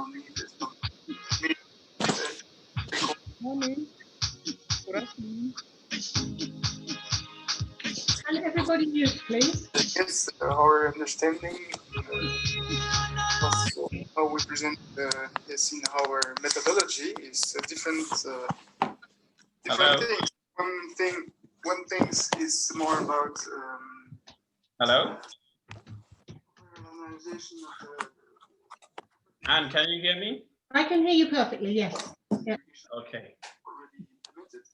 Morning. Good afternoon. Can everybody mute, please? Yes, our understanding was how we present yes, in our methodology is different things. One thing is more about Hello? organization of Anne, can you hear me? I can hear you perfectly, yes. Yeah. Okay. already implemented,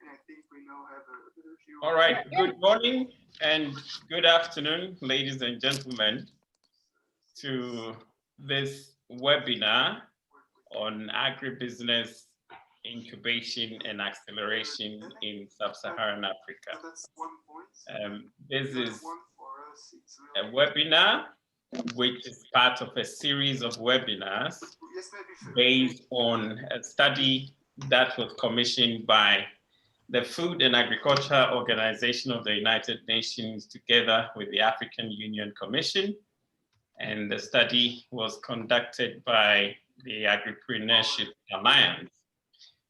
and I think we now have a few. All right. Good morning and good afternoon, ladies and gentlemen, to this webinar on agribusiness incubation and acceleration in sub-Saharan Africa. That's one point. This is One for us. It's a really webinar which is part of a series of webinars yes, maybe based on a study that was commissioned by the Food and Agriculture Organization of the United Nations together with the African Union Commission. And the study was conducted by the Agripreneurship Alliance.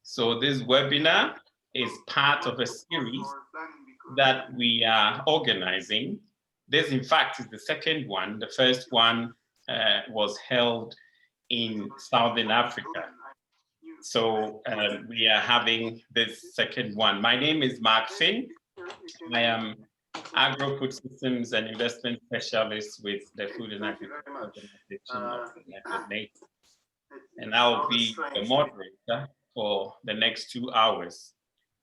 So this webinar is part of a series that we are organizing. This, in fact, is the second one. The first one was held in Southern Africa. So we are having this second one. My name is Mark Finn. I am Agro-Processing and Investment Specialist with the Food and Agriculture Organization of the United Nations. And I'll be the moderator for the next 2 hours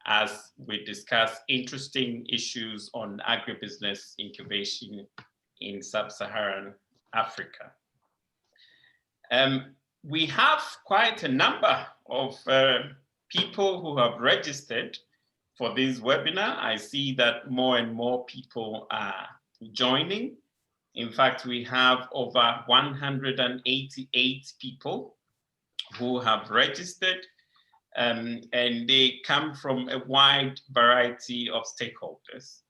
as we discuss interesting issues on agribusiness incubation in sub-Saharan Africa. We have quite a number of people who have registered for this webinar. I see that more and more people are joining. In fact, we have over 188 people who have registered, and they come from a wide variety of stakeholders.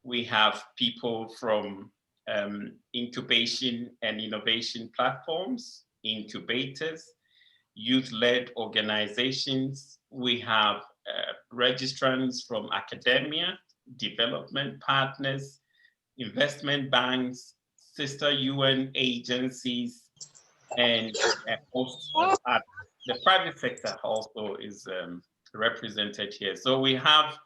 We have people from incubation and innovation platforms, incubators, youth-led organizations. We have registrants from academia, development partners, investment banks, sister UN agencies, and also the private sector also is represented here. So we have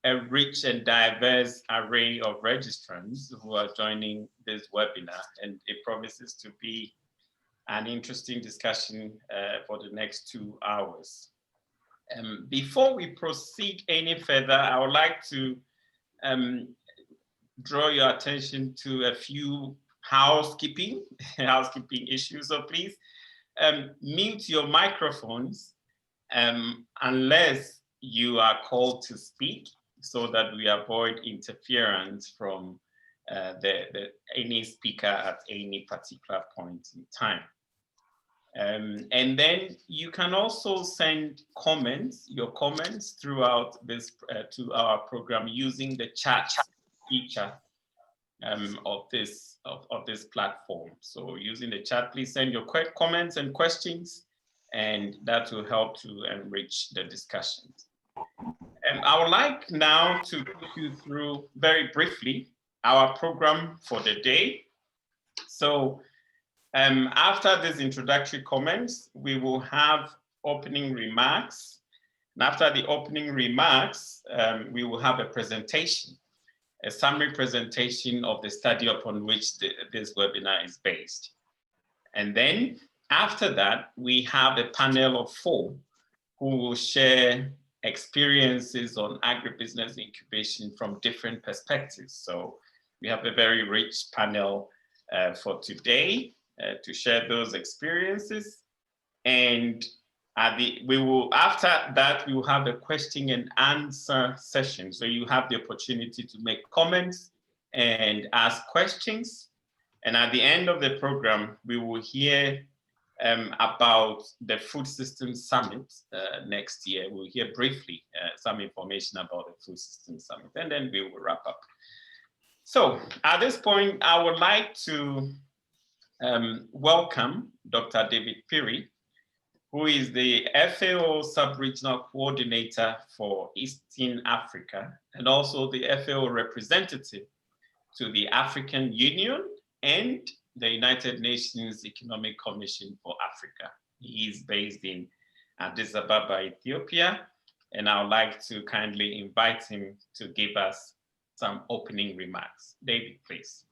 a rich and diverse array of registrants who are joining this webinar, and it promises to be an interesting discussion for the next 2 hours. Before we proceed any further, I would like to draw your attention to a few housekeeping issues. So please mute your microphones unless you are called to speak, so that we avoid interference from any speaker at any particular point in time. And then you can also send your comments throughout this to our program using the chat feature of this platform. So using the chat, please send your quick comments and questions, and that will help to enrich the discussions. I would like now to take you through very briefly our program for the day. So after these introductory comments, we will have opening remarks. And after the opening remarks, we will have a presentation, a summary presentation of the study upon which this webinar is based. And then after that, we have a panel of 4 who will share experiences on agribusiness incubation from different perspectives. So we have a very rich panel for today to share those experiences. And after that, we will have a question and answer session. So you have the opportunity to make comments and ask questions. And at the end of the program, we will hear about the Food Systems Summit next year. We'll hear briefly some information about the Food Systems Summit, and then we will wrap up. So at this point, I would like to welcome Dr. David Piri, who is the FAO Sub-Regional Coordinator for Eastern Africa and also the FAO representative to the African Union and the United Nations Economic Commission for Africa. He is based in Addis Ababa, Ethiopia, and I would like to kindly invite him to give us some opening remarks. David, please.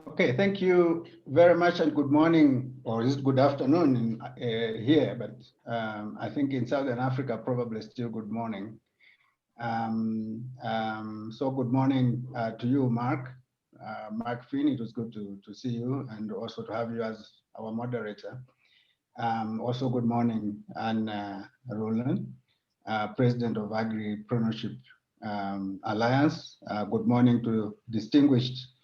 Okay, thank you very much and good morning, or is it good afternoon here, but I think in Southern Africa, probably still good morning. So good morning to you, Mark. Mark Finn, it was good to see you and also to have you as our moderator. Also good morning, Anne Roland, President of Agripreneurship Alliance. Good morning to distinguished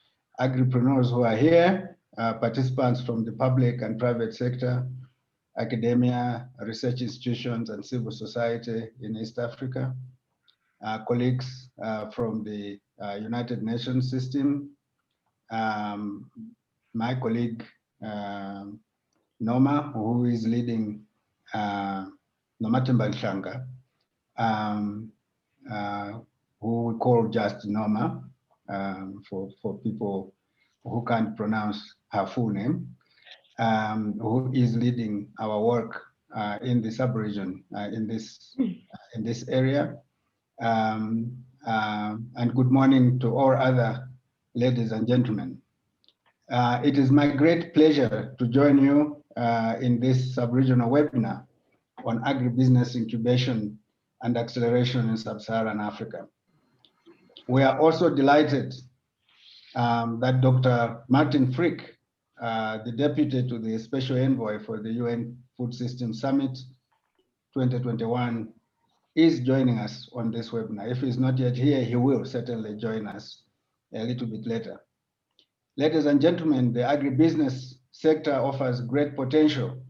agripreneurs who are here, participants from the public and private sector, academia, research institutions, and civil society in East Africa, colleagues from the United Nations system, my colleague Noma, who is leading Nomathemba Nhlanga, who we call just Noma for people who can't pronounce her full name, who is leading our work in the sub-region in this area. And good morning to all other ladies and gentlemen. It is my great pleasure to join you in this sub-regional webinar on agribusiness incubation and acceleration in sub-Saharan Africa. We are also delighted that Dr. Martin Frick, the Deputy to the Special Envoy for the UN Food System Summit 2021, is joining us on this webinar. If he's not yet here, he will certainly join us a little bit later. Ladies and gentlemen, the agribusiness sector offers great potential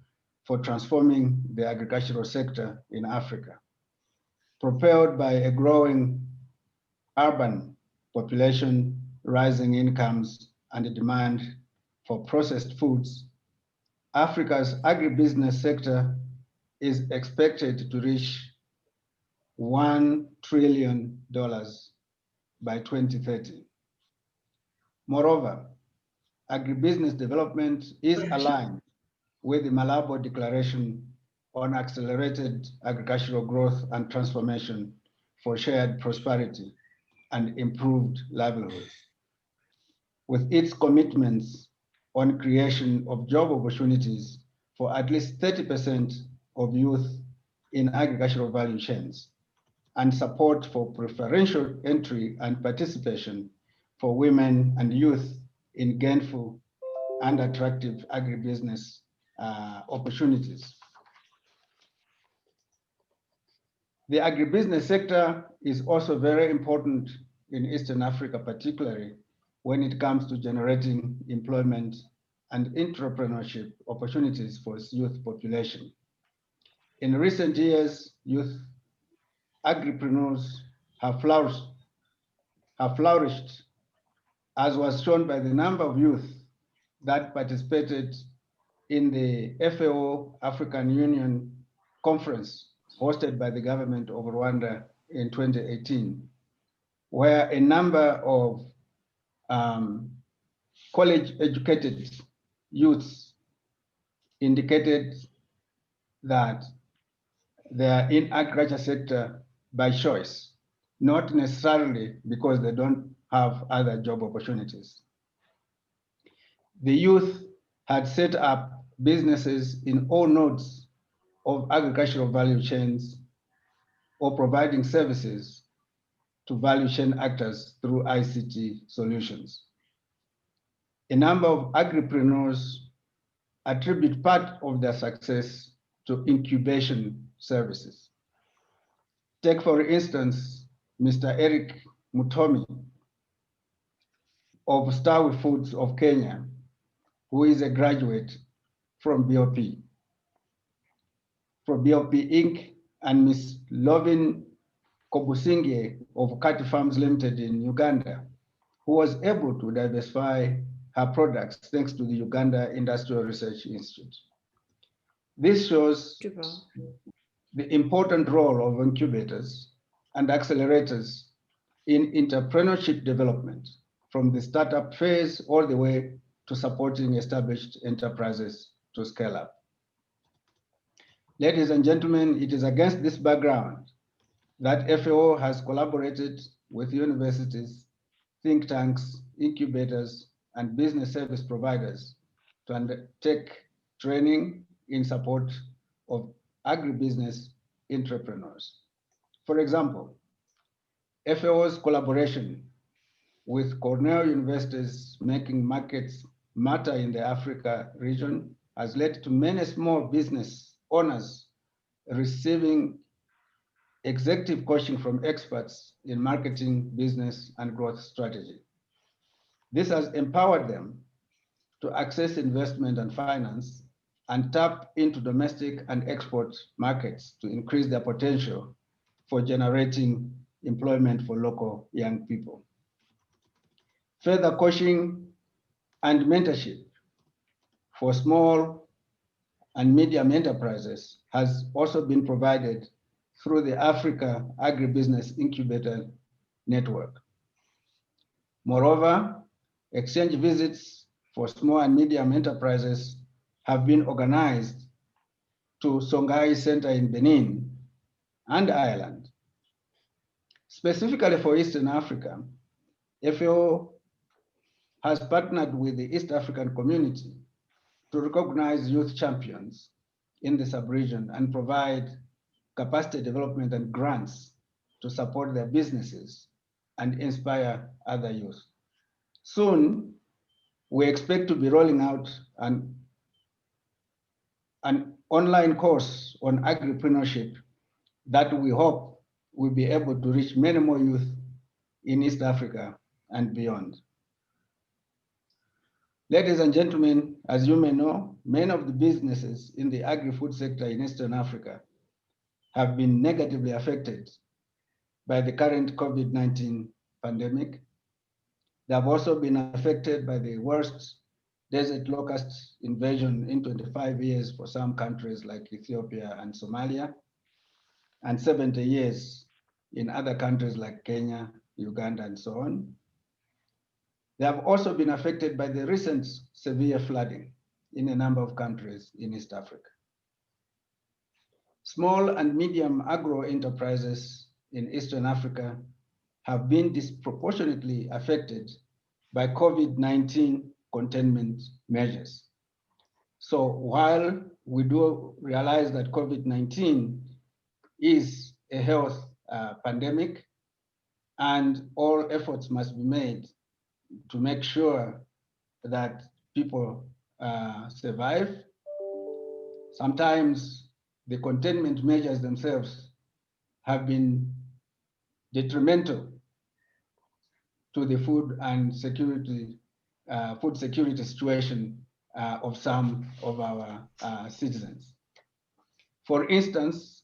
for transforming the agricultural sector in Africa. Propelled by a growing urban population, rising incomes, and the demand for processed foods, Africa's agribusiness sector is expected to reach $1 trillion by 2030. Moreover, agribusiness development is aligned with the Malabo Declaration on Accelerated Agricultural Growth and Transformation for Shared Prosperity and Improved Livelihoods, with its commitments on creation of job opportunities for at least 30% of youth in agricultural value chains, and support for preferential entry and participation for women and youth in gainful and attractive agribusiness opportunities. The agribusiness sector is also very important in Eastern Africa, particularly when it comes to generating employment and entrepreneurship opportunities for its youth population. In recent years, youth agripreneurs have flourished, as was shown by the number of youth that participated in the FAO African Union conference hosted by the government of Rwanda in 2018, where a number of college-educated youths indicated that they are in agriculture sector by choice, not necessarily because they don't have other job opportunities. The youth had set up businesses in all nodes of agricultural value chains or providing services to value chain actors through ICT solutions. A number of agripreneurs attribute part of their success to incubation services. Take, for instance, Mr. Eric Mutomi of Stawi Foods of Kenya, who is a graduate from BOP Inc., and Ms. Lovin Kobusinge of Kati Farms Limited in Uganda, who was able to diversify her products thanks to the Uganda Industrial Research Institute. This shows the important role of incubators and accelerators in entrepreneurship development, from the startup phase all the way to supporting established enterprises to scale up. Ladies and gentlemen, it is against this background that FAO has collaborated with universities, think tanks, incubators, and business service providers to undertake training in support of agribusiness entrepreneurs. For example, FAO's collaboration with Cornell University's Making Markets Matter in the Africa region has led to many small business owners receiving executive coaching from experts in marketing, business, and growth strategy. This has empowered them to access investment and finance and tap into domestic and export markets to increase their potential for generating employment for local young people. Further coaching and mentorship for small and medium enterprises has also been provided through the Africa Agribusiness Incubator Network. Moreover, exchange visits for small and medium enterprises have been organized to Songhai Center in Benin and Ireland. Specifically for Eastern Africa, FAO has partnered with the East African community to recognize youth champions in the sub-region and provide capacity development and grants to support their businesses and inspire other youth. Soon, we expect to be rolling out an online course on agripreneurship that we hope will be able to reach many more youth in East Africa and beyond. Ladies and gentlemen, as you may know, many of the businesses in the agri-food sector in Eastern Africa have been negatively affected by the current COVID-19 pandemic. They have also been affected by the worst desert locust invasion in 25 years for some countries like Ethiopia and Somalia, and 70 years in other countries like Kenya, Uganda, and so on. They have also been affected by the recent severe flooding in a number of countries in East Africa. Small and medium agro enterprises in Eastern Africa have been disproportionately affected by COVID-19 containment measures. So while we do realize that COVID-19 is a health pandemic, and all efforts must be made to make sure that people survive, sometimes the containment measures themselves have been detrimental to the food security situation of some of our citizens. For instance,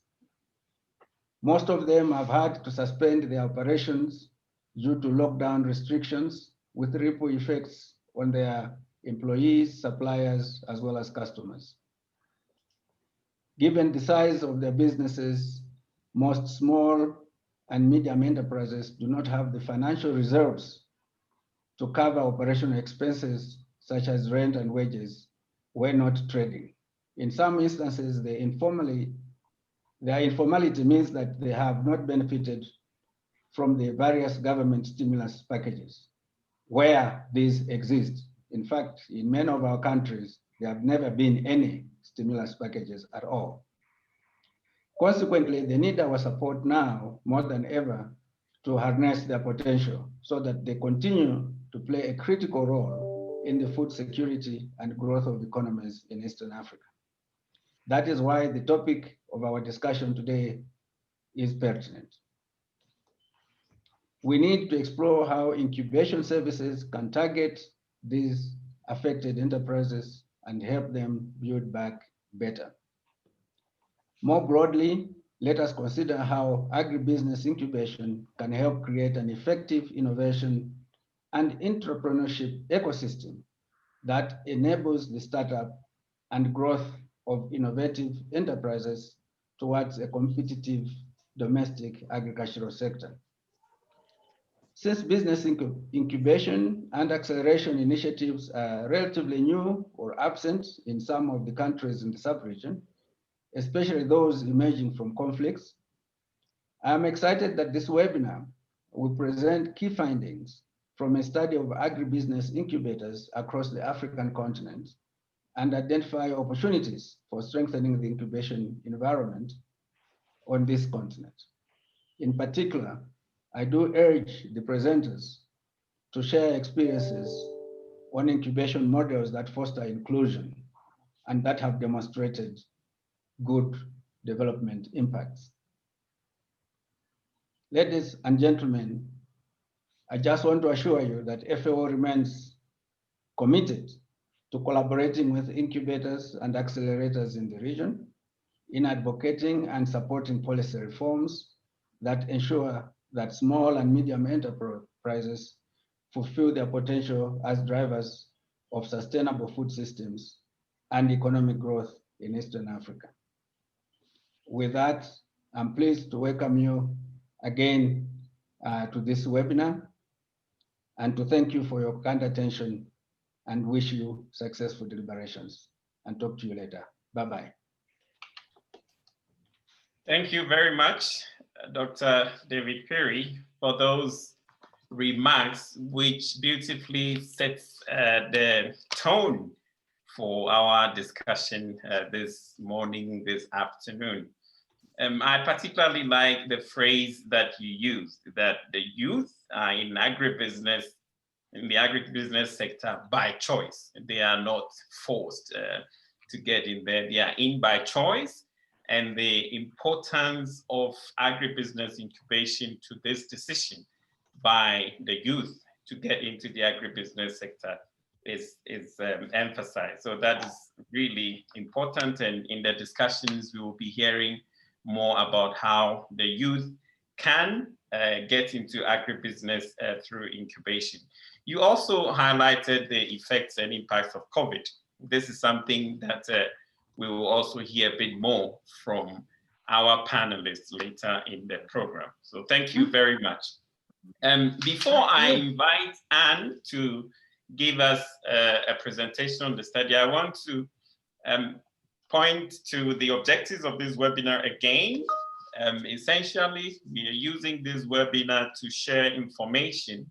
most of them have had to suspend their operations due to lockdown restrictions, with ripple effects on their employees, suppliers, as well as customers. Given the size of their businesses, most small and medium enterprises do not have the financial reserves to cover operational expenses such as rent and wages when not trading. In some instances, their informality means that they have not benefited from the various government stimulus packages where these exist. In fact, in many of our countries, there have never been any stimulus packages at all. Consequently, they need our support now more than ever to harness their potential so that they continue to play a critical role in the food security and growth of economies in Eastern Africa. That is why the topic of our discussion today is pertinent. We need to explore how incubation services can target these affected enterprises and help them build back better. More broadly, let us consider how agribusiness incubation can help create an effective innovation and entrepreneurship ecosystem that enables the startup and growth of innovative enterprises towards a competitive domestic agricultural sector. Since business incubation and acceleration initiatives are relatively new or absent in some of the countries in the sub-region, especially those emerging from conflicts, I'm excited that this webinar will present key findings from a study of agribusiness incubators across the African continent and identify opportunities for strengthening the incubation environment on this continent. In particular, I do urge the presenters to share experiences on incubation models that foster inclusion and that have demonstrated good development impacts. Ladies and gentlemen, I just want to assure you that FAO remains committed to collaborating with incubators and accelerators in the region in advocating and supporting policy reforms that ensure that small and medium enterprises fulfill their potential as drivers of sustainable food systems and economic growth in Eastern Africa. With that, I'm pleased to welcome you again to this webinar and to thank you for your kind attention and wish you successful deliberations, and talk to you later. Bye-bye. Thank you very much, Dr. David Perry, for those remarks, which beautifully sets the tone for our discussion this morning, this afternoon. I particularly like the phrase that you used, that the youth are in agribusiness, in the agribusiness sector by choice. They are not forced to get in there. They are in by choice. And the importance of agribusiness incubation to this decision by the youth to get into the agribusiness sector is emphasized. So that is really important. And in the discussions, we will be hearing more about how the youth can get into agribusiness through incubation. You also highlighted the effects and impacts of COVID. This is something that we will also hear a bit more from our panelists later in the program. So thank you very much. Before I invite Anne to give us a presentation on the study, I want to point to the objectives of this webinar again. Essentially, we are using this webinar to share information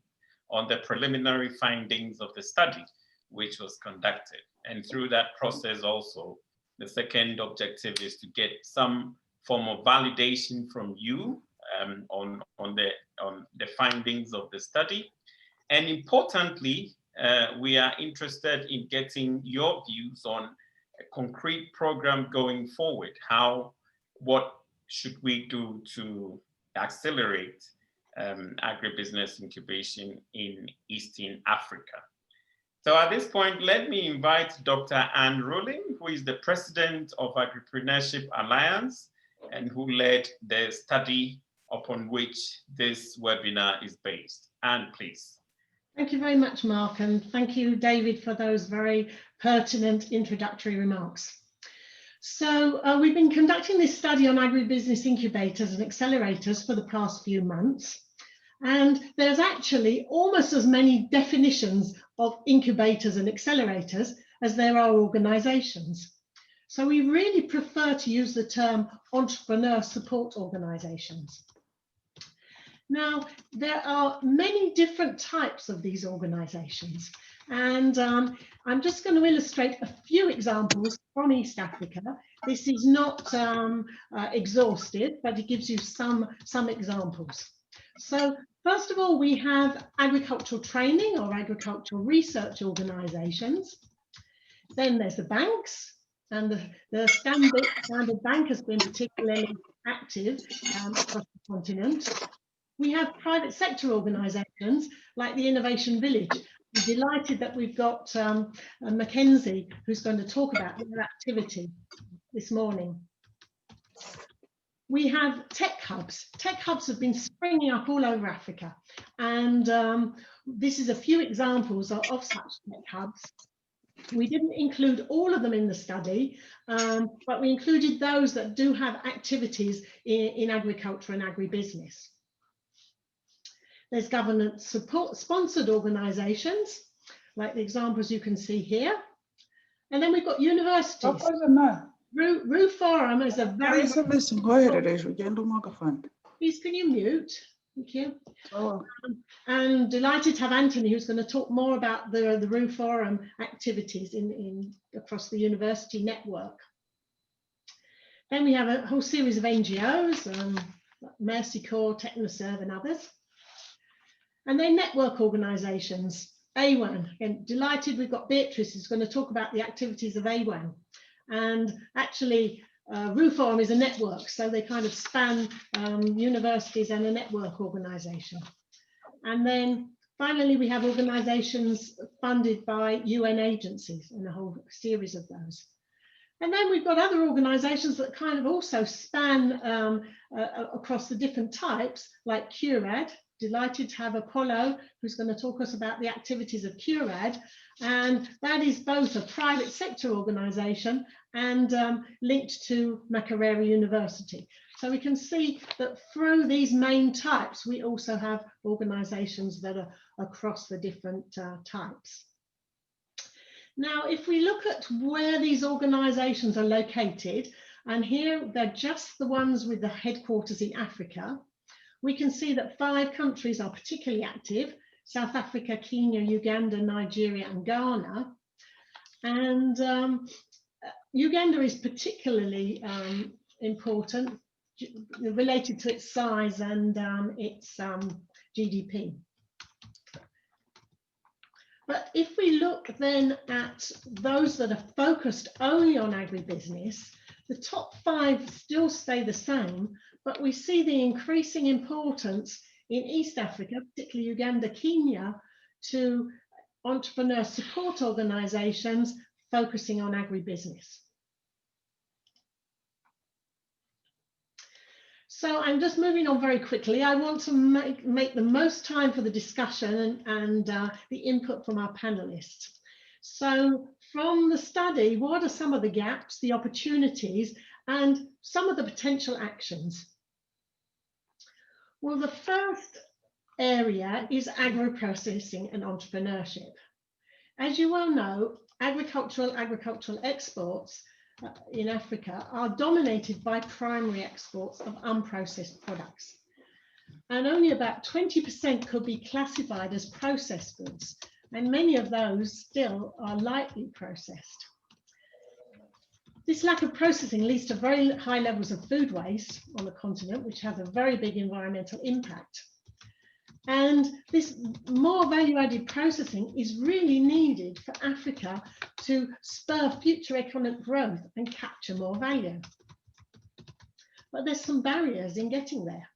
on the preliminary findings of the study, which was conducted. And through that process also, the second objective is to get some form of validation from you on the findings of the study. And importantly, we are interested in getting your views on a concrete program going forward. What should we do to accelerate agribusiness incubation in Eastern Africa? So at this point, let me invite Dr. Anne Rowling, who is the president of Agripreneurship Alliance and who led the study upon which this webinar is based. Anne, please. Thank you very much, Mark, and thank you, David, for those very pertinent introductory remarks. So we've been conducting this study on agribusiness incubators and accelerators for the past few months. And there's actually almost as many definitions of incubators and accelerators as there are organizations. So we really prefer to use the term entrepreneur support organizations. Now, there are many different types of these organizations. And I'm just going to illustrate a few examples from East Africa. This is not exhaustive, but it gives you some examples. So first of all, we have agricultural training or agricultural research organizations. Then there's the banks, and the Standard Bank has been particularly active across the continent. We have private sector organizations like the Innovation Village. I'm delighted that we've got Mackenzie, who's going to talk about their activity this morning. We have tech hubs. Tech hubs have been springing up all over Africa. And this is a few examples of such tech hubs. We didn't include all of them in the study, but we included those that do have activities in agriculture and agribusiness. There's government support sponsored organisations, like the examples you can see here. And then we've got universities. Rue Forum is a very... Please, can you mute? Thank you. And delighted to have Anthony, who's going to talk more about the Rue Forum activities across the university network. Then we have a whole series of NGOs, Mercy Corps, Technoserve and others. And then network organisations, AWAN. Again, delighted we've got Beatrice who's going to talk about the activities of AWAN. And actually, Rue Forum is a network, so they kind of span universities and a network organisation. And then finally, we have organisations funded by UN agencies and a whole series of those. And then we've got other organisations that kind of also span across the different types, like CURAD. Delighted to have Apollo, who's going to talk us about the activities of CURAD. And that is both a private sector organisation and linked to Makerere University. So we can see that through these main types, we also have organisations that are across the different types. Now, if we look at where these organisations are located, and here they're just the ones with the headquarters in Africa, we can see that 5 countries are particularly active: South Africa, Kenya, Uganda, Nigeria, and Ghana. And Uganda is particularly important, related to its size and its GDP. But if we look then at those that are focused only on agribusiness, the top 5 still stay the same, but we see the increasing importance in East Africa, particularly Uganda, Kenya, to entrepreneur support organisations focusing on agribusiness. So I'm just moving on very quickly. I want to make the most time for the discussion and the input from our panelists. So from the study, what are some of the gaps, the opportunities, and some of the potential actions? Well, the first area is agro-processing and entrepreneurship. As you well know, agricultural exports in Africa are dominated by primary exports of unprocessed products. And only about 20% could be classified as processed goods, and many of those still are lightly processed. This lack of processing leads to very high levels of food waste on the continent, which has a very big environmental impact. And this more value-added processing is really needed for Africa to spur future economic growth and capture more value. But there's some barriers in getting there.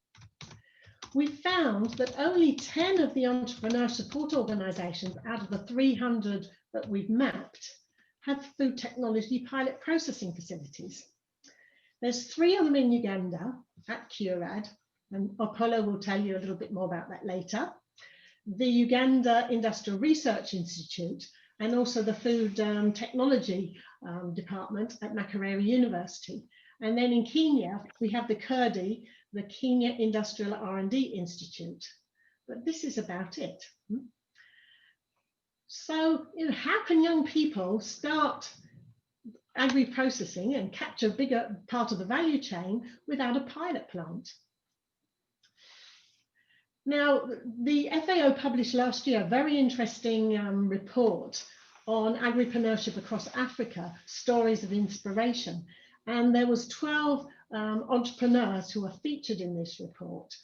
We found that only 10 of the entrepreneur support organisations out of the 300 that we've mapped have food technology pilot processing facilities. There's 3 of them in Uganda at CURAD, and Apollo will tell you a little bit more about that later. The Uganda Industrial Research Institute, and also the Food Technology Department at Makerere University. And then in Kenya, we have the KIRDI, the Kenya Industrial R&D Institute. But this is about it. So, how can young people start agri-processing and capture a bigger part of the value chain without a pilot plant? Now, the FAO published last year a very interesting report on agripreneurship across Africa, stories of inspiration. And there was 12 entrepreneurs who were featured in this report.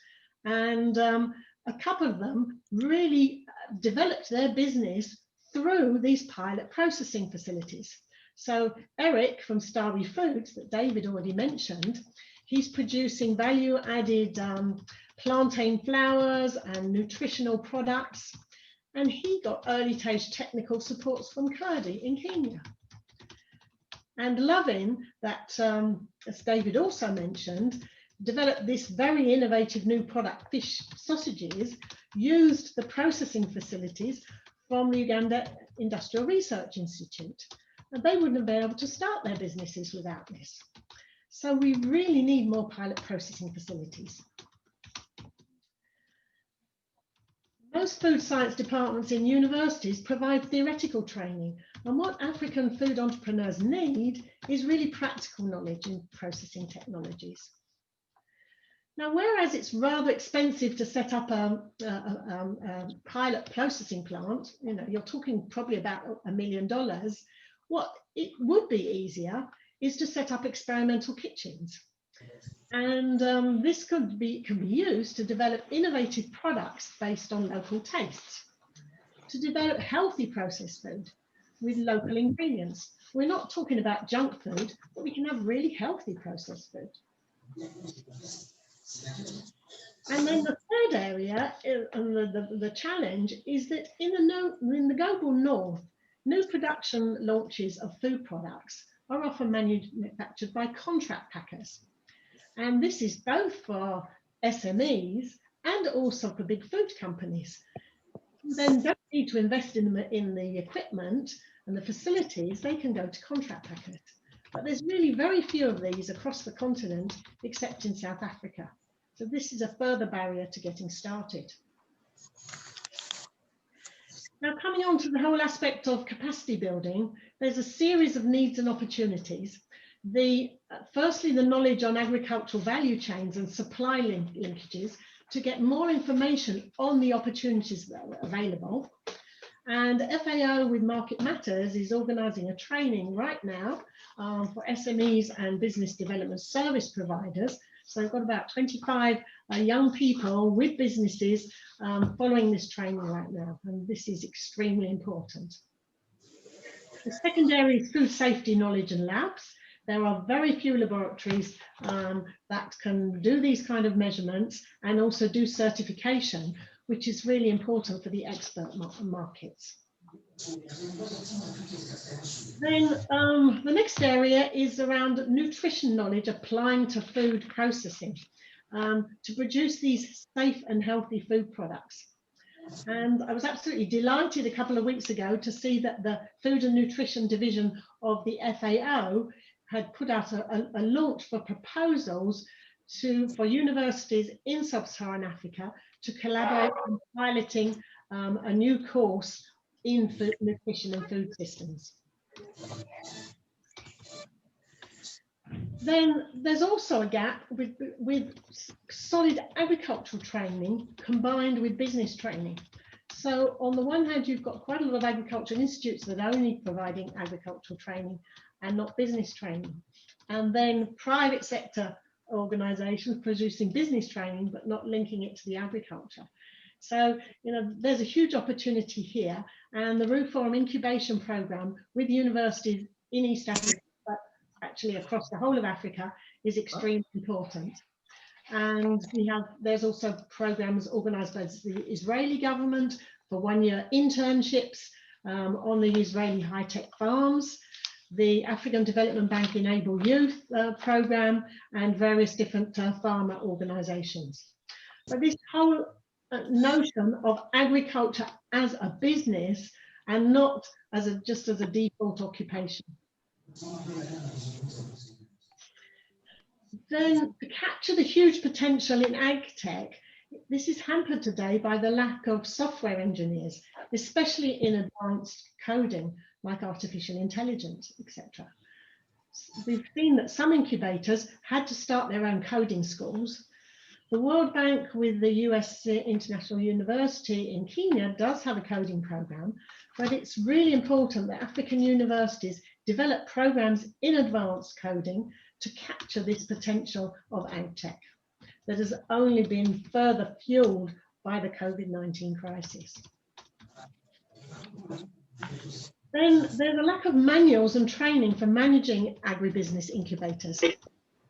And a couple of them really developed their business through these pilot processing facilities. So Eric from Starry Foods, that David already mentioned, he's producing value-added plantain flours and nutritional products. And he got early-stage technical supports from KIRDI in Kenya. And Lovin, that, as David also mentioned, developed this very innovative new product, fish sausages, used the processing facilities from the Uganda Industrial Research Institute, and they wouldn't have been able to start their businesses without this. So we really need more pilot processing facilities. Most food science departments in universities provide theoretical training, and what African food entrepreneurs need is really practical knowledge in processing technologies. Now, whereas it's rather expensive to set up a pilot processing plant, you know, you're talking probably about $1 million, what it would be easier is to set up experimental kitchens. And this can be used to develop innovative products based on local tastes, to develop healthy processed food with local ingredients. We're not talking about junk food, but we can have really healthy processed food. And then the third area, and the challenge, is that in the global north, new production launches of food products are often manufactured by contract packers. And this is both for SMEs and also for big food companies. Then don't need to invest in the equipment and the facilities, they can go to contract packers. But there's really very few of these across the continent, except in South Africa. So this is a further barrier to getting started. Now, coming on to the whole aspect of capacity building, there's a series of needs and opportunities. Firstly, the knowledge on agricultural value chains and supply linkages to get more information on the opportunities that are available. And FAO with Market Matters is organising a training right now for SMEs and business development service providers. So they've got about 25 young people with businesses following this training right now, and this is extremely important. The second area is food safety knowledge and labs. There are very few laboratories that can do these kind of measurements and also do certification, which is really important for the expert markets. Then the next area is around nutrition knowledge applying to food processing to produce these safe and healthy food products. And I was absolutely delighted a couple of weeks ago to see that the Food and Nutrition Division of the FAO had put out a launch for proposals for universities in sub-Saharan Africa to collaborate on piloting a new course in food nutrition and food systems. Then there's also a gap with solid agricultural training combined with business training. So on the one hand, you've got quite a lot of agricultural institutes that are only providing agricultural training and not business training. And then private sector organizations producing business training, but not linking it to the agriculture. So, you know, there's a huge opportunity here, and the Reform Incubation Program with universities in East Africa, but actually across the whole of Africa, is extremely important. And there's also programs organized by the Israeli government for one-year internships on the Israeli high-tech farms, the African Development Bank Enable Youth program, and various different pharma organizations. But this whole notion of agriculture as a business and not as just as a default occupation. Then to capture the huge potential in ag tech, this is hampered today by the lack of software engineers, especially in advanced coding like artificial intelligence, etc. We've seen that some incubators had to start their own coding schools. The World Bank with the US International University in Kenya does have a coding program, but it's really important that African universities develop programs in advanced coding to capture this potential of ag tech that has only been further fueled by the COVID-19 crisis. Then there's a lack of manuals and training for managing agribusiness incubators.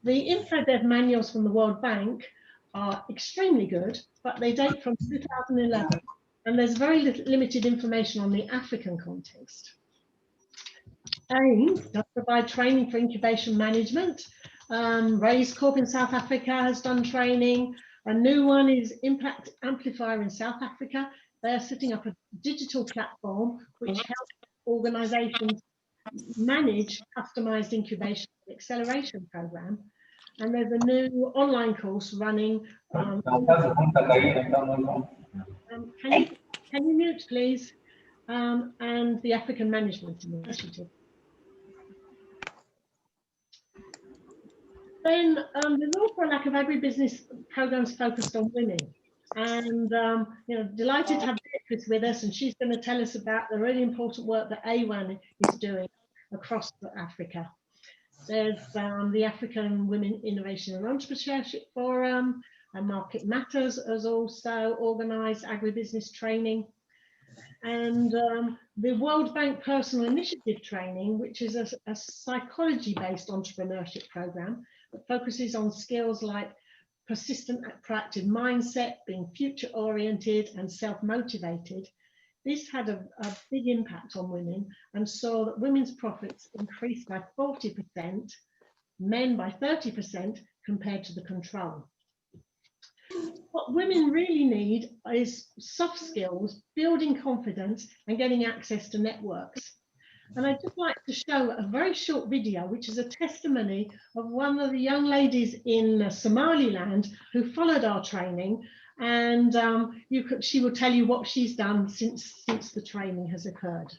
The InfoDev manuals from the World Bank are extremely good, but they date from 2011, and there's very limited information on the African context. AIM does provide training for incubation management. Raise Corp in South Africa has done training. A new one is Impact Amplifier in South Africa. They're setting up a digital platform which helps organisations manage customized incubation and acceleration program. And there's a new online course running. Can you mute, please? And the African Management Initiative. Then there's also a lack of agribusiness programs focused on women. And delighted to have Beatrice with us, and she's going to tell us about the really important work that A1 is doing across Africa. There's the African Women Innovation and Entrepreneurship Forum, and Market Matters has also organised agribusiness training. And the World Bank Personal Initiative Training, which is a psychology-based entrepreneurship program that focuses on skills like persistent proactive mindset, being future-oriented and self-motivated. This had a big impact on women and saw that women's profits increased by 40%, men by 30% compared to the control. What women really need is soft skills, building confidence and getting access to networks. And I'd just like to show a very short video, which is a testimony of one of the young ladies in Somaliland who followed our training. And she will tell you what she's done since the training has occurred.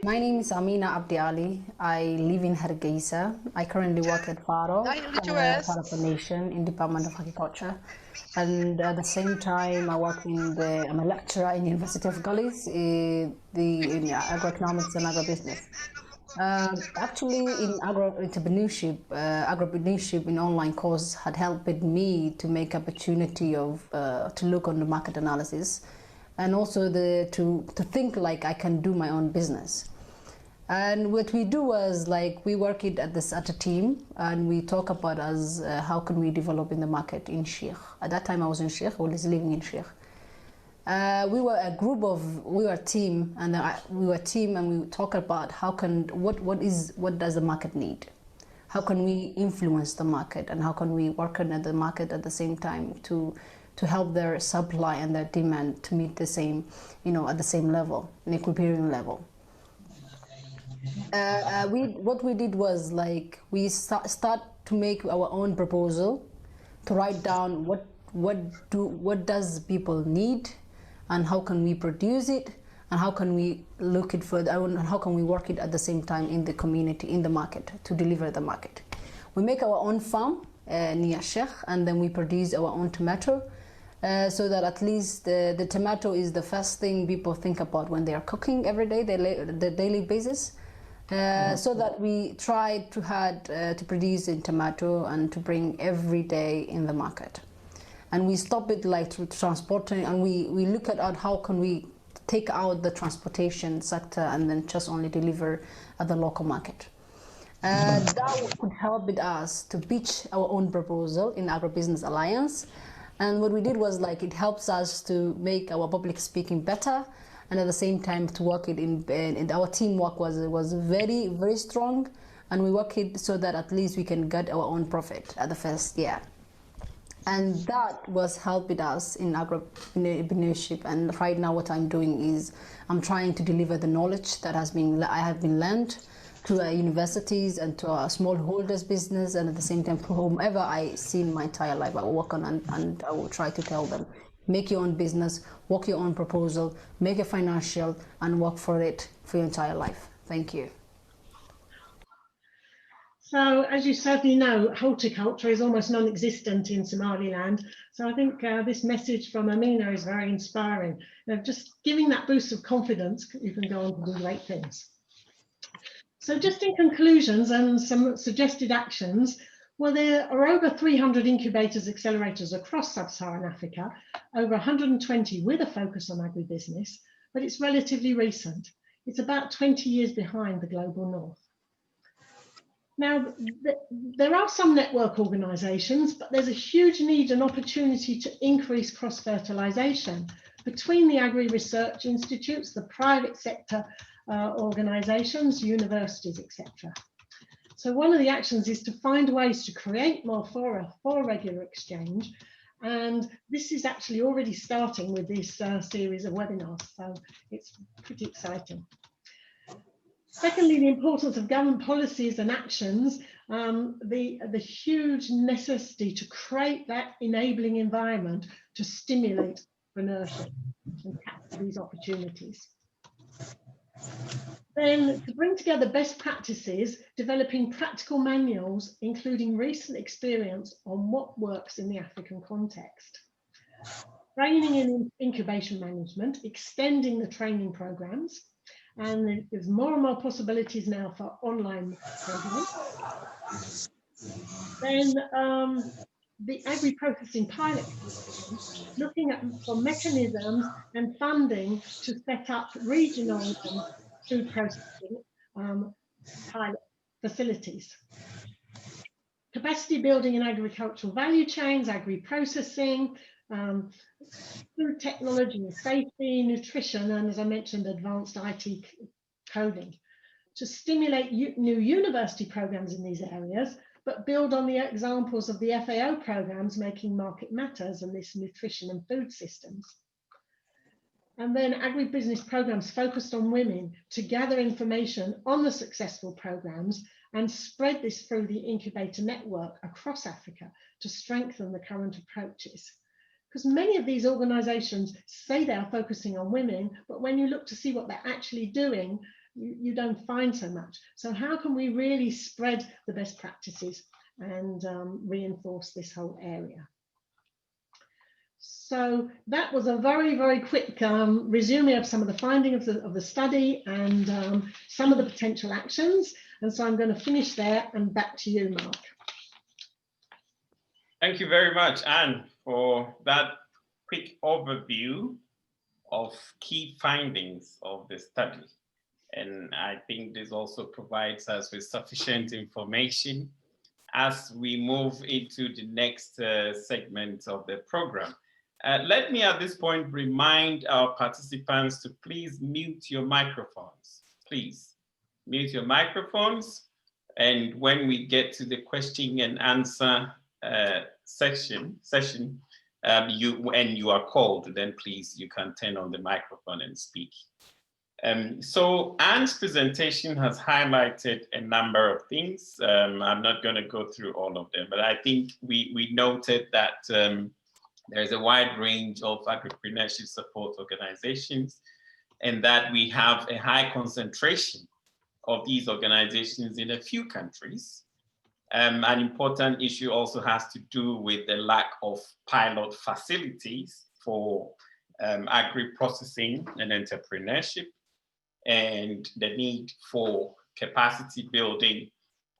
My name is Amina Abdi Ali. I live in Hargeisa. I currently work at FARO, FARO Foundation in Department of Agriculture. And at the same time, I'm a lecturer in University of Gullis in Agroeconomics and Agribusiness. Actually, in Agripreneurship in online course had helped me to make opportunity of to look on the market analysis, and also to think like I can do my own business. And what we do was like we work it at a team, and we talk about how can we develop in the market in Sheikh. At that time I was in Sheikh, I was living in Sheikh. We were a team, and we talk about what does the market need, how can we influence the market, and how can we work on the market at the same time to help their supply and their demand to meet the same, at the same level, an equilibrium level. What we did was like we start to make our own proposal, to write down what does people need, and how can we produce it, and how can we look it further, and how can we work it at the same time in the community, in the market, to deliver the market. We make our own farm near Sheikh, and then we produce our own tomato, so that at least the tomato is the first thing people think about when they are cooking every day, the daily basis. So that we try to produce in tomato and to bring every day in the market. And we stop it like through transporting, and we look at how can we take out the transportation sector and then just only deliver at the local market. That would help us to pitch our own proposal in Agro-Business Alliance. And what we did was like it helps us to make our public speaking better, and at the same time to work it in our teamwork was very, very strong, and we work it so that at least we can get our own profit at the first year. And that was helping us in Agripreneurship. And right now what I'm doing is I'm trying to deliver the knowledge that I have been learned to universities and to our smallholders business, and at the same time to whomever I see in my entire life I will work on, and I will try to tell them, make your own business, work your own proposal, make it financial, and work for it for your entire life. Thank you. So, as you certainly know, horticulture is almost non-existent in Somaliland. So I think this message from Amina is very inspiring. Just giving that boost of confidence, you can go on to do great things. So just in conclusions and some suggested actions, well, there are over 300 incubators, accelerators across sub-Saharan Africa, over 120 with a focus on agribusiness, but it's relatively recent. It's about 20 years behind the global north. Now, there are some network organisations, but there's a huge need and opportunity to increase cross-fertilisation. between the agri-research institutes, the private sector organisations, universities, etc. So one of the actions is to find ways to create more fora for regular exchange. And this is actually already starting with this series of webinars, so it's pretty exciting. Secondly, the importance of government policies and actions, the huge necessity to create that enabling environment to stimulate entrepreneurship and capture these opportunities. Then to bring together best practices, developing practical manuals, including recent experience on what works in the African context. Training in incubation management, extending the training programs, and there's more and more possibilities now for online programs. Then the agri-processing pilot, looking for mechanisms and funding to set up regional food processing pilot facilities. Capacity building in agricultural value chains, agri-processing, food technology and safety, nutrition, and as I mentioned, advanced IT coding. To stimulate new university programs in these areas, but build on the examples of the FAO programs making market matters and this nutrition and food systems. And then agribusiness programs focused on women to gather information on the successful programs and spread this through the incubator network across Africa to strengthen the current approaches. Because many of these organizations say they are focusing on women, but when you look to see what they're actually doing, you don't find so much. So how can we really spread the best practices and reinforce this whole area? So that was a very, very quick resume of some of the findings of the study and some of the potential actions. And so I'm going to finish there and back to you, Mark. Thank you very much, Anne, for that quick overview of key findings of the study. And I think this also provides us with sufficient information as we move into the next segment of the program. Let me at this point remind our participants to please mute your microphones. Please mute your microphones. And when we get to the question and answer session, you are called, then please, you can turn on the microphone and speak. So Anne's presentation has highlighted a number of things. I'm not going to go through all of them, but I think we noted that there's a wide range of agripreneurship support organizations, and that we have a high concentration of these organizations in a few countries. An important issue also has to do with the lack of pilot facilities for agri-processing and entrepreneurship, and the need for capacity building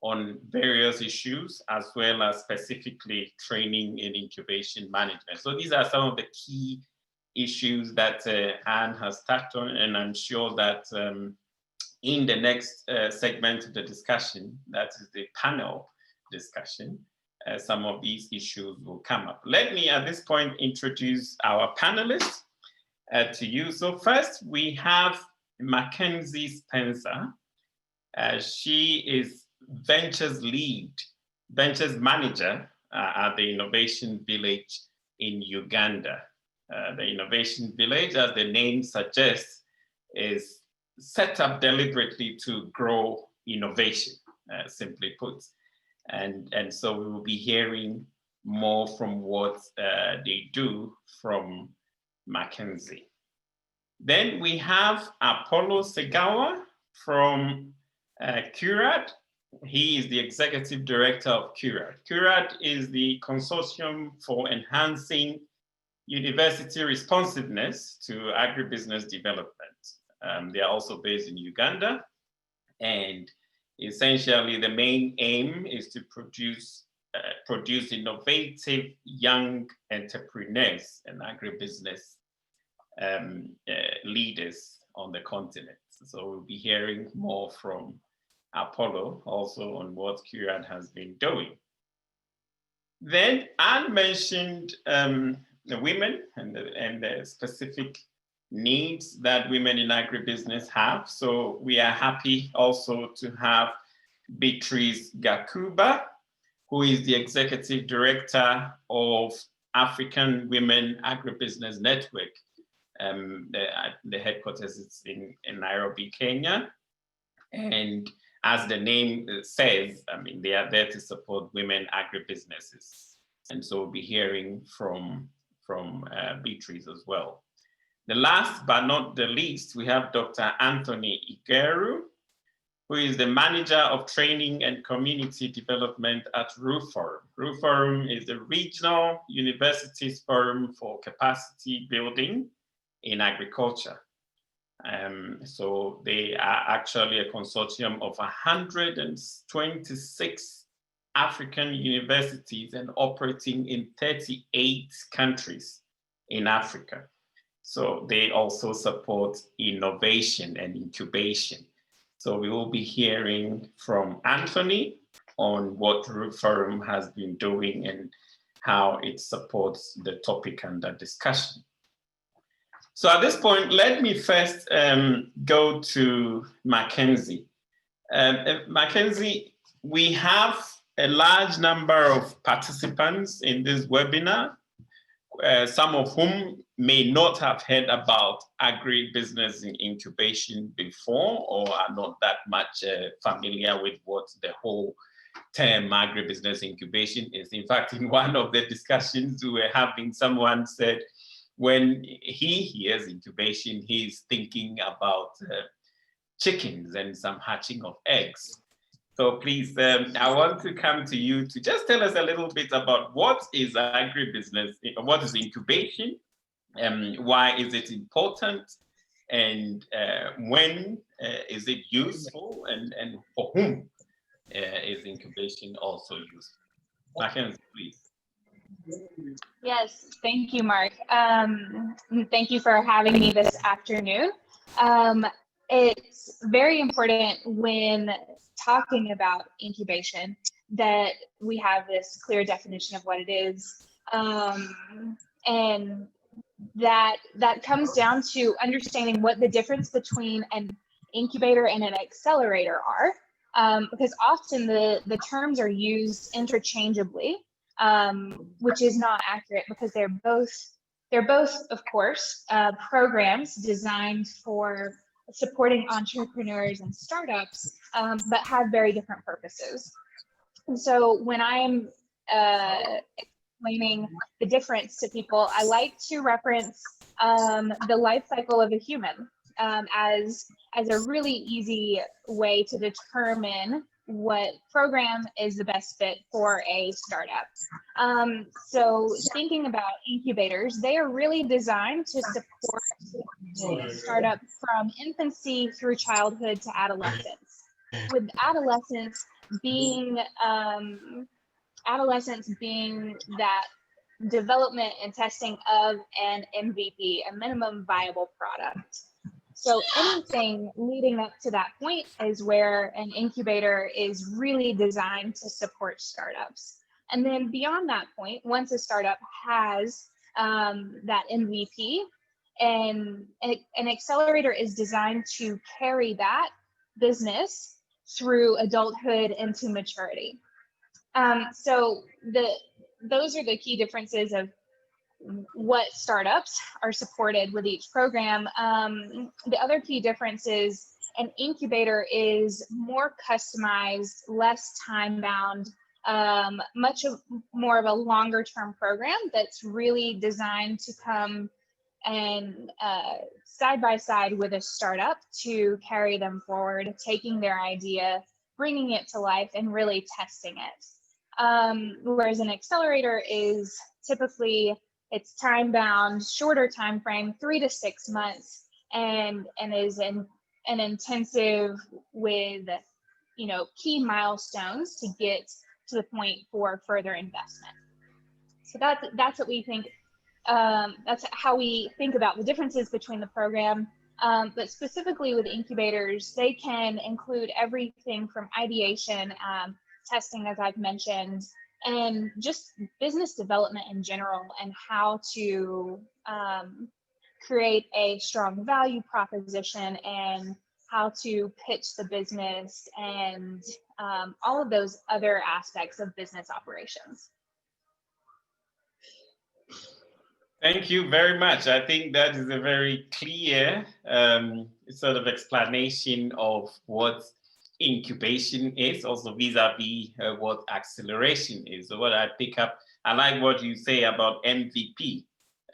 on various issues, as well as specifically training in incubation management. So these are some of the key issues that Anne has touched on, and I'm sure that in the next segment of the discussion, that is the panel discussion, some of these issues will come up. Let me at this point introduce our panelists to you. So first we have Mackenzie Spencer. She is Ventures Manager at the Innovation Village in Uganda. The Innovation Village, as the name suggests, is set up deliberately to grow innovation, simply put. And so we will be hearing more from what they do from Mackenzie. Then we have Apollo Segawa from CURAD. He is the Executive Director of CURAD. CURAD is the Consortium for Enhancing University Responsiveness to Agribusiness Development. They are also based in Uganda. And essentially, the main aim is to produce innovative young entrepreneurs and agribusiness leaders on the continent. So we'll be hearing more from Apollo also on what CURAD has been doing. Then Anne mentioned the women and the specific needs that women in agribusiness have. So we are happy also to have Beatrice Gakuba, who is the Executive Director of African Women Agribusiness Network. The headquarters is in Nairobi, Kenya. And as the name says, I mean, they are there to support women agribusinesses. And so we'll be hearing from Beatrice as well. The last but not the least, we have Dr. Anthony Igeru, who is the Manager of Training and Community Development at RUFORUM. RUFORUM is the Regional Universities Forum for Capacity Building in Agriculture. So they are actually a consortium of 126 African universities and operating in 38 countries in Africa. So they also support innovation and incubation. So we will be hearing from Anthony on what RUFORUM has been doing and how it supports the topic under discussion. So at this point, let me first go to Mackenzie. Mackenzie, we have a large number of participants in this webinar, some of whom may not have heard about agribusiness incubation before or are not that much familiar with what the whole term agribusiness incubation is. In fact, in one of the discussions we were having, someone said, when he hears incubation, he's thinking about chickens and some hatching of eggs. So please, I want to come to you to just tell us a little bit about what is agribusiness, what is incubation, why is it important, and when is it useful, and for whom is incubation also useful? Mackenzie, please. Yes, thank you, Mark. Thank you for having me this afternoon. It's very important when talking about incubation that we have this clear definition of what it is. And that comes down to understanding what the difference between an incubator and an accelerator are, because often the terms are used interchangeably, which is not accurate because they're both, of course, programs designed for supporting entrepreneurs and startups, but have very different purposes. And so when I'm explaining the difference to people, I like to reference the life cycle of a human as a really easy way to determine what program is the best fit for a startup. So thinking about incubators, they are really designed to support a startup from infancy through childhood to adolescence, with adolescence being that development and testing of an MVP, a minimum viable product. So anything leading up to that point is where an incubator is really designed to support startups. And then beyond that point, once a startup has that MVP, and an accelerator is designed to carry that business through adulthood into maturity. So those are the key differences of what startups are supported with each program. The other key difference is an incubator is more customized, less time-bound, much more of a longer-term program that's really designed to come and side by side with a startup to carry them forward, taking their idea, bringing it to life, and really testing it. Whereas an accelerator is typically, it's time-bound, shorter time frame, 3 to 6 months, and is an intensive with, key milestones to get to the point for further investment. So that's what we think. That's how we think about the differences between the program. But specifically with incubators, they can include everything from ideation, testing, as I've mentioned, and just business development in general, and how to create a strong value proposition, and how to pitch the business, and all of those other aspects of business operations. Thank you very much. I think that is a very clear sort of explanation of what incubation is, also vis-a-vis what acceleration is. So what I pick up, I like what you say about MVP,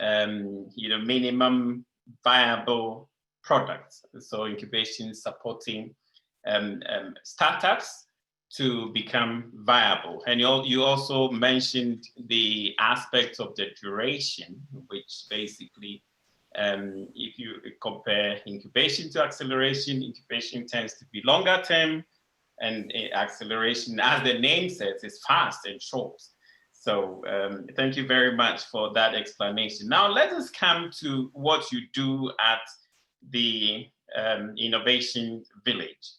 minimum viable products. So incubation is supporting startups to become viable. And you also mentioned the aspect of the duration, which basically, if you compare incubation to acceleration, incubation tends to be longer term, and acceleration, as the name says, is fast and short. So thank you very much for that explanation. Now let us come to what you do at the Innovation Village.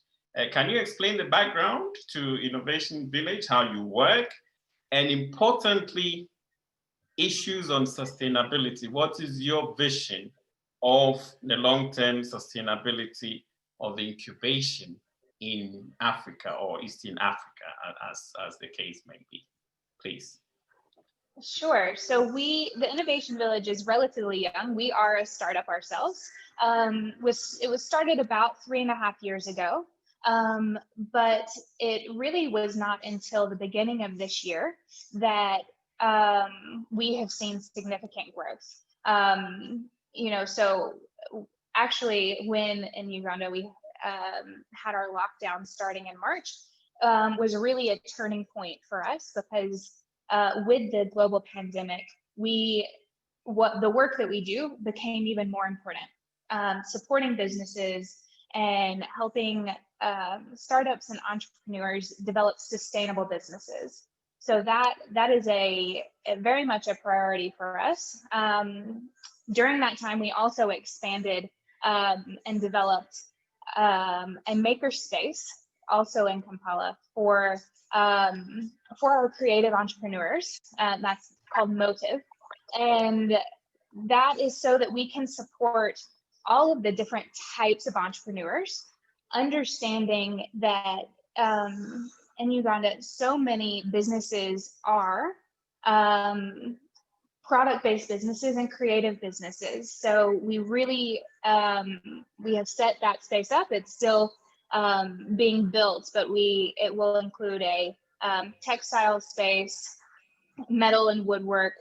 Can you explain the background to Innovation Village, how you work, and importantly, issues on sustainability? What is your vision of the long-term sustainability of the incubation in Africa or Eastern Africa, as the case may be, please? Sure. So the Innovation Village is relatively young. We are a startup ourselves. It was started about 3.5 years ago. But it really was not until the beginning of this year that we have seen significant growth. So actually, when in Uganda we had our lockdown starting in March, was really a turning point for us, because with the global pandemic, the work that we do became even more important. Supporting businesses and helping startups and entrepreneurs develop sustainable businesses. So that is a very much a priority for us. During that time, we also expanded and developed a makerspace also in Kampala for our creative entrepreneurs. That's called Motive. And that is so that we can support all of the different types of entrepreneurs, understanding that in Uganda, so many businesses are product-based businesses and creative businesses. So we really, we have set that space up. It's still being built, but it will include a textile space, metal and woodwork,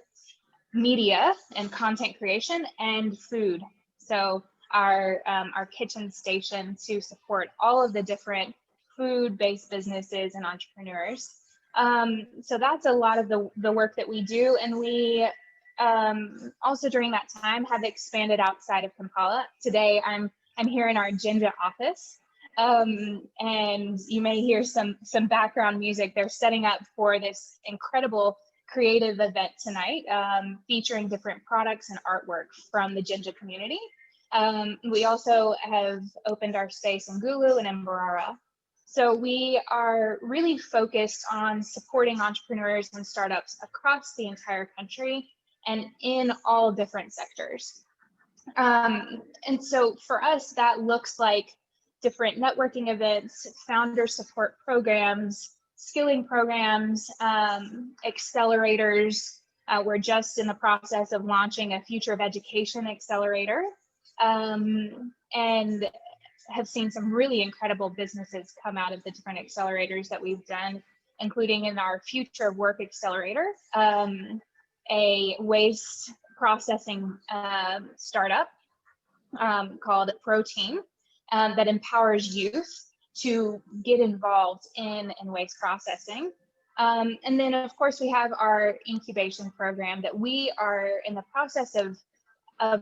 media and content creation, and food. So our kitchen station to support all of the different food-based businesses and entrepreneurs. So that's a lot of the work that we do. And we also during that time have expanded outside of Kampala. Today I'm here in our Jinja office. And you may hear some background music. They're setting up for this incredible creative event tonight, featuring different products and artwork from the Jinja community. We also have opened our space in Gulu and in Mbarara. So we are really focused on supporting entrepreneurs and startups across the entire country and in all different sectors. And so for us, that looks like different networking events, founder support programs, skilling programs, accelerators. We're just in the process of launching a Future of Education accelerator, and have seen some really incredible businesses come out of the different accelerators that we've done, including in our Future Work Accelerator, a waste processing startup called Protein that empowers youth to get involved in waste processing. And then, of course, we have our incubation program that we are in the process of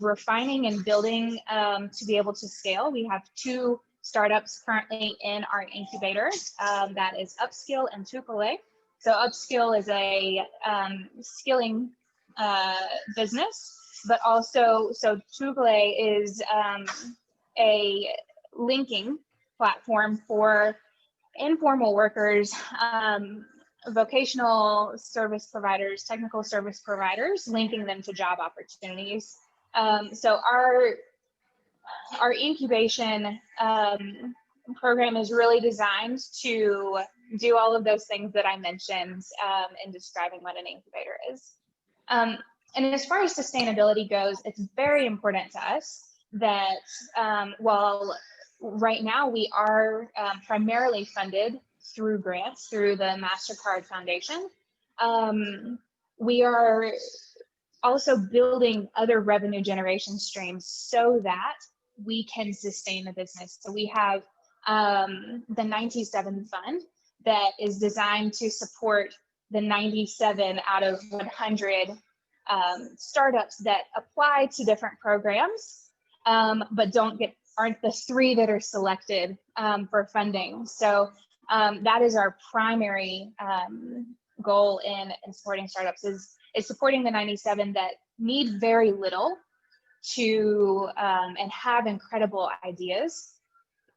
refining and building to be able to scale. We have 2 startups currently in our incubator, that is Upskill and Tukule. So Upskill is a skilling business, but also, so Tukule is a linking platform for informal workers vocational service providers, technical service providers, linking them to job opportunities. So our incubation program is really designed to do all of those things that I mentioned in describing what an incubator is. And as far as sustainability goes, it's very important to us that while right now we are primarily funded through grants through the MasterCard Foundation, we are also building other revenue generation streams so that we can sustain the business. So we have the 97 fund that is designed to support the 97 out of 100 startups that apply to different programs, but aren't the 3 that are selected for funding. So that is our primary goal in supporting startups is supporting the 97 that need very little to and have incredible ideas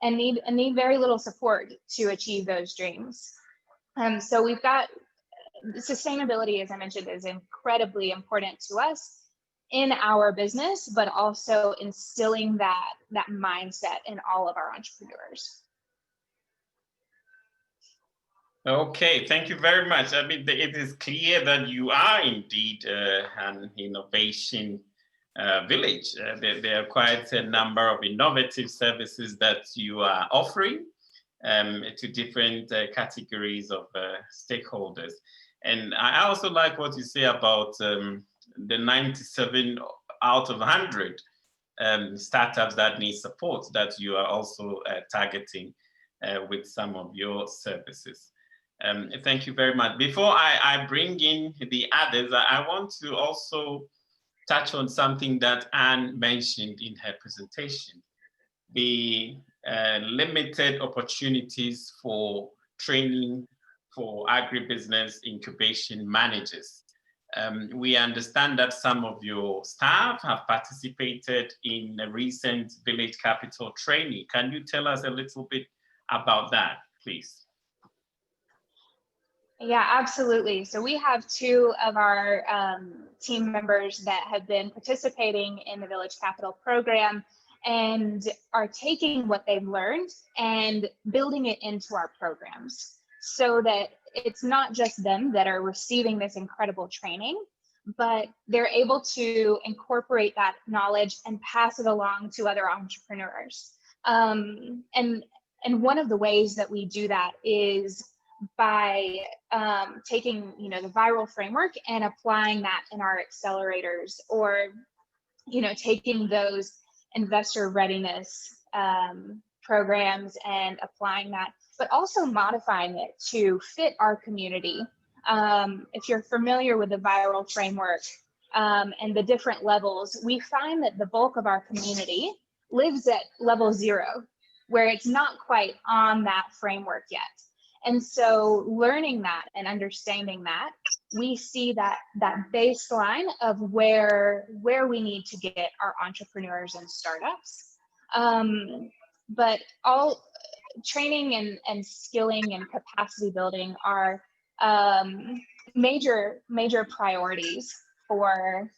and need very little support to achieve those dreams. So we've got sustainability, as I mentioned, is incredibly important to us in our business, but also instilling that mindset in all of our entrepreneurs. Okay, thank you very much. I mean, it is clear that you are indeed an innovation village. There are quite a number of innovative services that you are offering to different categories of stakeholders. And I also like what you say about the 97 out of 100 startups that need support that you are also targeting with some of your services. Thank you very much. Before I bring in the others, I want to also touch on something that Anne mentioned in her presentation, the limited opportunities for training for agribusiness incubation managers. We understand that some of your staff have participated in a recent village capital training. Can you tell us a little bit about that, please? Yeah, absolutely. So we have 2 of our team members that have been participating in the Village Capital program and are taking what they've learned and building it into our programs so that it's not just them that are receiving this incredible training, but they're able to incorporate that knowledge and pass it along to other entrepreneurs. And one of the ways that we do that is by taking the viral framework and applying that in our accelerators, or taking those investor readiness programs and applying that, but also modifying it to fit our community. If you're familiar with the viral framework and the different levels, we find that the bulk of our community lives at level 0, where it's not quite on that framework yet. And so learning that and understanding that, we see that baseline of where we need to get our entrepreneurs and startups. But all training and skilling and capacity building are major priorities for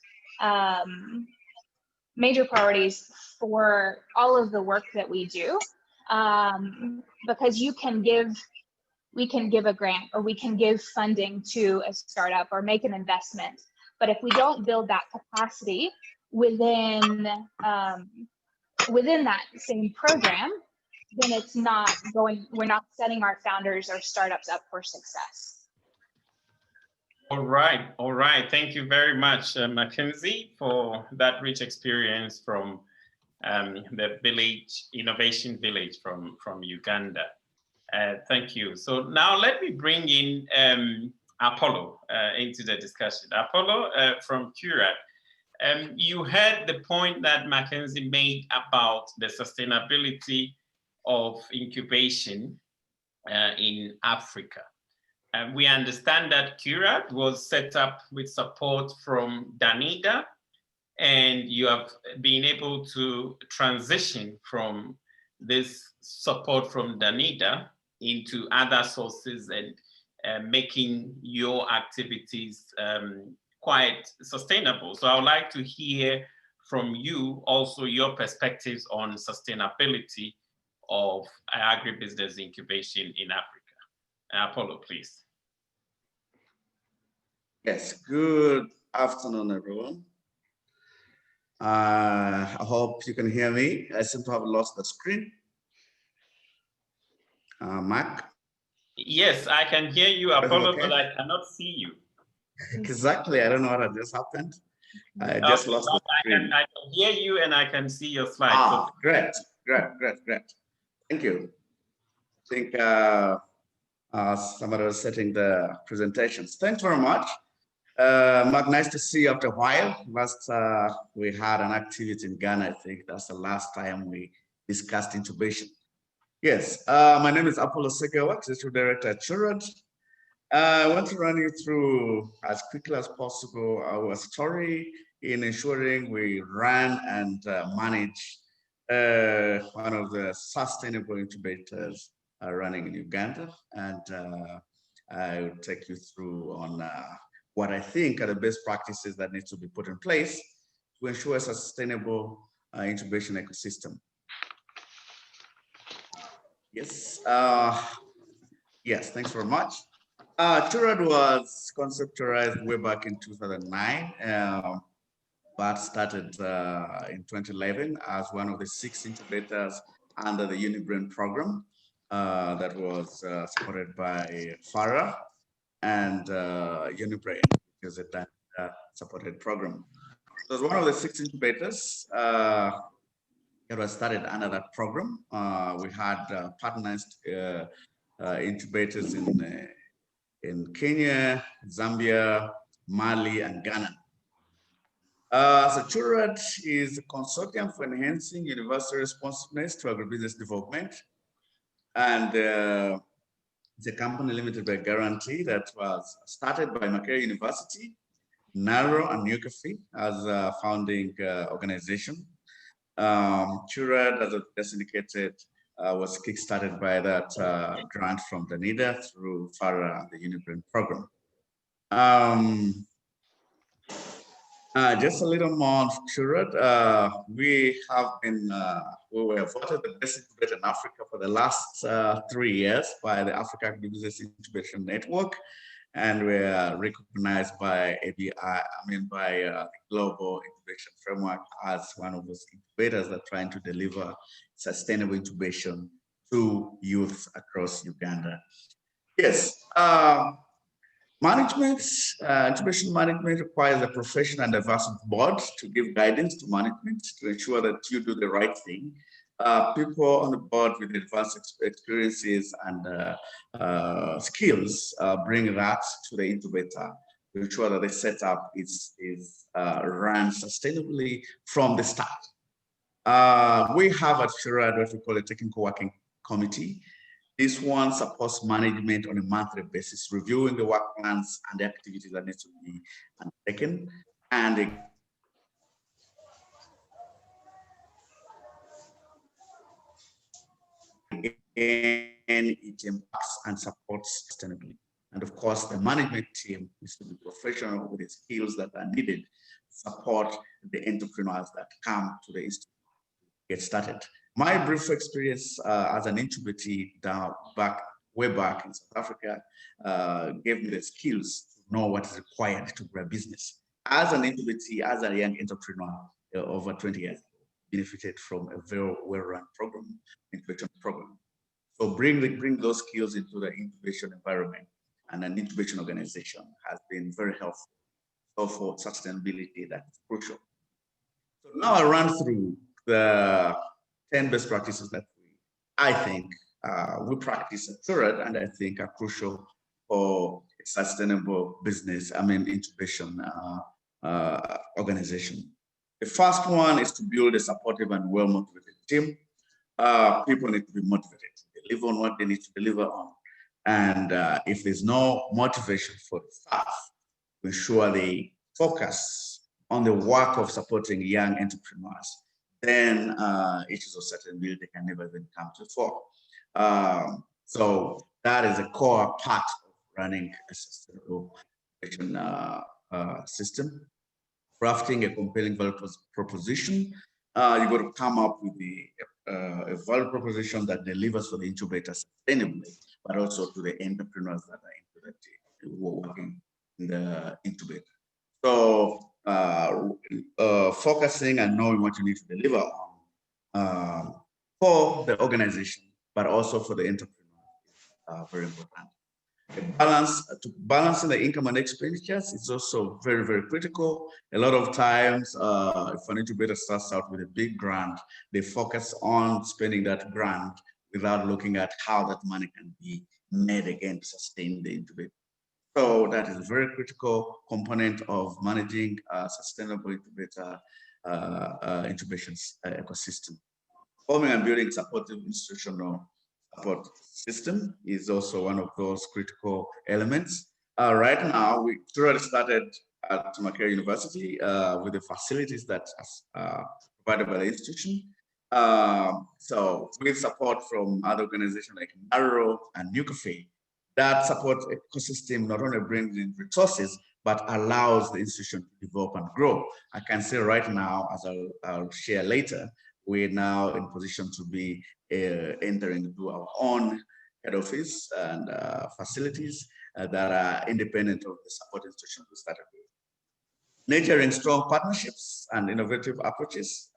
all of the work that we do, because we can give a grant, or we can give funding to a startup or make an investment. But if we don't build that capacity within that same program, then we're not setting our founders or startups up for success. All right. Thank you very much, Mackenzie, for that rich experience from the village, Innovation Village from Uganda. Thank you. So now let me bring in Apollo into the discussion. Apollo from CURAD. You heard the point that Mackenzie made about the sustainability of incubation in Africa. We understand that CURAD was set up with support from Danida, and you have been able to transition from this support from Danida into other sources and making your activities quite sustainable. So I would like to hear from you also your perspectives on sustainability of agribusiness incubation in Africa. Apollo, please. Yes, good afternoon, everyone. I hope you can hear me. I seem to have lost the screen. Mark? Yes, I can hear you, Apollo, okay? But I cannot see you. Exactly, I don't know what just happened. I just lost the screen. I can hear you and I can see your slides. Ah, so. Great. Thank you. I think somebody was setting the presentations. Thanks very much. Mark, nice to see you after a while. Last we had an activity in Ghana. I think that's the last time we discussed incubation. Yes, my name is Apollo Segawa, Executive Director at CHURAD. I want to run you through as quickly as possible our story in ensuring we run and manage one of the sustainable incubators running in Uganda. And I will take you through on what I think are the best practices that need to be put in place to ensure a sustainable incubation ecosystem. Yes, yes, thanks very much. CHURAD was conceptualized way back in 2009, but started in 2011 as one of the 6 incubators under the UniBrain program that was supported by FARA and UniBrain, which is a supported program. So it was one of the 6 incubators that was started under that program. We had partners incubators in Kenya, Zambia, Mali, and Ghana. So CHURAD is a consortium for enhancing universal responsiveness to agribusiness development. And it's a company limited by guarantee that was started by Makerere University, NARO, and Newcafe as a founding organization. CHURAD, as I just indicated, was kickstarted by that grant from the NIDA through FARA and the UniBrain program. Just a little more on CHURAD. We have been, we were voted the best incubator in Africa for the last 3 years by the Africa Agribusiness Incubation Network. And we are recognized by by the Global Incubation Framework as one of those incubators that are trying to deliver sustainable incubation to youth across Uganda. Yes, incubation management requires a professional and diverse board to give guidance to management to ensure that you do the right thing. People on the board with advanced experiences and skills bring that to the incubator to ensure that the setup is run sustainably from the start. We have at CHURAD what we call a technical working committee. This one supports management on a monthly basis, reviewing the work plans and the activities that need to be undertaken, and it impacts and supports sustainably. And of course, the management team needs to be professional with the skills that are needed to support the entrepreneurs that come to the institute to get started. My brief experience as an incubator way back in South Africa gave me the skills to know what is required to grow a business. As an incubator, as a young entrepreneur over 20 years, benefited from a very well-run program, incubation program. So bring those skills into the incubation environment, and an incubation organization has been very helpful. So for sustainability, that's crucial. So now I run through the 10 best practices that I think we practice at CHURAD and I think are crucial for a sustainable business, incubation organization. The first one is to build a supportive and well-motivated team. People need to be motivated to deliver on what they need to deliver on. And if there's no motivation for the staff, to ensure they focus on the work of supporting young entrepreneurs, then issues of sustainability can never even come to the fore. So that is a core part running a sustainable innovation system. Crafting a compelling value proposition, you got to come up with a value proposition that delivers for the incubator sustainably, but also to the entrepreneurs that are working in the incubator. So focusing and knowing what you need to deliver on for the organization, but also for the entrepreneur, very important. Balancing the income and expenditures is also very, very critical. A lot of times, if an incubator starts out with a big grant, they focus on spending that grant without looking at how that money can be made again to sustain the incubator. So that is a very critical component of managing a sustainable incubator incubation ecosystem. Forming and building supportive institutional support system is also one of those critical elements. Right now, we already started at Makerere University with the facilities that are provided by the institution. So with support from other organizations like Narrow and New Cafe, that support ecosystem not only brings in resources, but allows the institution to develop and grow. I can say right now, as I'll share later, we're now in position to be entering into our own head office and facilities that are independent of the support institutions we started with. Nurturing strong partnerships and innovative approaches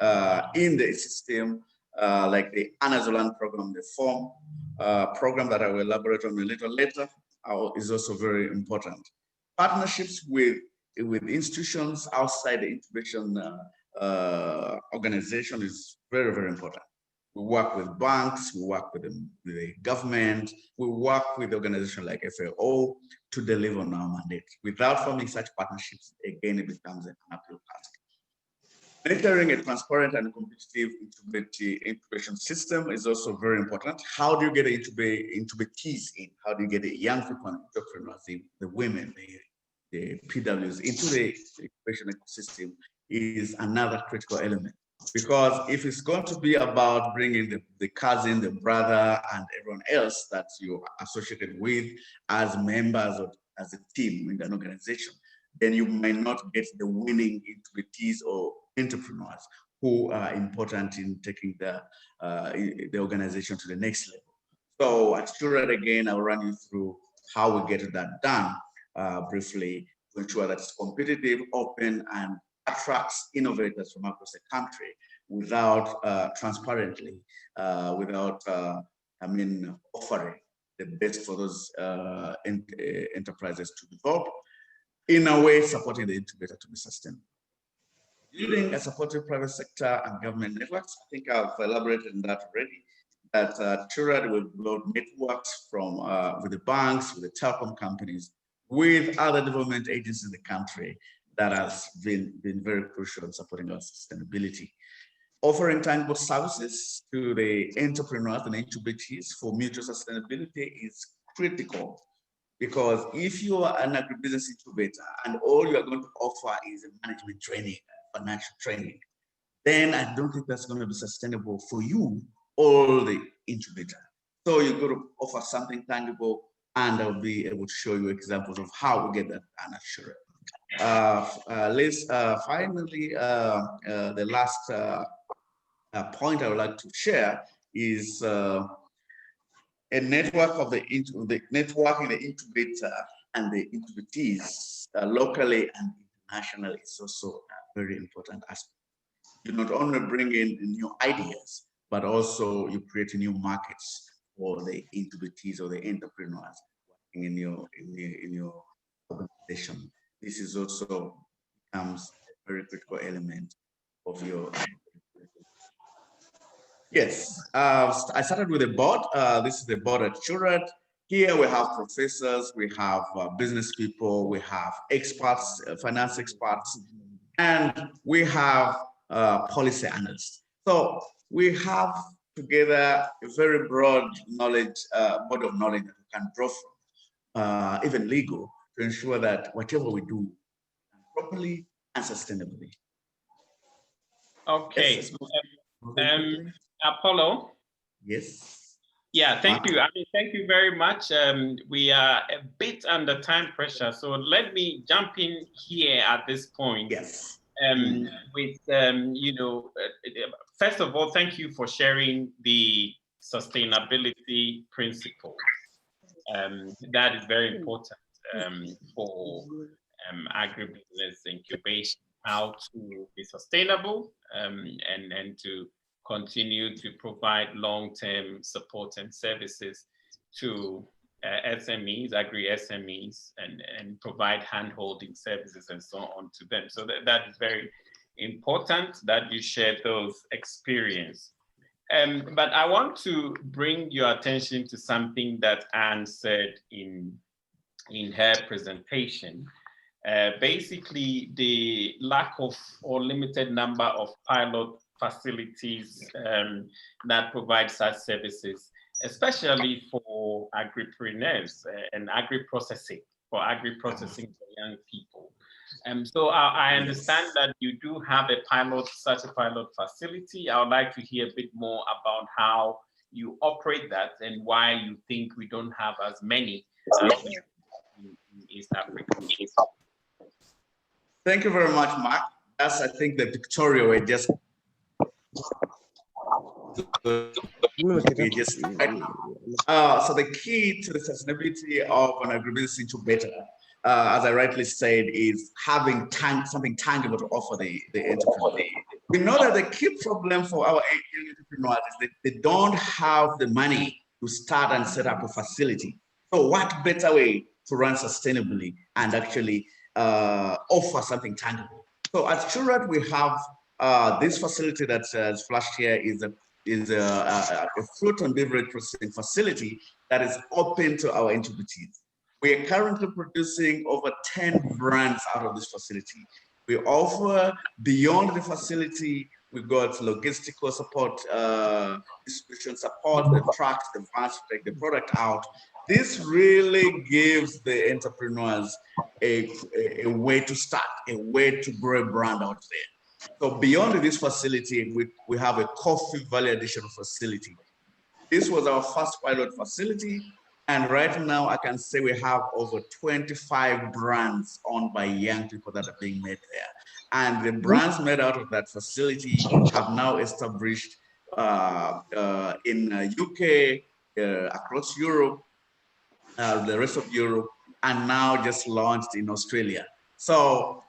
in the system, like the Anazolan program, the FORM program that I will elaborate on a little later, is also very important. Partnerships with institutions outside the incubation organization is very, very important. We work with banks, we work with the government, we work with organizations like FAO to deliver on our mandate. Without forming such partnerships, again, it becomes an uphill task. Nurturing a transparent and competitive incubation system is also very important. How do you get incubatees in? How do you get the young people and entrepreneurs, the women, the PWs into the incubation ecosystem is another critical element. Because if it's going to be about bringing the cousin, the brother, and everyone else that you're associated with as members of as a team in an organization, then you may not get the winning incubatees or entrepreneurs who are important in taking the organization to the next level. So at Shurat, again, I'll run you through how we get that done briefly to ensure that it's competitive, open, and attracts innovators from across the country without transparently, offering the best for those enterprises to develop, in a way supporting the incubator to be sustainable. Building a supportive private sector and government networks, I think I've elaborated on that already, that Churad will build networks from with the banks, with the telecom companies, with other development agencies in the country that has been very crucial in supporting our sustainability. Offering tangible services to the entrepreneurs and incubatees for mutual sustainability is critical, because if you are an agribusiness incubator and all you are going to offer is a management training, financial training, then I don't think that's going to be sustainable for you or the incubator. So you're going to offer something tangible, and I'll be able to show you examples of how we get that done at Shurat. Finally, the last point I would like to share is a network of the network in the incubator and the incubatees locally and internationally is also a very important aspect. You not only bring in new ideas, but also you create new markets for the incubatees or the entrepreneurs working in your organization. This is also becomes a very critical element of your. Yes, I started with a board. This is the board at Shurat. Here we have professors, we have business people, we have experts, finance experts, and we have policy analysts. So we have together a very broad knowledge, body of knowledge that we can draw from, even legal, to ensure that whatever we do properly and sustainably. Okay. Yes. Apollo? Yes. Yeah, thank you. I mean, thank you very much. We are a bit under time pressure, so let me jump in here at this point. Yes. With, you know, first of all, thank you for sharing the sustainability principles. That is very important for agribusiness incubation, how to be sustainable and to continue to provide long-term support and services to SMEs, agri-SMEs, and provide hand-holding services and so on to them. So that is very important that you share those experiences. But I want to bring your attention to something that Anne said in her presentation. Basically, the lack of or limited number of pilot facilities that provide such services, especially for agripreneurs and agri-processing, for agri-processing for young people. So I understand that you do have such a pilot facility. I would like to hear a bit more about how you operate that and why you think we don't have as many in East Africa. Thank you very much, Mark. That's, I think, the pictorial we just so the key to the sustainability of an agribusiness incubator, as I rightly said, is having something tangible to offer the entrepreneur. We know that the key problem for our entrepreneurs is that they don't have the money to start and set up a facility. So what better way to run sustainably and actually offer something tangible? So at Churat, we have this facility that is flashed here is a fruit and beverage processing facility that is open to our incubators. We are currently producing over 10 brands out of this facility. We offer beyond the facility, we've got logistical support, distribution support, the trucks, the vans to take the product out. This really gives the entrepreneurs a way to start, a way to grow a brand out there. So beyond this facility, we have a coffee value addition facility. This was our first pilot facility. And right now I can say we have over 25 brands owned by young people that are being made there. And the brands made out of that facility have now established in UK, across Europe, the rest of Europe, and now just launched in Australia. So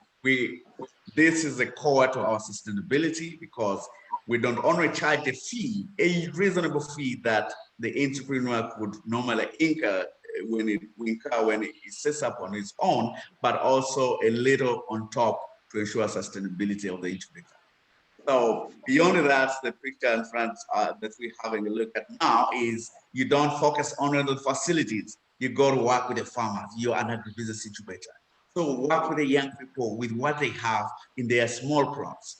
this is the core to our sustainability, because we don't only charge a fee, a reasonable fee that the entrepreneur would normally incur when it sets up on its own, but also a little on top to ensure sustainability of the incubator. So beyond that, the picture in front that we're having a look at now is you don't focus only on the facilities. You go to work with the farmers. You're an agribusiness incubator. So work with the young people with what they have in their small crops.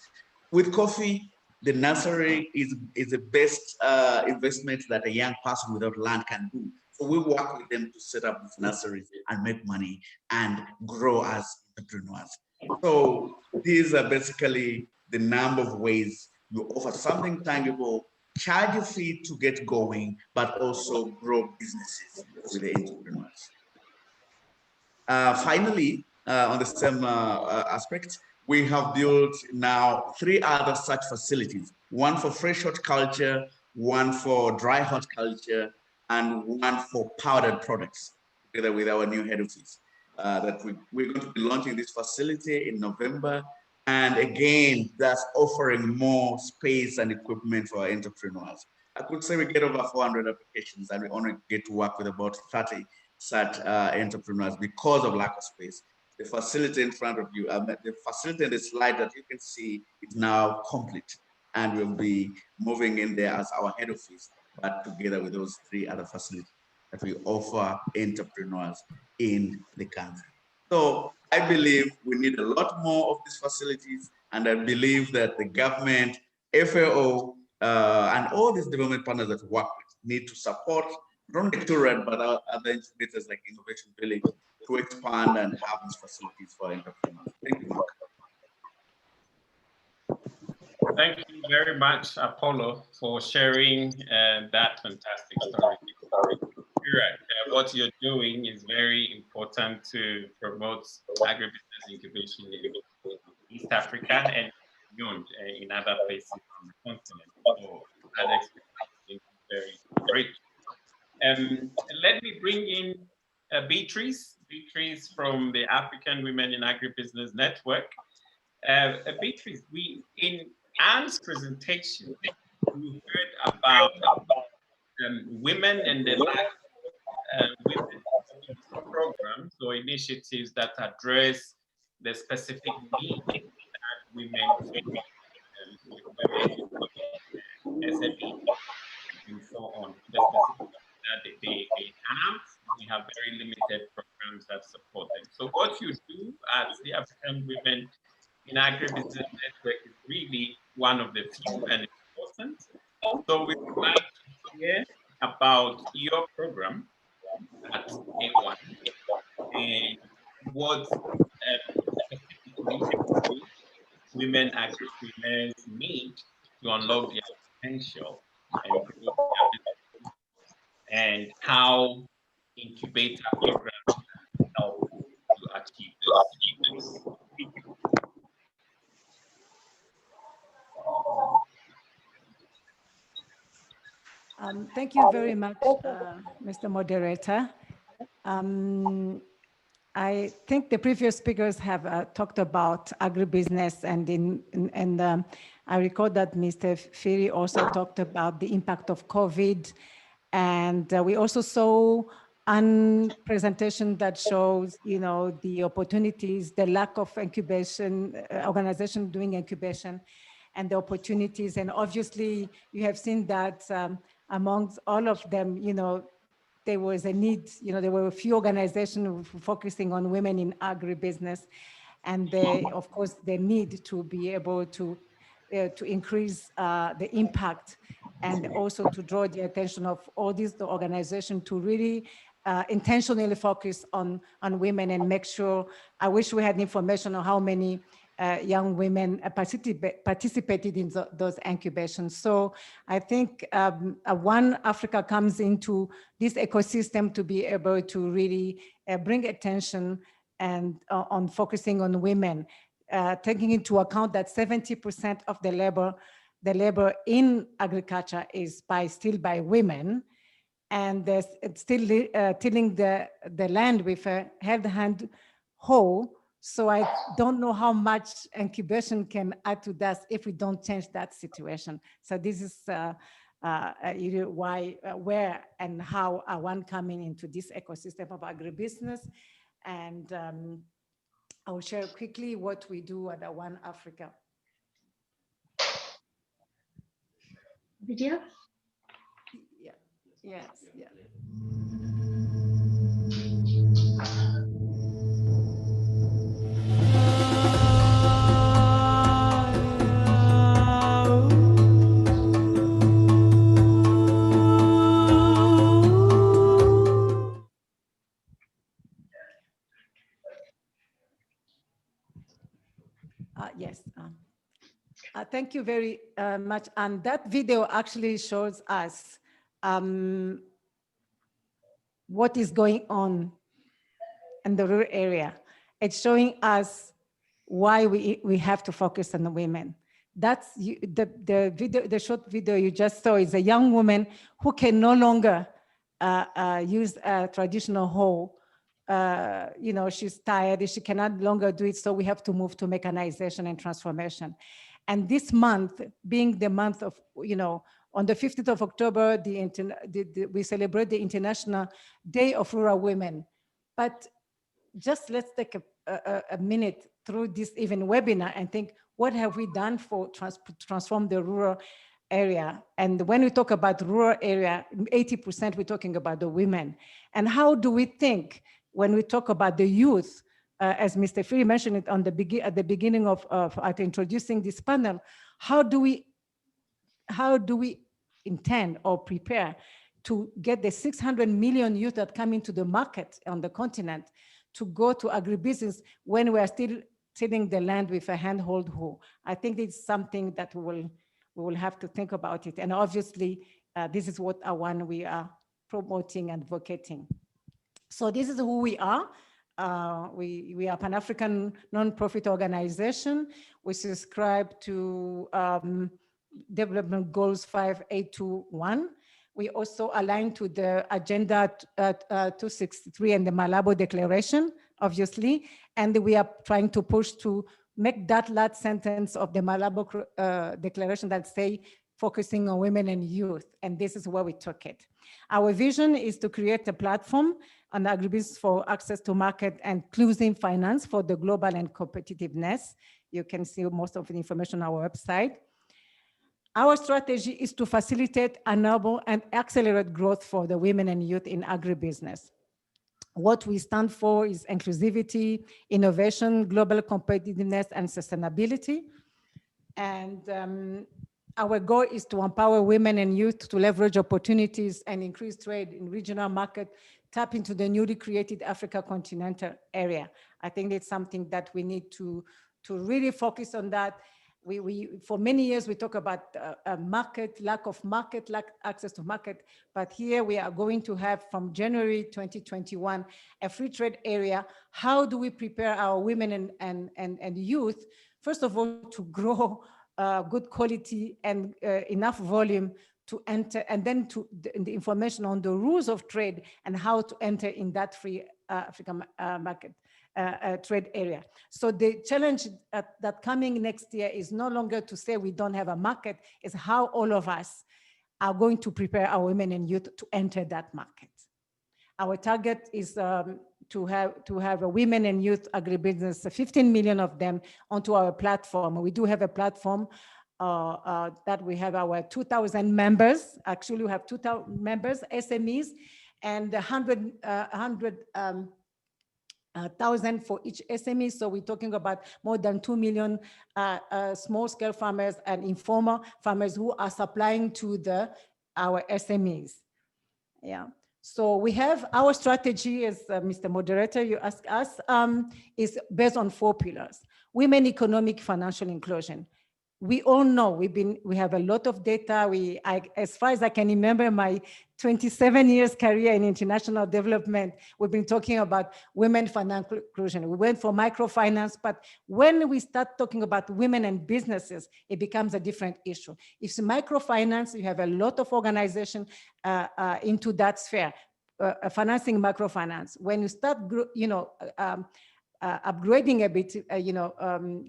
With coffee, the nursery is the best investment that a young person without land can do. So we work with them to set up these nurseries and make money and grow as entrepreneurs. So these are basically the number of ways you offer something tangible, charge a fee to get going, but also grow businesses with the entrepreneurs. Finally, on the same aspect, we have built now 3 other such facilities, one for fresh horticulture, one for dry horticulture, and one for powdered products, together with our new head office. That we're going to be launching this facility in November. And again, that's offering more space and equipment for our entrepreneurs. I could say we get over 400 applications and we only get to work with about 30 such entrepreneurs because of lack of space. The facility in front of you, the facility in the slide that you can see is now complete, and we'll be moving in there as our head office, but together with those 3 other facilities that we offer entrepreneurs in the country. So I believe we need a lot more of these facilities, and I believe that the government, FAO, and all these development partners that we work with need to support not only Turan, but other incubators like Innovation Village to expand and have these facilities for entrepreneurs. Thank you, Mark. Thank you very much, Apollo, for sharing that fantastic story. You're right. What you're doing is very important to promote agribusiness incubation in East Africa and beyond in other places on the continent. So that experience is very great. Let me bring in Beatrice from the African Women in Agribusiness Network. Beatrice, in Anne's presentation, we heard about women and the lack of women programs or initiatives that address the specific needs that women face, SME, and so on. The specific that they have, we have very limited programs that support them. So what you do at the African Women in Agribusiness Network is really one of the few and important. So we would like to hear about your program at A1 and what specifically women agripreneurs need to unlock their potential and grow their business, and how incubator programs help to achieve this. Thank you very much, Mr. Moderator. I think the previous speakers have talked about agribusiness, and I recall that Mr. Firi also talked about the impact of COVID, and we also saw a presentation that shows, the opportunities, the lack of incubation, organization doing incubation, and the opportunities. And obviously, you have seen that amongst all of them, there was a need, there were a few organizations focusing on women in agribusiness, and of course, the need to be able to increase the impact, and also to draw the attention of all these organizations to really intentionally focus on women and make sure. I wish we had information on how many young women participated in those incubations. So I think One Africa comes into this ecosystem to be able to really bring attention and on focusing on women, taking into account that 70% of the labor in agriculture is still by women, and there's still tilling the land with a hand hoe. So I don't know how much incubation can add to that if we don't change that situation. So this is why, where, and how One coming into this ecosystem of agribusiness. And I will share quickly what we do at One Africa. Video? Yeah. Yes. Yeah. Yes. Thank you very much. And that video actually shows us what is going on in the rural area. It's showing us why we have to focus on the women. That's the video, the short video you just saw is a young woman who can no longer use a traditional hoe. She's tired, she cannot longer do it, so we have to move to mechanization and transformation. And this month, being the month of, on the 15th of October, we celebrate the International Day of Rural Women. But just let's take a minute through this even webinar and think, what have we done to transform the rural area? And when we talk about rural area, 80% we're talking about the women. And how do we think when we talk about the youth, as Mr. Firi mentioned it at the beginning of introducing this panel, how do we intend or prepare to get the 600 million youth that come into the market on the continent to go to agribusiness when we are still tilling the land with a handhold hoe. I think it's something that we will have to think about it. And obviously, this is what we are promoting and advocating. So this is who we are. We are Pan-African non-profit organization. We subscribe to Development Goals 5821. We also align to the Agenda 263 and the Malabo Declaration, obviously, and we are trying to push to make that last sentence of the Malabo Declaration that say, focusing on women and youth, and this is where we took it. Our vision is to create a platform on agribusiness for access to market and inclusive finance for the global and competitiveness. You can see most of the information on our website. Our strategy is to facilitate, enable, and accelerate growth for the women and youth in agribusiness. What we stand for is inclusivity, innovation, global competitiveness, and sustainability. And our goal is to empower women and youth to leverage opportunities and increase trade in regional market, tap into the newly created Africa continental area. I think it's something that we need to really focus on that. For many years, we talk about lack of access to market, but here we are going to have from January 2021, a free trade area. How do we prepare our women and youth, first of all, to grow good quality and enough volume to enter, and then to the information on the rules of trade and how to enter in that free African market. Trade area. So the challenge that coming next year is no longer to say we don't have a market, is how all of us are going to prepare our women and youth to enter that market. Our target is to have a women and youth agribusiness, 15 million of them onto our platform. We do have a platform that we have our 2,000 members. Actually, we have 2,000 members, SMEs, and 100,000 for each SME. So we're talking about more than 2 million small-scale farmers and informal farmers who are supplying to our SMEs. Yeah. So we have our strategy, as Mr. Moderator, you asked us, is based on 4 pillars. Women, economic, financial inclusion. We all know we have a lot of data. As far as I can remember, my 27 years career in international development, we've been talking about women financial inclusion. We went for microfinance, but when we start talking about women and businesses, it becomes a different issue. If it's microfinance, you have a lot of organization into that sphere, financing microfinance. When you start, upgrading a bit,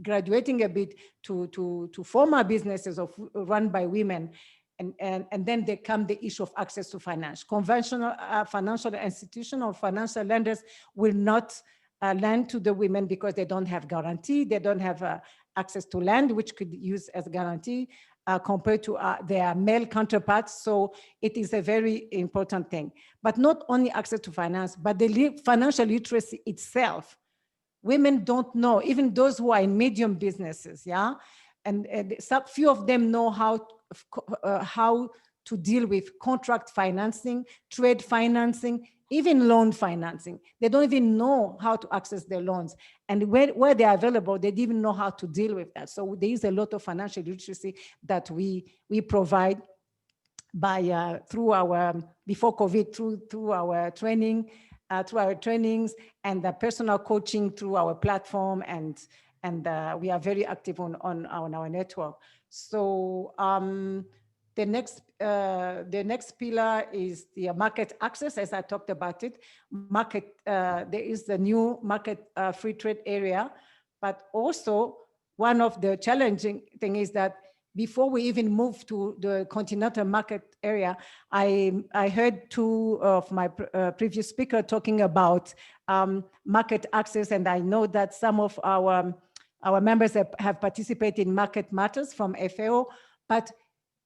graduating a bit to formal businesses run by women, and then there come the issue of access to finance. Conventional financial institutions or financial lenders will not lend to the women because they don't have guarantee, they don't have access to land, which could use as guarantee compared to their male counterparts. So it is a very important thing. But not only access to finance, but the financial literacy itself. Women don't know, even those who are in medium businesses, yeah? And few of them know how to deal with contract financing, trade financing, even loan financing. They don't even know how to access their loans. And where they are available, they don't even know how to deal with that. So there is a lot of financial literacy that we provide by through our, before COVID, through our training, through our trainings and the personal coaching through our platform, and we are very active on our network. So the next pillar is the market access, as I talked about it. There is the new market free trade area, but also one of the challenging thing is that before we even move to the continental market area, I heard 2 of my previous speakers talking about market access, and I know that some of our members have participated in Market Matters from FAO, but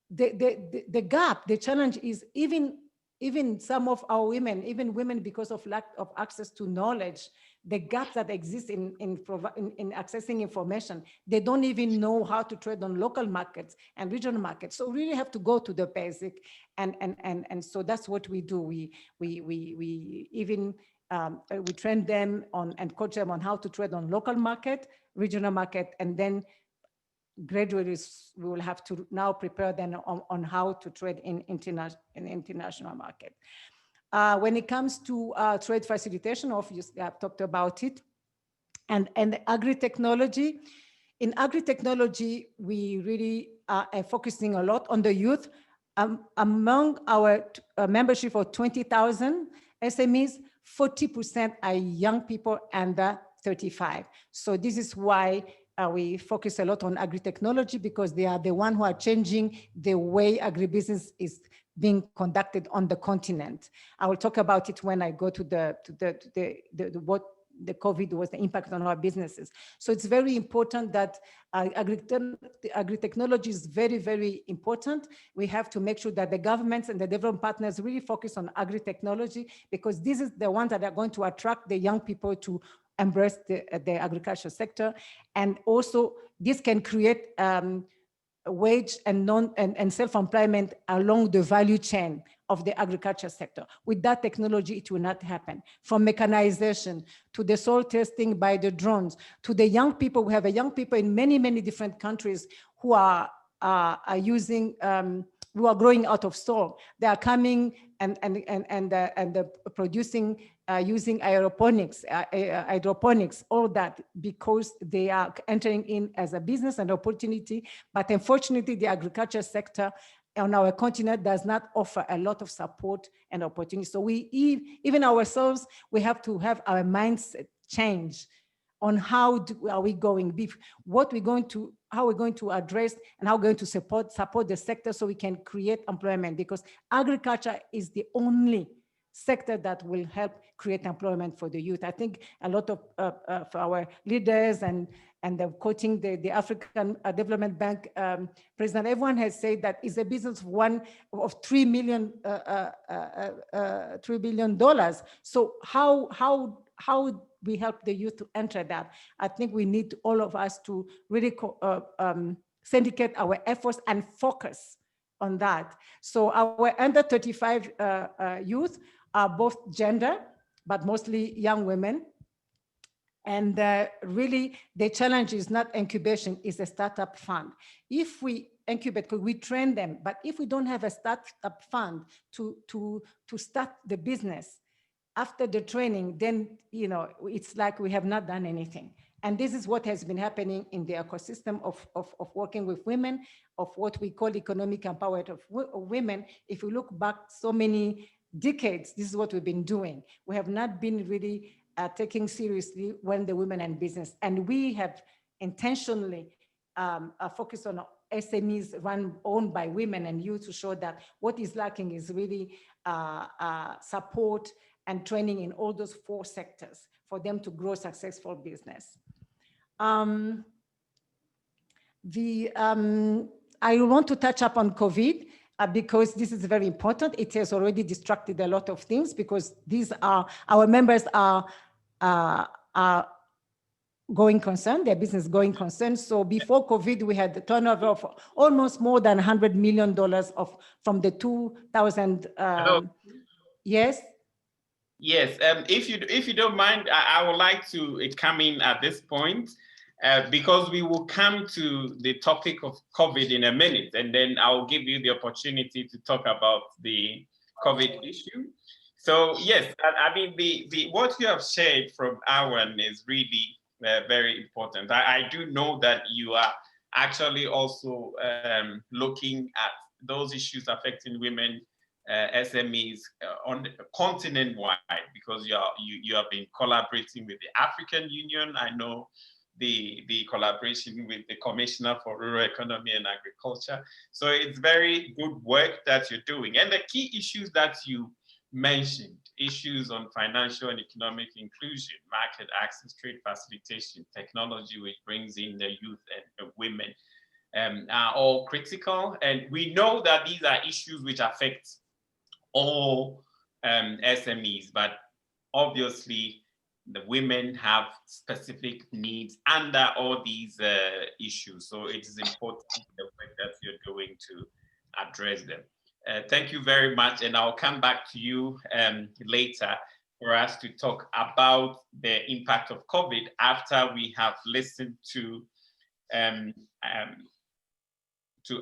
the gap, the challenge is even some of our women, even women because of lack of access to knowledge, the gaps that exist in accessing information, they don't even know how to trade on local markets and regional markets. So we really have to go to the basic, and so that's what we do. We even we train them on and coach them on how to trade on local market, regional market, and then gradually we will have to now prepare them on how to trade in international market. When it comes to trade facilitation, obviously I've talked about it, and agri-technology. In agri-technology, we really are focusing a lot on the youth. Among our membership of 20,000 SMEs, 40% are young people under 35. So this is why we focus a lot on agri-technology, because they are the ones who are changing the way agribusiness is being conducted on the continent. I will talk about it when I go to what the COVID was, the impact on our businesses. So it's very important that agri-technology is very, very important. We have to make sure that the governments and the development partners really focus on agri-technology, because this is the ones that are going to attract the young people to embrace the agriculture sector. And also this can create wage and self-employment along the value chain of the agriculture sector. With that technology, it will not happen. From mechanization to the soil testing by the drones, to the young people. We have young people in many, many different countries who are using, who are growing out of soil. They are coming and producing using hydroponics, all that, because they are entering in as a business and opportunity. But unfortunately, the agriculture sector on our continent does not offer a lot of support and opportunity. So we, even ourselves, we have to have our mindset change on how are we going, what we're going to, how we're going to address, and how we're going to support the sector so we can create employment, because agriculture is the only sector that will help create employment for the youth. I think a lot of our leaders and quoting the African Development Bank president, everyone has said that it's a business of $3 billion. So how we help the youth to enter that? I think we need all of us to really syndicate our efforts and focus on that. So our under 35 youth are both gender, but mostly young women. And really the challenge is not incubation, it's a startup fund. If we incubate, because we train them, but if we don't have a startup fund to start the business after the training, then it's like we have not done anything. And this is what has been happening in the ecosystem of working with women, of what we call economic empowerment of women. If we look back so many decades, this is what we've been doing. We have not been really taking seriously when the women in business. And we have intentionally focused on SMEs owned by women and youth to show that what is lacking is really support and training in all those 4 sectors for them to grow successful business. I want to touch up on COVID because this is very important. It has already distracted a lot of things, because these are our members are going concern, their business going concern. So before COVID, we had the turnover of almost more than $100 million from the 2000. Yes. Yes, if you don't mind, I would like to come in at this point because we will come to the topic of COVID in a minute, and then I'll give you the opportunity to talk about the COVID issue. So yes, I mean the what you have shared from Awan is really very important. I do know that you are actually also looking at those issues affecting women. SMEs on the continent-wide, because you have been collaborating with the African Union. I know the collaboration with the Commissioner for Rural Economy and Agriculture. So it's very good work that you're doing. And the key issues that you mentioned, issues on financial and economic inclusion, market access, trade facilitation, technology, which brings in the youth and women, are all critical. And we know that these are issues which affect all SMEs, but obviously the women have specific needs under all these issues. So it is important the work that you're doing to address them. Thank you very much, and I'll come back to you later. for us to talk about the impact of COVID after we have listened to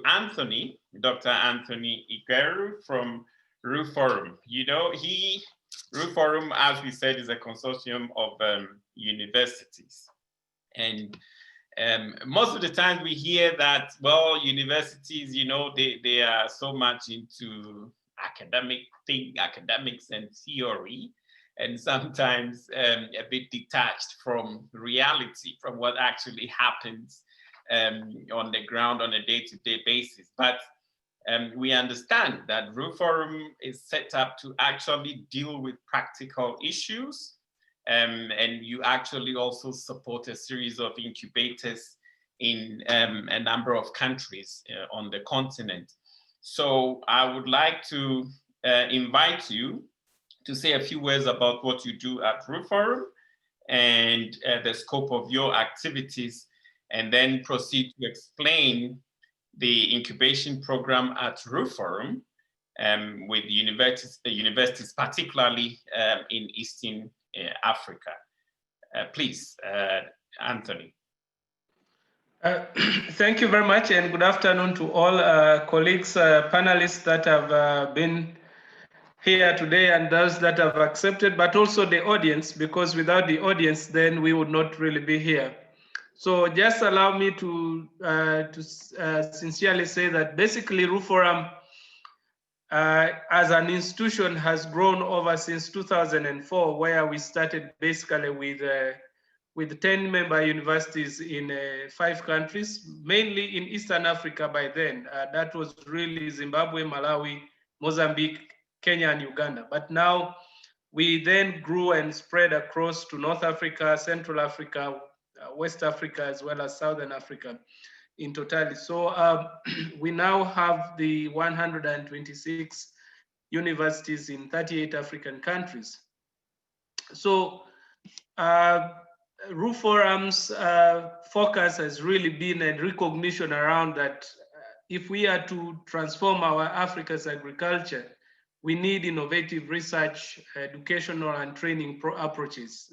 Anthony, Dr. Anthony Igeru from RUForum. You know, RUForum, as we said, is a consortium of universities. And most of the time we hear that, well, universities, you know, they are so much into academics and theory, and sometimes a bit detached from reality, from what actually happens on the ground on a day-to-day basis. But we understand that RUForum is set up to actually deal with practical issues, and you actually also support a series of incubators in a number of countries on the continent. So I would like to invite you to say a few words about what you do at RUForum and the scope of your activities, and then proceed to explain the incubation program at RUForum with universities, particularly in Eastern Africa. Please, Anthony. Thank you very much, and good afternoon to all colleagues, panelists that have been here today and those that have accepted, but also the audience, because without the audience, then we would not really be here. So just allow me to sincerely say that basically RUForum as an institution has grown over since 2004, where we started basically with 10 member universities in 5 countries, mainly in Eastern Africa by then. That was really Zimbabwe, Malawi, Mozambique, Kenya, and Uganda. But now we then grew and spread across to North Africa, Central Africa, West Africa, as well as Southern Africa in totality. So we now have the 126 universities in 38 African countries. So RUForum's focus has really been a recognition around that if we are to transform our Africa's agriculture, we need innovative research, educational and training approaches.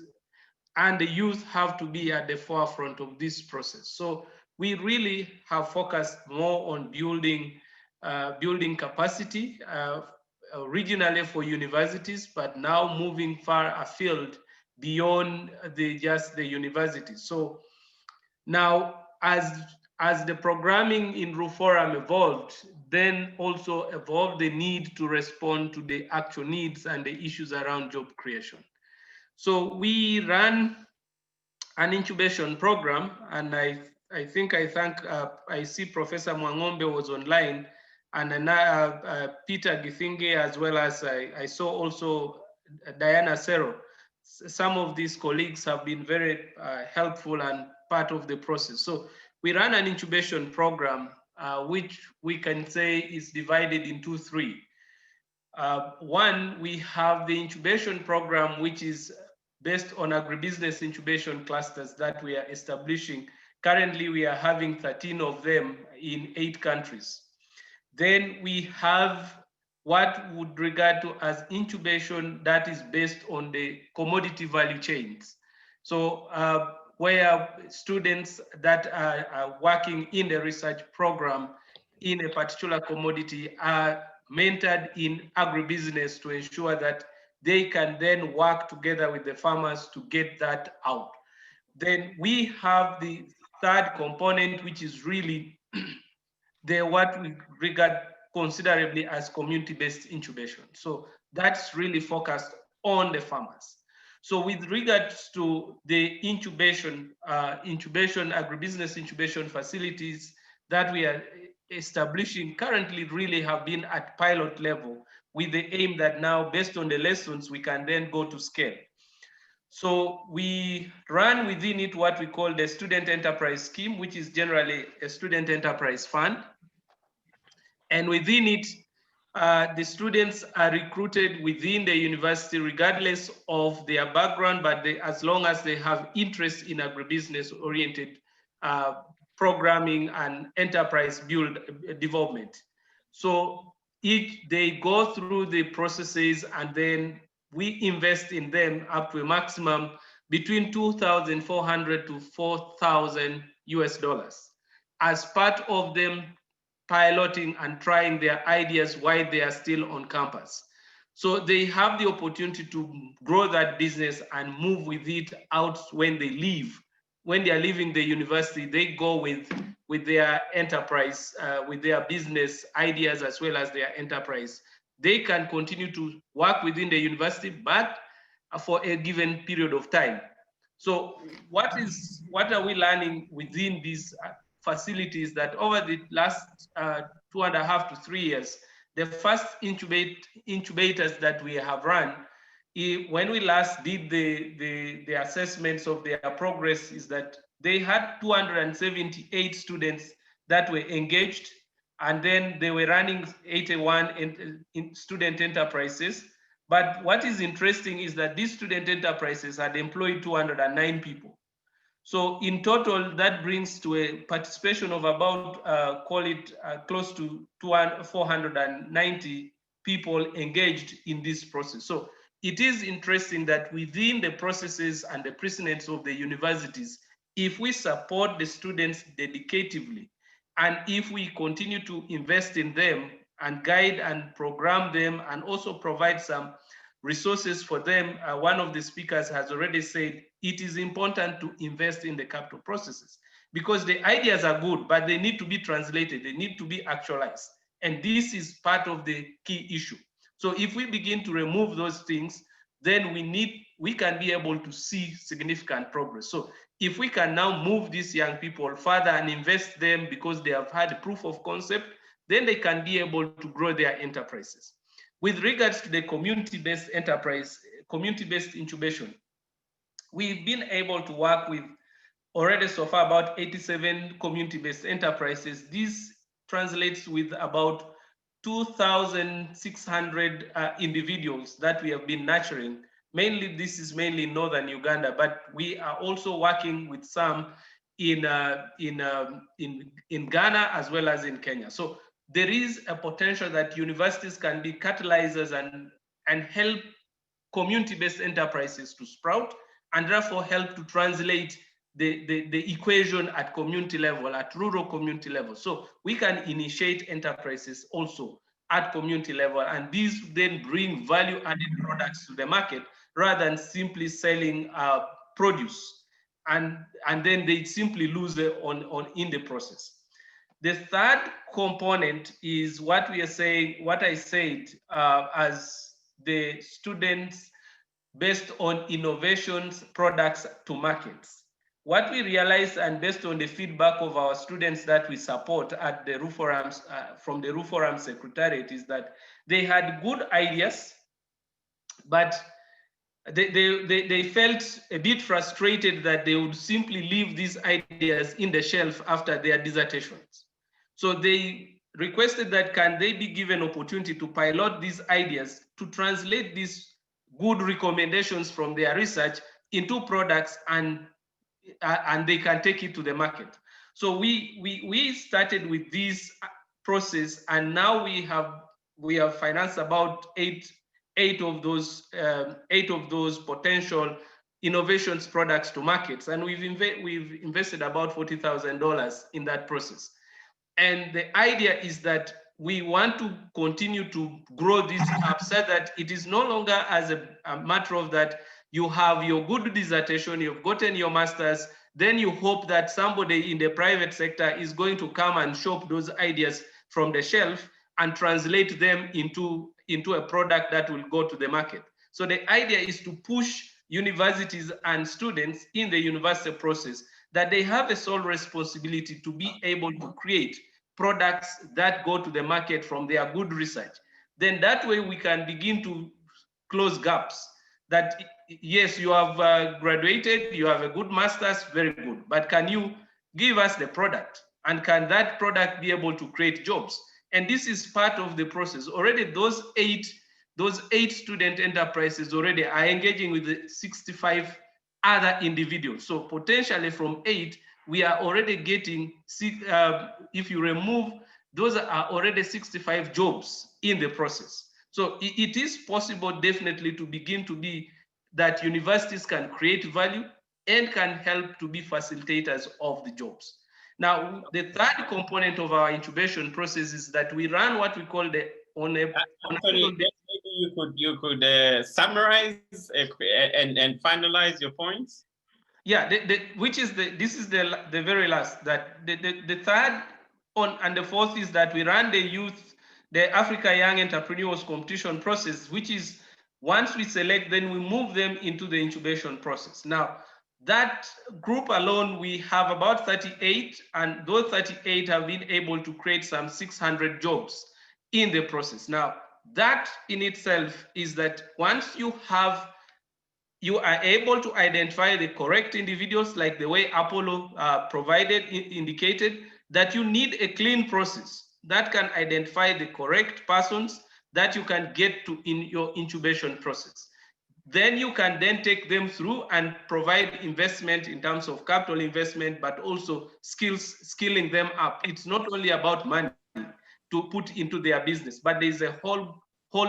And the youth have to be at the forefront of this process. So we really have focused more on building capacity originally for universities, but now moving far afield beyond just the universities. So now as the programming in RUForum evolved, then also evolved the need to respond to the actual needs and the issues around job creation. So we ran an incubation program, and I see Professor Mwangombe was online, and Peter Githinge, as well as I saw also Diana Sero. Some of these colleagues have been very helpful and part of the process. So we ran an incubation program, which we can say is divided into 3. One, we have the incubation program, which is based on agribusiness incubation clusters that we are establishing. Currently, we are having 13 of them in 8 countries. Then we have what would regard to as incubation that is based on the commodity value chains. So where students that are working in the research program in a particular commodity are mentored in agribusiness to ensure that they can then work together with the farmers to get that out. Then we have the third component, which is really what we regard considerably as community-based incubation. So that's really focused on the farmers. So with regards to the incubation, agribusiness incubation facilities that we are establishing currently really have been at pilot level, with the aim that now, based on the lessons, we can then go to scale. So we run within it what we call the student enterprise scheme, which is generally a student enterprise fund. And within it, the students are recruited within the university regardless of their background, but as long as they have interest in agribusiness-oriented programming and enterprise development. So they go through the processes, and then we invest in them up to a maximum between 2,400 to 4,000 US dollars as part of them piloting and trying their ideas while they are still on campus. So they have the opportunity to grow that business and move with it out when they leave. When they are leaving the university, they go with their enterprise, with their business ideas as well as their enterprise. They can continue to work within the university, but for a given period of time. So what are we learning within these facilities that over the last 2.5 to 3 years, the first incubators that we have run, when we last did the assessments of their progress, is that they had 278 students that were engaged, and then they were running 81 student enterprises. But what is interesting is that these student enterprises had employed 209 people. So in total, that brings to a participation of about, close to 490 people engaged in this process. So it is interesting that within the processes and the precedents of the universities, if we support the students dedicatively, and if we continue to invest in them and guide and program them and also provide some resources for them, one of the speakers has already said, it is important to invest in the capital processes because the ideas are good, but they need to be translated, they need to be actualized. And this is part of the key issue. So if we begin to remove those things, then we can be able to see significant progress. So if we can now move these young people further and invest them because they have had proof of concept, then they can be able to grow their enterprises. With regards to the community-based enterprise, community-based incubation, we've been able to work with already so far about 87 community-based enterprises. This translates with about 2,600 individuals that we have been nurturing. Mainly, this is mainly in northern Uganda, but we are also working with some in Ghana as well as in Kenya. So there is a potential that universities can be catalyzers and help community-based enterprises to sprout, and therefore help to translate the equation at community level, at rural community level. So we can initiate enterprises also at community level, and these then bring value-added products to the market rather than simply selling produce, and then they simply lose in the process. The third component is what we are saying, what I said as the students based on innovations, products to markets. What we realized, and based on the feedback of our students that we support at the RUFORAM, from the RUFORAM Secretariat, is that they had good ideas, but they felt a bit frustrated that they would simply leave these ideas in the shelf after their dissertations. So they requested that can they be given opportunity to pilot these ideas, to translate these good recommendations from their research into products, and they can take it to the market. So we started with this process, and now we have financed about eight of those potential innovations products to markets, and we've invested about $40,000 in that process. And the idea is that we want to continue to grow this up so that it is no longer as a matter of that you have your good dissertation, you've gotten your master's, then you hope that somebody in the private sector is going to come and shop those ideas from the shelf and translate them into a product that will go to the market. So the idea is to push universities and students in the university process that they have a sole responsibility to be able to create products that go to the market from their good research. Then that way we can begin to close gaps. That yes, you have graduated, you have a good master's, very good, but can you give us the product? And can that product be able to create jobs? And this is part of the process. Already those eight student enterprises already are engaging with the 65 other individuals. So potentially from 8, we are already getting, if you remove, those are already 65 jobs in the process. So it is possible definitely to begin to be that universities can create value and can help to be facilitators of the jobs. Now, the third component of our incubation process is that we run what we call the Anthony, maybe you could summarize and finalize your points. Yeah, this is the very last, that the third and the fourth is that we run the Africa Young Entrepreneurs competition process, which is once we select, then we move them into the incubation process. Now, that group alone, we have about 38, and those 38 have been able to create some 600 jobs in the process. Now, that in itself is that once you are able to identify the correct individuals, like the way Apollo indicated, that you need a clean process that can identify the correct persons that you can get to in your incubation process. Then you can then take them through and provide investment in terms of capital investment, but also skilling them up. It's not only about money to put into their business, but there's a whole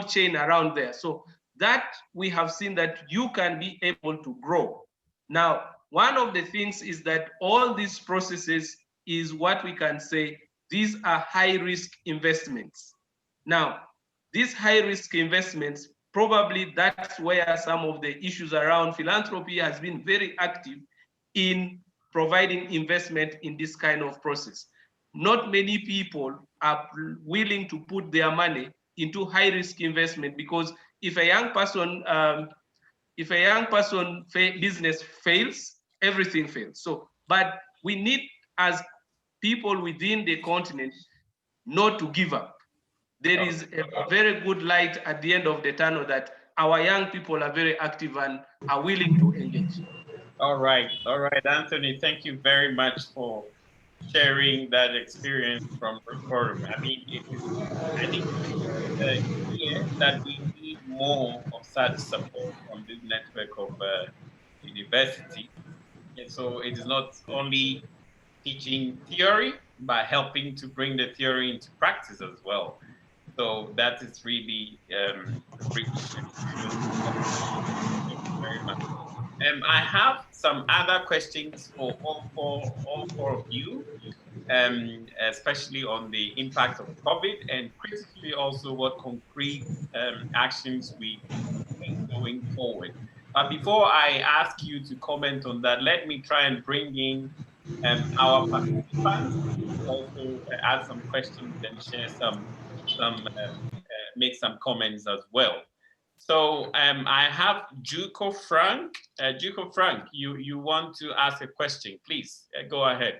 chain around there. So that we have seen that you can be able to grow. Now, one of the things is that all these processes is what we can say, these are high-risk investments. Now, these high-risk investments, probably that's where some of the issues around philanthropy has been very active in providing investment in this kind of process. Not many people are willing to put their money into high-risk investment, because if a young person business fails, everything fails. So, but we need, as people within the continent, not to give up. There is a very good light at the end of the tunnel that our young people are very active and are willing to engage. All right, Anthony, thank you very much for sharing that experience from Forum. I mean, I think clear that we need more of such support from this network of universities. And so it is not only teaching theory, but helping to bring the theory into practice as well. So that is really thank you very much. I have some other questions for all four of you, especially on the impact of COVID, and critically also what concrete actions we take going forward. But before I ask you to comment on that, let me try and bring in our participants, also ask some questions and share make some comments as well. So I have Juko Frank. Juko Frank, you want to ask a question, please go ahead.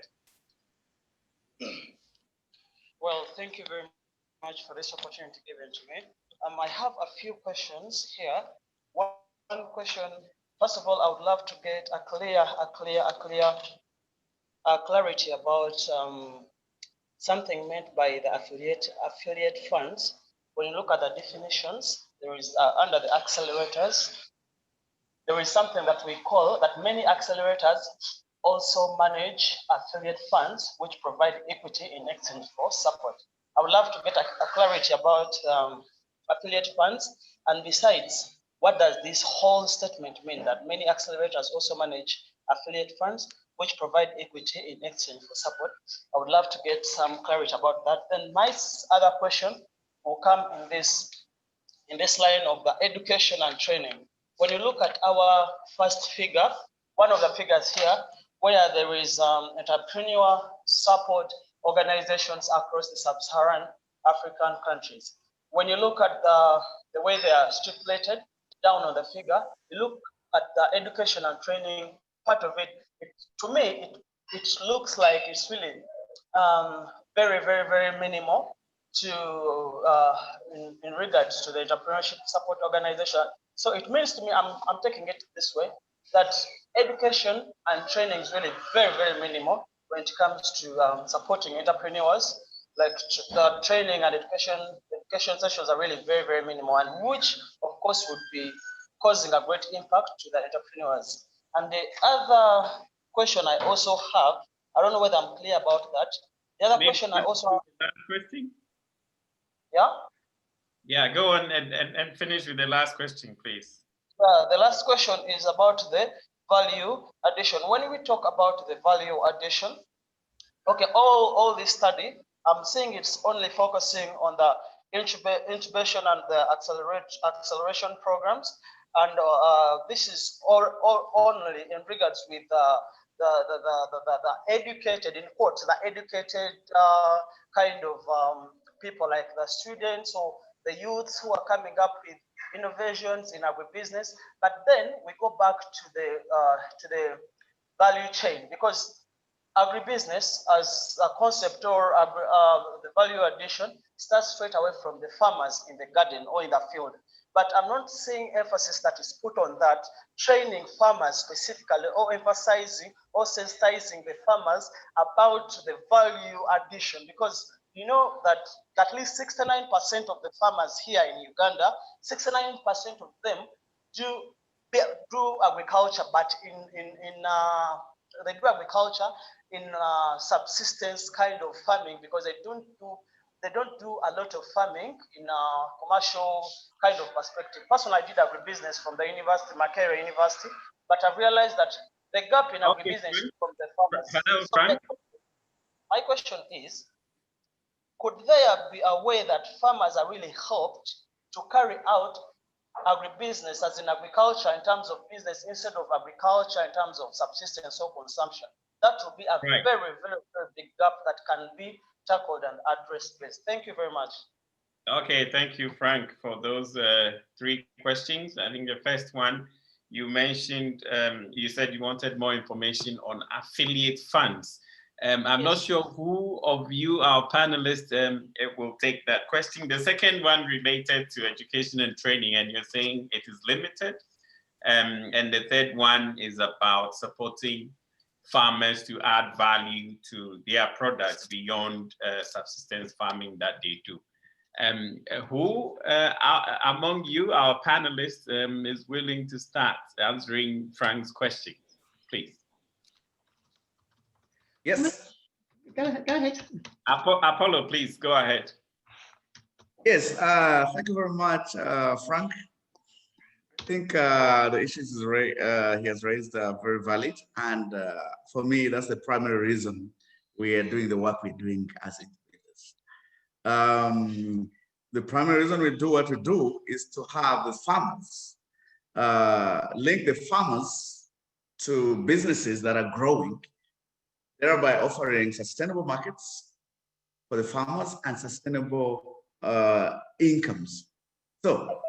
Well, thank you very much for this opportunity given to me. I have a few questions here. One question, first of all, I would love to get a clarity about something meant by the affiliate funds. When you look at the definitions, there is under the accelerators, there is something that we call that many accelerators also manage affiliate funds, which provide equity in exchange for support. I would love to get a clarity about affiliate funds. And besides, what does this whole statement mean, that many accelerators also manage affiliate funds, which provide equity in exchange for support? I would love to get some clarity about that. Then my other question will come in this line of the education and training. When you look at our first figure, one of the figures here, where there is entrepreneur support organizations across the sub-Saharan African countries. When you look at the way they are stipulated down on the figure, you look at the education and training part of it, to me, it looks like it's really very, very, very minimal in regards to the entrepreneurship support organization. So it means to me, I'm taking it this way, that education and training is really very, very minimal when it comes to supporting entrepreneurs. Like the training and education sessions are really very, very minimal, and which of course would be causing a great impact to the entrepreneurs. And the other question I also have, I don't know whether I'm clear about that. The other question I also have. Question? Yeah? Yeah, go on and finish with the last question, please. The last question is about the value addition. When we talk about the value addition, okay, all this study, I'm saying it's only focusing on the incubation and the acceleration programs, and this is all only in regards with the educated, in quotes, the educated kind of people like the students or the youths who are coming up with innovations in agribusiness. But then we go back to the value chain, because agribusiness as a concept, or the value addition, starts straight away from the farmers in the garden or in the field. But I'm not seeing emphasis that is put on that, training farmers specifically, or emphasizing or sensitizing the farmers about the value addition, because you know that at least 69% of the farmers here in Uganda, 69% of them do agriculture, but they do agriculture in subsistence kind of farming, because they don't do a lot of farming in a commercial kind of perspective. Personally, I did agribusiness from the university, Makerere University, but I've realized that the gap in agribusiness is from the farmers. So my question is, could there be a way that farmers are really helped to carry out agribusiness as in agriculture in terms of business, instead of agriculture in terms of subsistence or consumption? That would be a very, very, very big gap that can be tackled and addressed, please. Thank you very much. Okay, thank you, Frank, for those 3 questions. I think the first one, you mentioned, you said you wanted more information on affiliate funds. I'm not sure who of you, our panelists, will take that question. The second one related to education and training, and you're saying it is limited. And the third one is about supporting farmers to add value to their products beyond subsistence farming that they do. Who among you, our panelists, is willing to start answering Frank's questions, please? Yes. Go ahead. Apollo, please go ahead. Yes, thank you very much, Frank. I think the issues he has raised are very valid, and for me, that's the primary reason we are doing the work we're doing as incubators. The primary reason we do what we do is to have the farmers, link the farmers to businesses that are growing, thereby offering sustainable markets for the farmers and sustainable incomes. So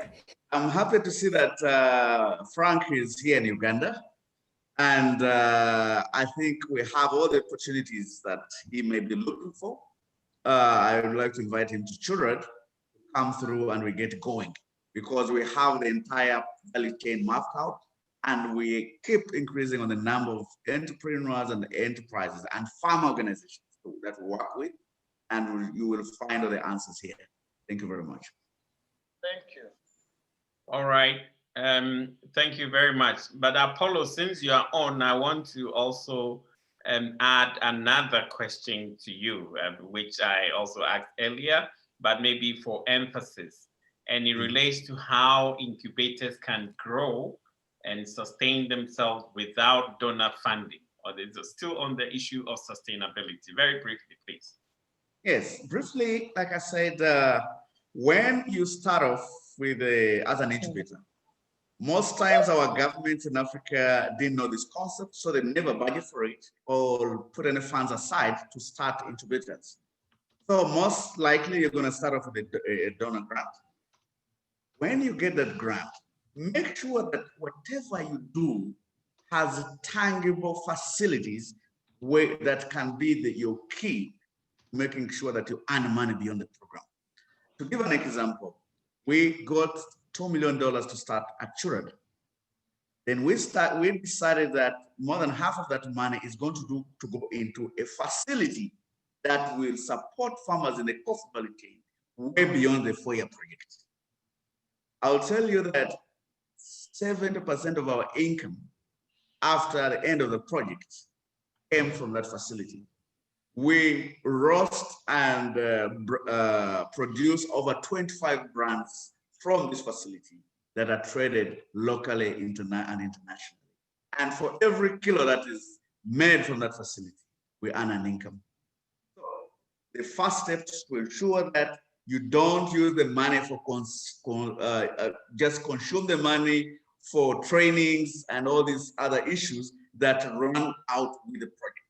I'm happy to see that Frank is here in Uganda, and I think we have all the opportunities that he may be looking for. I would like to invite him to Churad to come through and we get going, because we have the entire value chain mapped out, and we keep increasing on the number of entrepreneurs and enterprises and farm organizations that we work with, and you will find all the answers here. Thank you very much. Thank you. All right. Thank you very much. But Apollo, since you are on, I want to also add another question to you, which I also asked earlier, but maybe for emphasis. And it relates to how incubators can grow and sustain themselves without donor funding, or is it still on the issue of sustainability? Very briefly, please. Yes, briefly, like I said, when you start off with as an incubator, most times our governments in Africa didn't know this concept, so they never budget for it or put any funds aside to start incubators. So most likely you're going to start off with a donor grant. When you get that grant, make sure that whatever you do has tangible facilities that can be your key, making sure that you earn money beyond the program. To give an example, we got $2 million to start at Churad. Then we decided that more than half of that money is going to go into a facility that will support farmers in the coffee value chain way beyond the 4-year project. I'll tell you that 70% of our income after the end of the project came from that facility. we roast and produce over 25 brands from this facility that are traded locally and internationally. And for every kilo that is made from that facility, we earn an income. So the first step is to ensure that you don't use the money for just consume the money for trainings and all these other issues that run out with the project.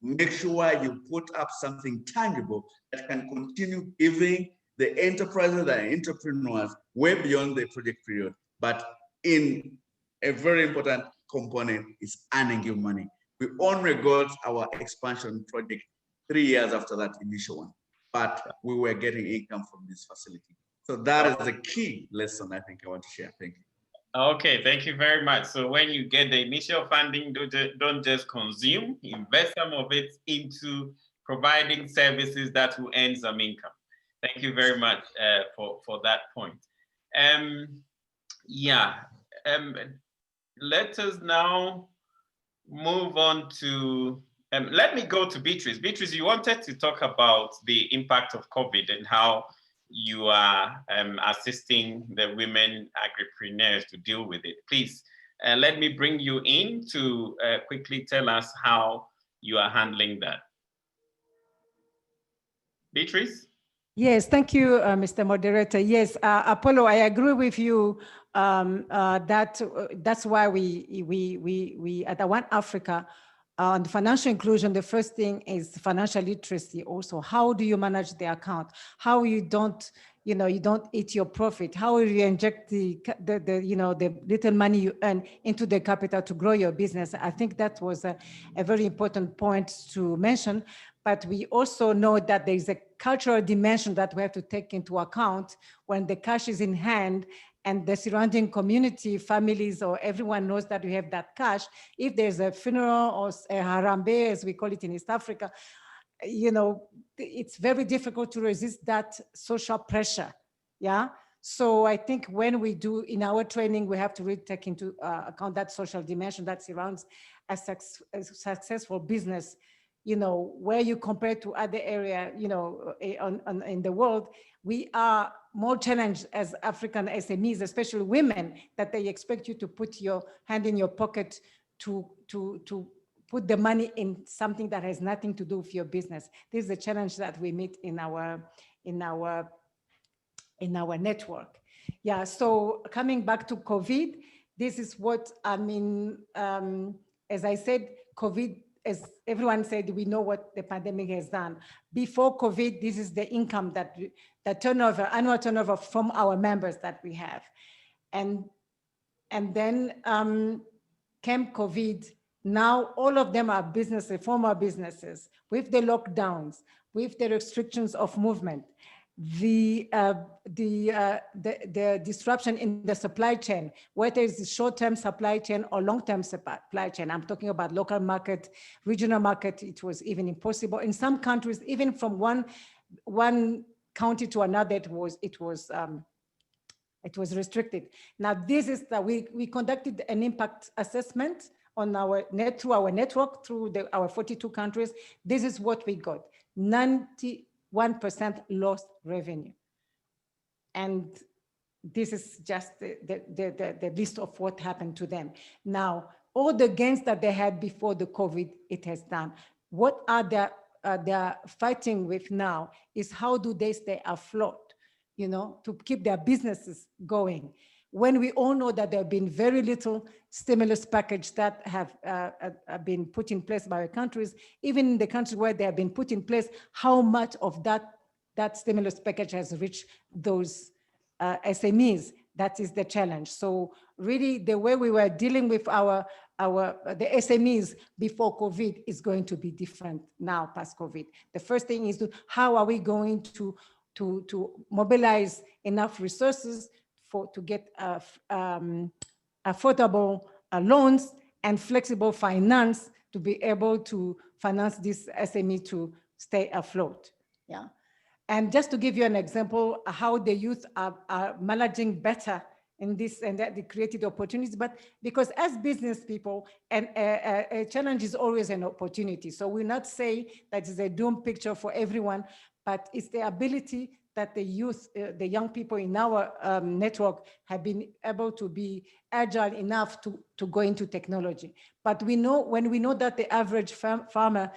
Make sure you put up something tangible that can continue giving the enterprises and entrepreneurs way beyond the project period. But in a very important component is earning you money. We only got our expansion project 3 years after that initial one, but we were getting income from this facility. So that is the key lesson I think I want to share. Thank you. Okay, thank you very much. So when you get the initial funding, don't just consume, invest some of it into providing services that will earn some income. Thank you very much for that point. Let us now move on to, let me go to Beatrice. Beatrice, you wanted to talk about the impact of COVID and how you are assisting the women agripreneurs to deal with it. Please, let me bring you in to quickly tell us how you are handling that. Beatrice? Yes, thank you, Mr. Moderator. Yes, Apollo, I agree with you that's why we at the One Africa, on financial inclusion, the first thing is financial literacy. Also, how do you manage the account? How you don't eat your profit? How will you inject the little money you earn into the capital to grow your business? I think that was a very important point to mention. But we also know that there is a cultural dimension that we have to take into account when the cash is in hand and the surrounding community, families, or everyone knows that we have that cash. If there's a funeral or a harambe, as we call it in East Africa, it's very difficult to resist that social pressure, yeah? So I think when we do in our training, we have to really take into account that social dimension that surrounds a successful business, where you compare to other area, in the world, we are more challenged as African SMEs, especially women, that they expect you to put your hand in your pocket to put the money in something that has nothing to do with your business. This is a challenge that we meet in our network. Yeah, so coming back to COVID, this is what I mean, as I said, COVID, as everyone said, we know what the pandemic has done. Before COVID, this is the income that the turnover, annual turnover from our members that we have. And then came COVID. Now all of them are businesses, former businesses, with the lockdowns, with the restrictions of movement, the disruption in the supply chain, whether it's short-term supply chain or long-term supply chain. I'm talking about local market, regional market. It was even impossible in some countries, even from one county to another. It was restricted. Now this is that we conducted an impact assessment on through our network, through our 42 countries. This is what we got: 91% lost revenue. And this is just the list of what happened to them. Now, all the gains that they had before the COVID, it has done. What are they're fighting with now is how do they stay afloat, to keep their businesses going. When we all know that there have been very little stimulus package that have been put in place by the countries, even in the countries where they have been put in place, how much of that stimulus package has reached those SMEs? That is the challenge. So really the way we were dealing with the SMEs before COVID is going to be different now past COVID. The first thing is how are we going to mobilize enough resources to get affordable loans and flexible finance to be able to finance this SME to stay afloat. Yeah. And just to give you an example, how the youth are managing better in this and that, they created opportunities, but because as business people, and a challenge is always an opportunity. So we not say that is a doom picture for everyone, but it's the ability that the youth, the young people in our network have been able to be agile enough to go into technology. But we know, when we know that the average farmer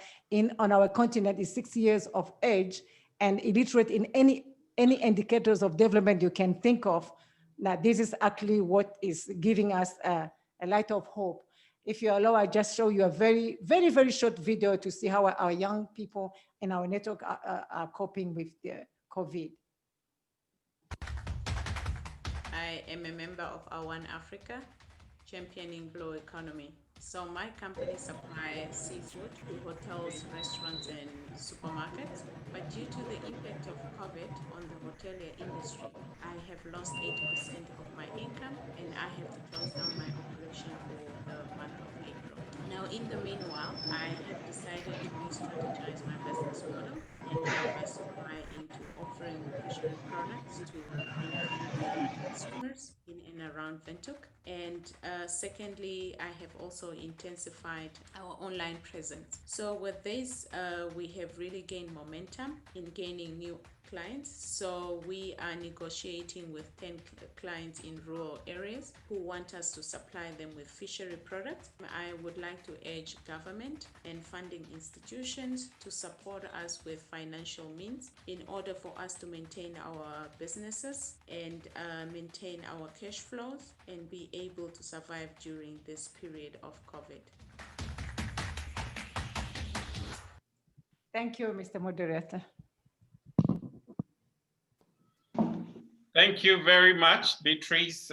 on our continent is 6 years of age and illiterate in any indicators of development you can think of, now this is actually what is giving us a light of hope. If you allow, I just show you a very, very, very short video to see how our young people in our network are coping with the COVID. I am a member of One Africa, championing blue economy. So my company supplies seafood to hotels, restaurants, and supermarkets. But due to the impact of COVID on the hotelier industry, I have lost 80% of my income, and I have to close down my operation for the month of April. Now, in the meanwhile, I have decided to re-strategize my business model and diversify into offering fishery products to consumers in and around Windhoek. And secondly, I have also intensified our online presence. So with this, we have really gained momentum in gaining new clients. So we are negotiating with 10 clients in rural areas who want us to supply them with fishery products. I would like to urge government and funding institutions to support us with financial means in order for us to maintain our businesses and maintain our cash flows and be able to survive during this period of COVID. Thank you, Mr. Moderator. Thank you very much, Beatrice,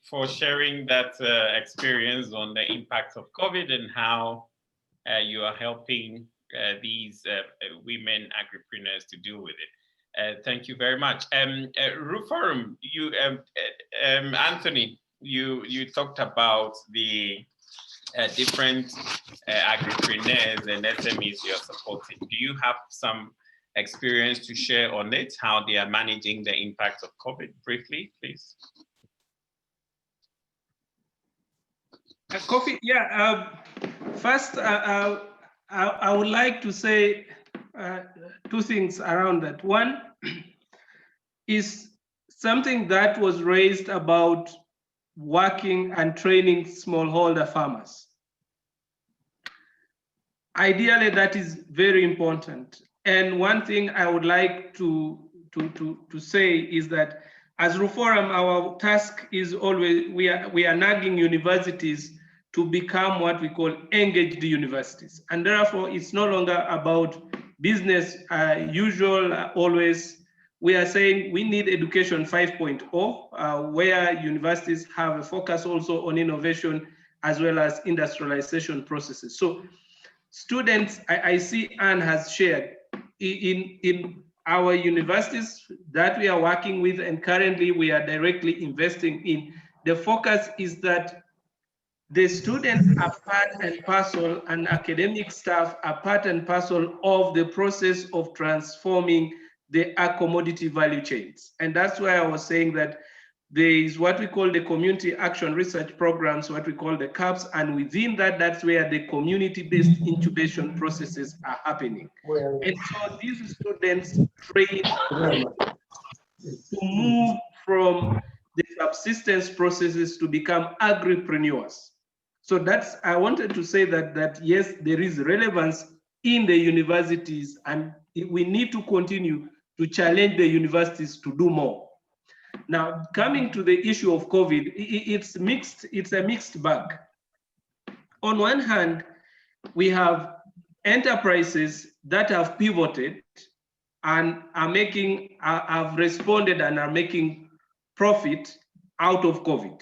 for sharing that experience on the impact of COVID and how you are helping these women agripreneurs to deal with it. Thank you very much. Ruforum, Anthony, you talked about the different agripreneurs and SMEs you're supporting. Do you have some experience to share on it, how they are managing the impact of COVID briefly, please? Kofi, yeah. First, I would like to say two things around that. One is something that was raised about working and training smallholder farmers. Ideally, that is very important. And one thing I would like to say is that as Ruforum, our task is always, we are nagging universities to become what we call engaged universities. And therefore, it's no longer about business usual always. We are saying we need education 5.0, where universities have a focus also on innovation as well as industrialization processes. So students, I see Anne has shared, in our universities that we are working with and currently we are directly investing in, the focus is that the students are part and parcel, and academic staff are part and parcel of the process of transforming the commodity value chains. And that's why I was saying that there is what we call the community action research programs, what we call the CAPS, and within that, that's where the community-based incubation processes are happening. And so these students train to move from the subsistence processes to become agripreneurs. So that's, I wanted to say that yes, there is relevance in the universities, and we need to continue to challenge the universities to do more. Now, coming to the issue of COVID, it's mixed. It's a mixed bag. On one hand, we have enterprises that have pivoted and have responded and are making profit out of COVID.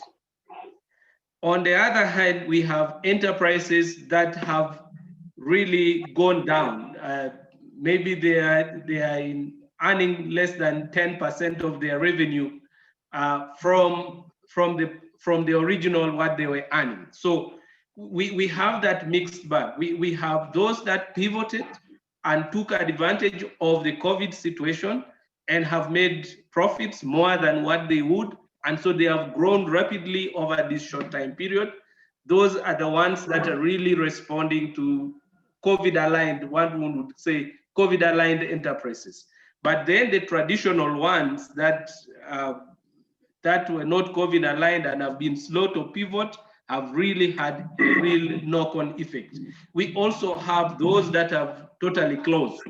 On the other hand, we have enterprises that have really gone down. Maybe they are earning less than 10% of their revenue from the original what they were earning. So we have that mixed bag. We have those that pivoted and took advantage of the COVID situation and have made profits more than what they would. And so they have grown rapidly over this short time period. Those are the ones that are really responding to COVID-aligned, one would say COVID-aligned enterprises. But then the traditional ones that were not COVID-aligned and have been slow to pivot have really had a real knock-on effect. We also have those that have totally closed.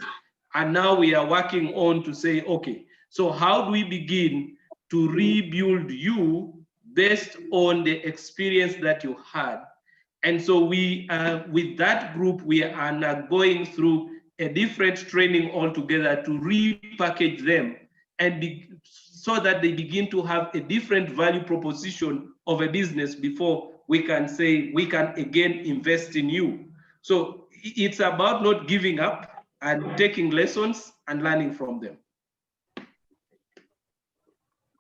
And now we are working on to say, okay, so how do we begin to rebuild you based on the experience that you had? And so we, with that group, we are now going through a different training altogether to repackage them and so that they begin to have a different value proposition of a business before we can say we can again invest in you. So it's about not giving up and taking lessons and learning from them.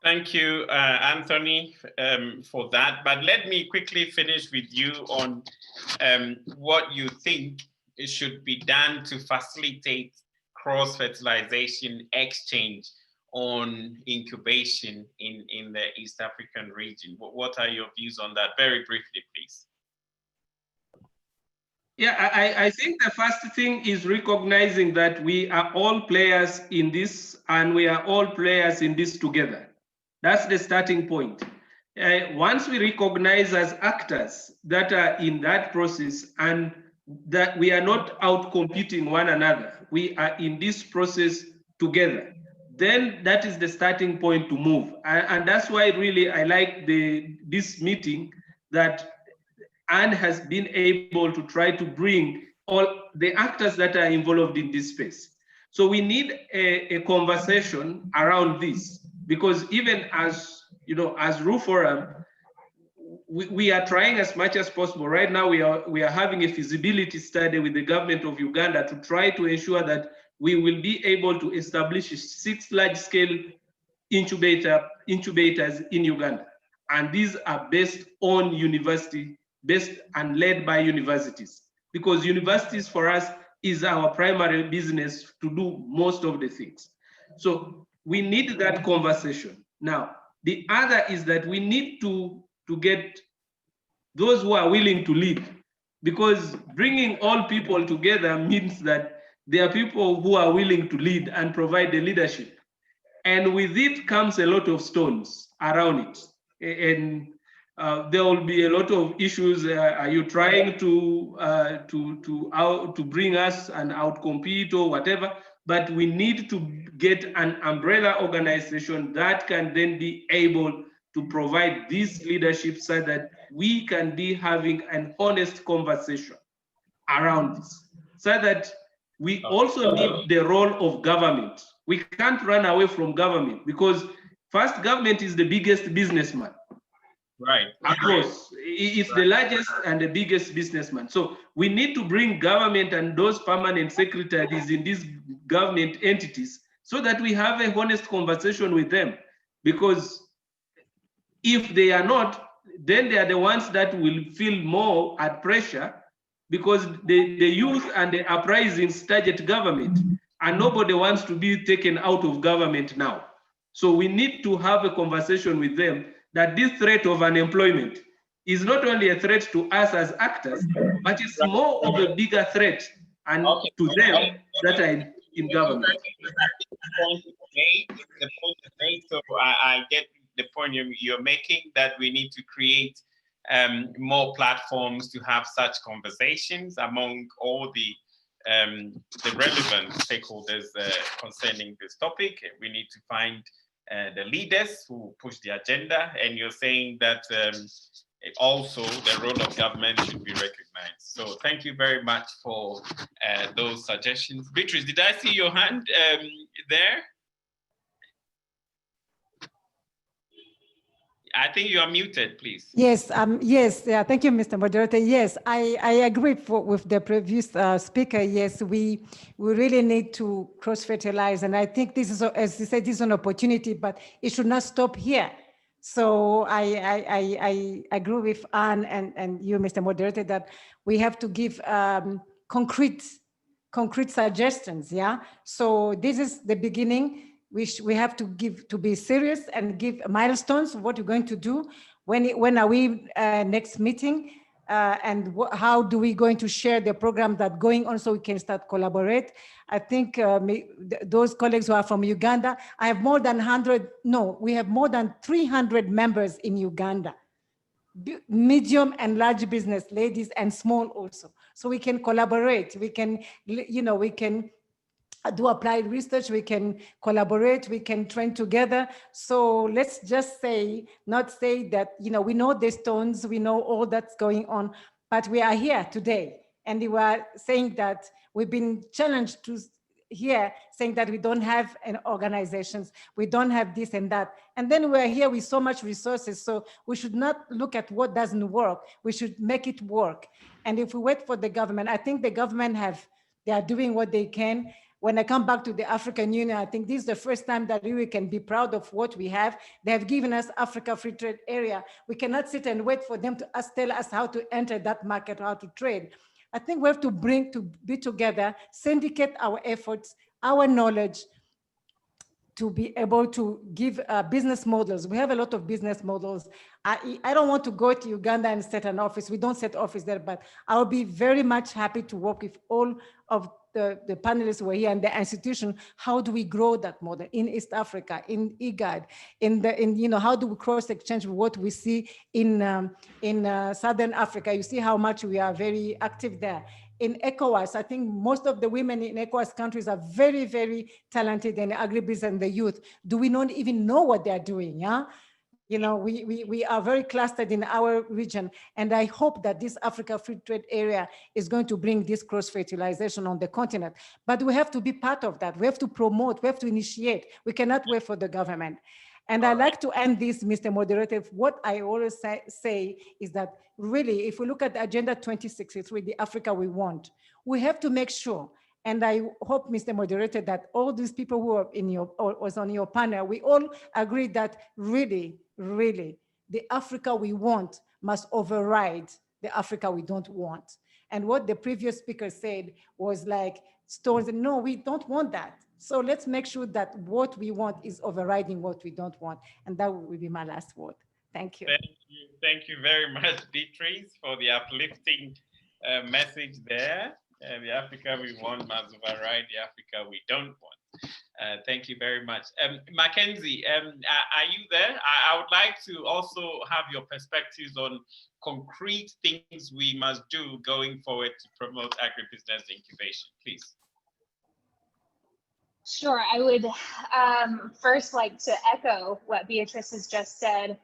Thank you, Anthony, for that. But let me quickly finish with you on what you think should be done to facilitate cross-fertilization exchange on incubation in the East African region. What are your views on that? Very briefly, please. Yeah, I think the first thing is recognizing that we are all players in this and we are all players in this together. That's the starting point. Once we recognize as actors that are in that process and that we are not out competing one another, we are in this process together, then that is the starting point to move. And that's why really I like this meeting, that Anne has been able to try to bring all the actors that are involved in this space. So we need a conversation around this, because even as, you know, as RU Forum, we are trying as much as possible. Right now, we are having a feasibility study with the government of Uganda to try to ensure that we will be able to establish 6 large-scale incubators in Uganda. And these are based on based and led by universities, because universities for us is our primary business to do most of the things. So we need that conversation. Now, the other is that we need to get those who are willing to lead, because bringing all people together means that there are people who are willing to lead and provide the leadership. And with it comes a lot of stones around it. And there will be a lot of issues. Are you trying to bring us and outcompete or whatever? But we need to get an umbrella organization that can then be able to provide this leadership so that we can be having an honest conversation around this. So that we also need the role of government. We can't run away from government, because first, government is the biggest businessman. Right. Across. It's the largest and the biggest businessman. So we need to bring government and those permanent secretaries in these government entities so that we have a honest conversation with them. Because if they are not, then they are the ones that will feel more at pressure, because the youth and the uprisings target government, and nobody wants to be taken out of government now. So we need to have a conversation with them that this threat of unemployment is not only a threat to us as actors, but it's more of a bigger threat and to them that are in government. The point is made, so I get the point you're making, that we need to create more platforms to have such conversations among all the relevant stakeholders concerning this topic. We need to find the leaders who push the agenda, and you're saying that also the role of government should be recognized. So thank you very much for those suggestions. Beatrice, did I see your hand there? I think you are muted, please. Yes, yes, yeah, thank you, Mr. Moderator. Yes, I agree with the previous speaker. Yes, we really need to cross-fertilize, and I think this is, as you said, this is an opportunity, but it should not stop here. So I agree with Anne and you, Mr. Moderator, that we have to give concrete suggestions, yeah? So this is the beginning. we have to be serious and give milestones of what we're going to do. When are we next meeting? And how do we going to share the program that going on so we can start collaborate? I think those colleagues who are from Uganda, I have more than 100, no, we have more than 300 members in Uganda, medium and large business, ladies and small also. So we can collaborate, we can, we can do applied research, we can collaborate, we can train together. So let's just say, not say that, we know the stones, we know all that's going on, but we are here today. And we were saying that we've been challenged to here, saying that we don't have an organizations, we don't have this and that. And then we're here with so much resources. So we should not look at what doesn't work. We should make it work. And if we wait for the government, I think the government they are doing what they can. When I come back to the African Union, I think this is the first time that we can be proud of what we have. They have given us Africa Free Trade Area. We cannot sit and wait for them to tell us how to enter that market, how to trade. I think we have to be together, syndicate our efforts, our knowledge, to be able to give business models. We have a lot of business models. I don't want to go to Uganda and set an office. We don't set office there, but I'll be very much happy to work with all of the panelists who are here and the institution. How do we grow that model in East Africa, in IGAD, how do we cross exchange with what we see in Southern Africa? You see how much we are very active there. In ECOWAS, I think most of the women in ECOWAS countries are very, very talented in agribusiness and the youth. Do we not even know what they're doing? Yeah. We are very clustered in our region, and I hope that this Africa Free Trade Area is going to bring this cross-fertilization on the continent. But we have to be part of that. We have to promote, we have to initiate. We cannot wait for the government. And I'd like to end this, Mr. Moderator. What I always say is that really, if we look at the Agenda 2063, the Africa we want, we have to make sure, and I hope, Mr. Moderator, that all these people who are was on your panel, we all agree that really, the Africa we want must override the Africa we don't want. And what the previous speaker said was like stones. No, we don't want that. So let's make sure that what we want is overriding what we don't want. And that will be my last word. Thank you. Thank you very much, Beatrice, for the uplifting message there. The Africa we want must override the Africa we don't want. Thank you very much. Mackenzie, are you there? I would like to also have your perspectives on concrete things we must do going forward to promote agribusiness incubation, please. Sure, I would first like to echo what Beatrice has just said.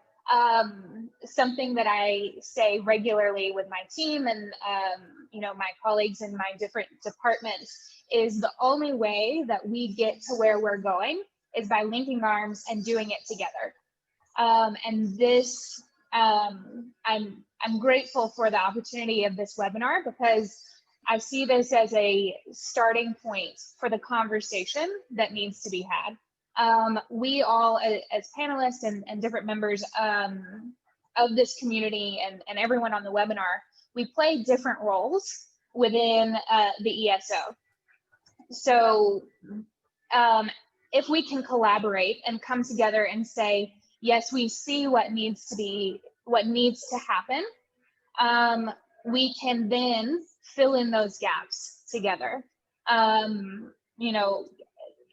Something that I say regularly with my team and my colleagues in my different departments is the only way that we get to where we're going is by linking arms and doing it together. And this, I'm grateful for the opportunity of this webinar because I see this as a starting point for the conversation that needs to be had. We all, as panelists and different members of this community and everyone on the webinar, we play different roles within the ESO. So if we can collaborate and come together and say, yes, we see what needs to happen, we can then fill in those gaps together.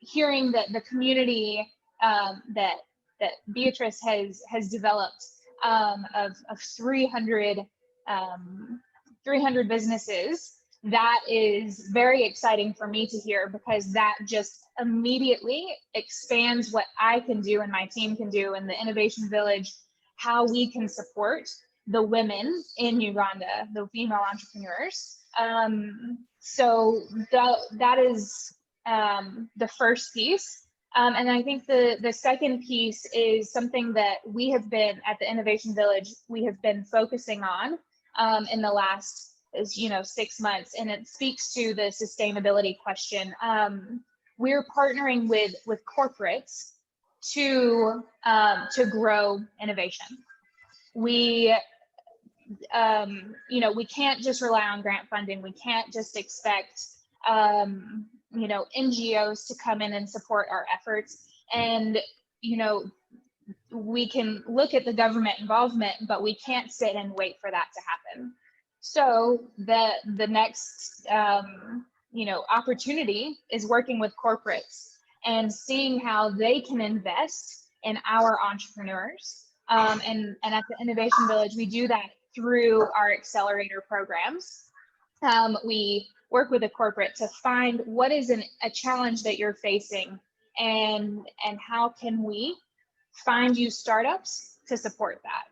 Hearing that the community that Beatrice has developed of 300 businesses, that is very exciting for me to hear because that just immediately expands what I can do and my team can do in the Innovation Village, how we can support the women in Uganda, the female entrepreneurs. So that is the first piece. And I think the second piece is something that we have been at the Innovation Village, we have been focusing on in the last 6 months, and it speaks to the sustainability question. We're partnering with corporates to grow innovation. We can't just rely on grant funding. We can't just expect NGOs to come in and support our efforts. And, you know, we can look at the government involvement, but we can't sit and wait for that to happen. So the next, you know, opportunity is working with corporates and seeing how they can invest in our entrepreneurs. And at the Innovation Village, we do that through our accelerator programs. We work with a corporate to find what is a challenge that you're facing, and how can we find you startups to support that.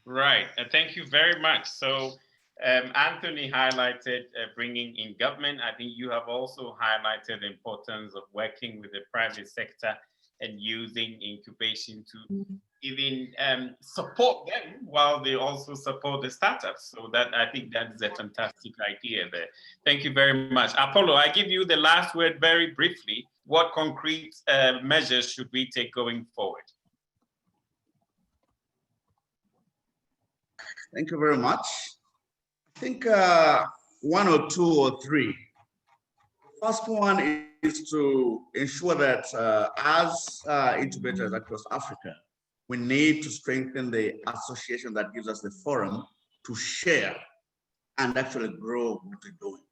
Right, thank you very much. So Anthony highlighted bringing in government. I think you have also highlighted the importance of working with the private sector and using incubation to even support them while they also support the startups. So that, I think that is a fantastic idea there. Thank you very much. Apollo, I give you the last word very briefly. What concrete measures should we take going forward? Thank you very much. I think one or two or three. The first one is to ensure that as incubators across Africa, we need to strengthen the association that gives us the forum to share and actually grow what we're doing.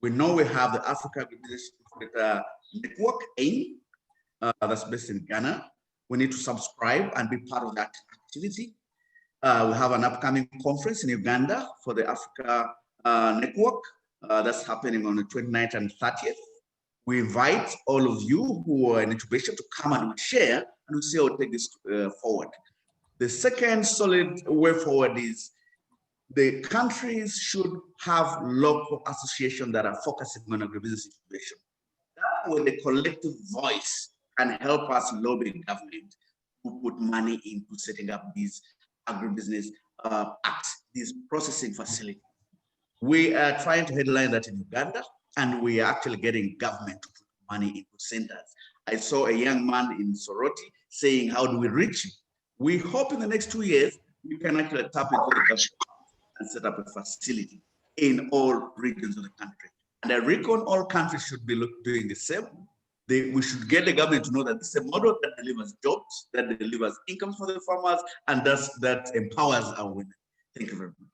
We know we have the Africa Business Network, AIM, that's based in Ghana. We need to subscribe and be part of that activity. We have an upcoming conference in Uganda for the Africa Network that's happening on the 29th and 30th. We invite all of you who are in incubation to come and share, and we'll see how we take this forward. The second solid way forward is the countries should have local associations that are focusing on agribusiness incubation. That way, the collective voice can help us lobby government to put money into setting up these agribusiness acts, these processing facilities. We are trying to headline that in Uganda, and we are actually getting government to put money into centers. I saw a young man in Soroti saying, how do we reach him? We hope in the next 2 years, we can actually tap into the government and set up a facility in all regions of the country. And I reckon all countries should be doing the same. We should get the government to know that this is a model that delivers jobs, that delivers incomes for the farmers, and that empowers our women. Thank you very much.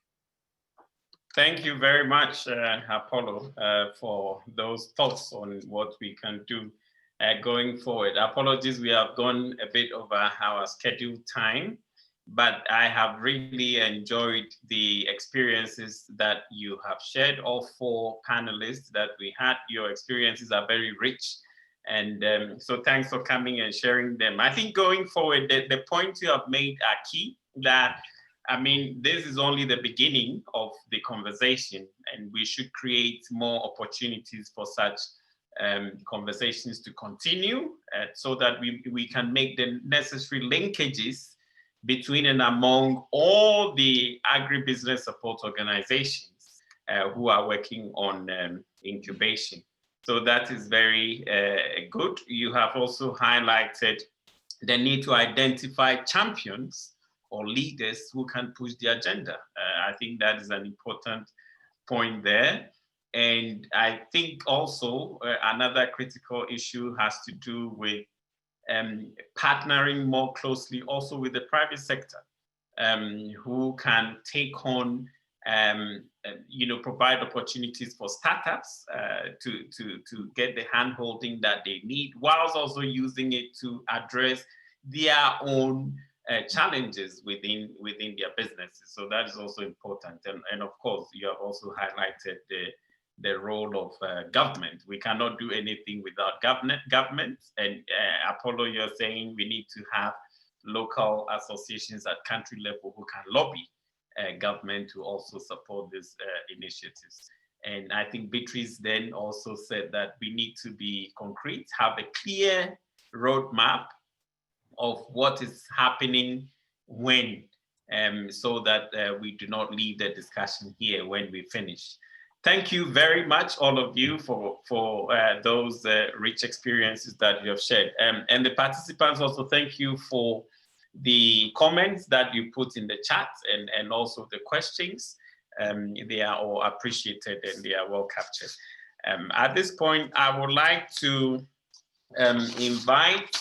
Thank you very much, Apollo, for those thoughts on what we can do going forward. Apologies, we have gone a bit over our scheduled time, but I have really enjoyed the experiences that you have shared. All four panelists that we had, your experiences are very rich. And so thanks for coming and sharing them. I think going forward, the points you have made are key, that, I mean, this is only the beginning of the conversation, and we should create more opportunities for such conversations to continue so that we can make the necessary linkages between and among all the agribusiness support organizations who are working on incubation. So that is very good. You have also highlighted the need to identify champions or leaders who can push the agenda. I think that is an important point there. And I think also another critical issue has to do with partnering more closely also with the private sector, who can take on provide opportunities for startups to get the hand-holding that they need, whilst also using it to address their own challenges within their businesses. So that is also important. And of course, you have also highlighted the role of government. We cannot do anything without government. And Apollo, you're saying we need to have local associations at country level who can lobby government to also support these initiatives. And I think Beatrice then also said that we need to be concrete, have a clear roadmap of what is happening when, so that we do not leave the discussion here when we finish. Thank you very much, all of you, for those rich experiences that you have shared. And the participants also, thank you for the comments that you put in the chat and also the questions. They are all appreciated and they are well captured. At this point, I would like to invite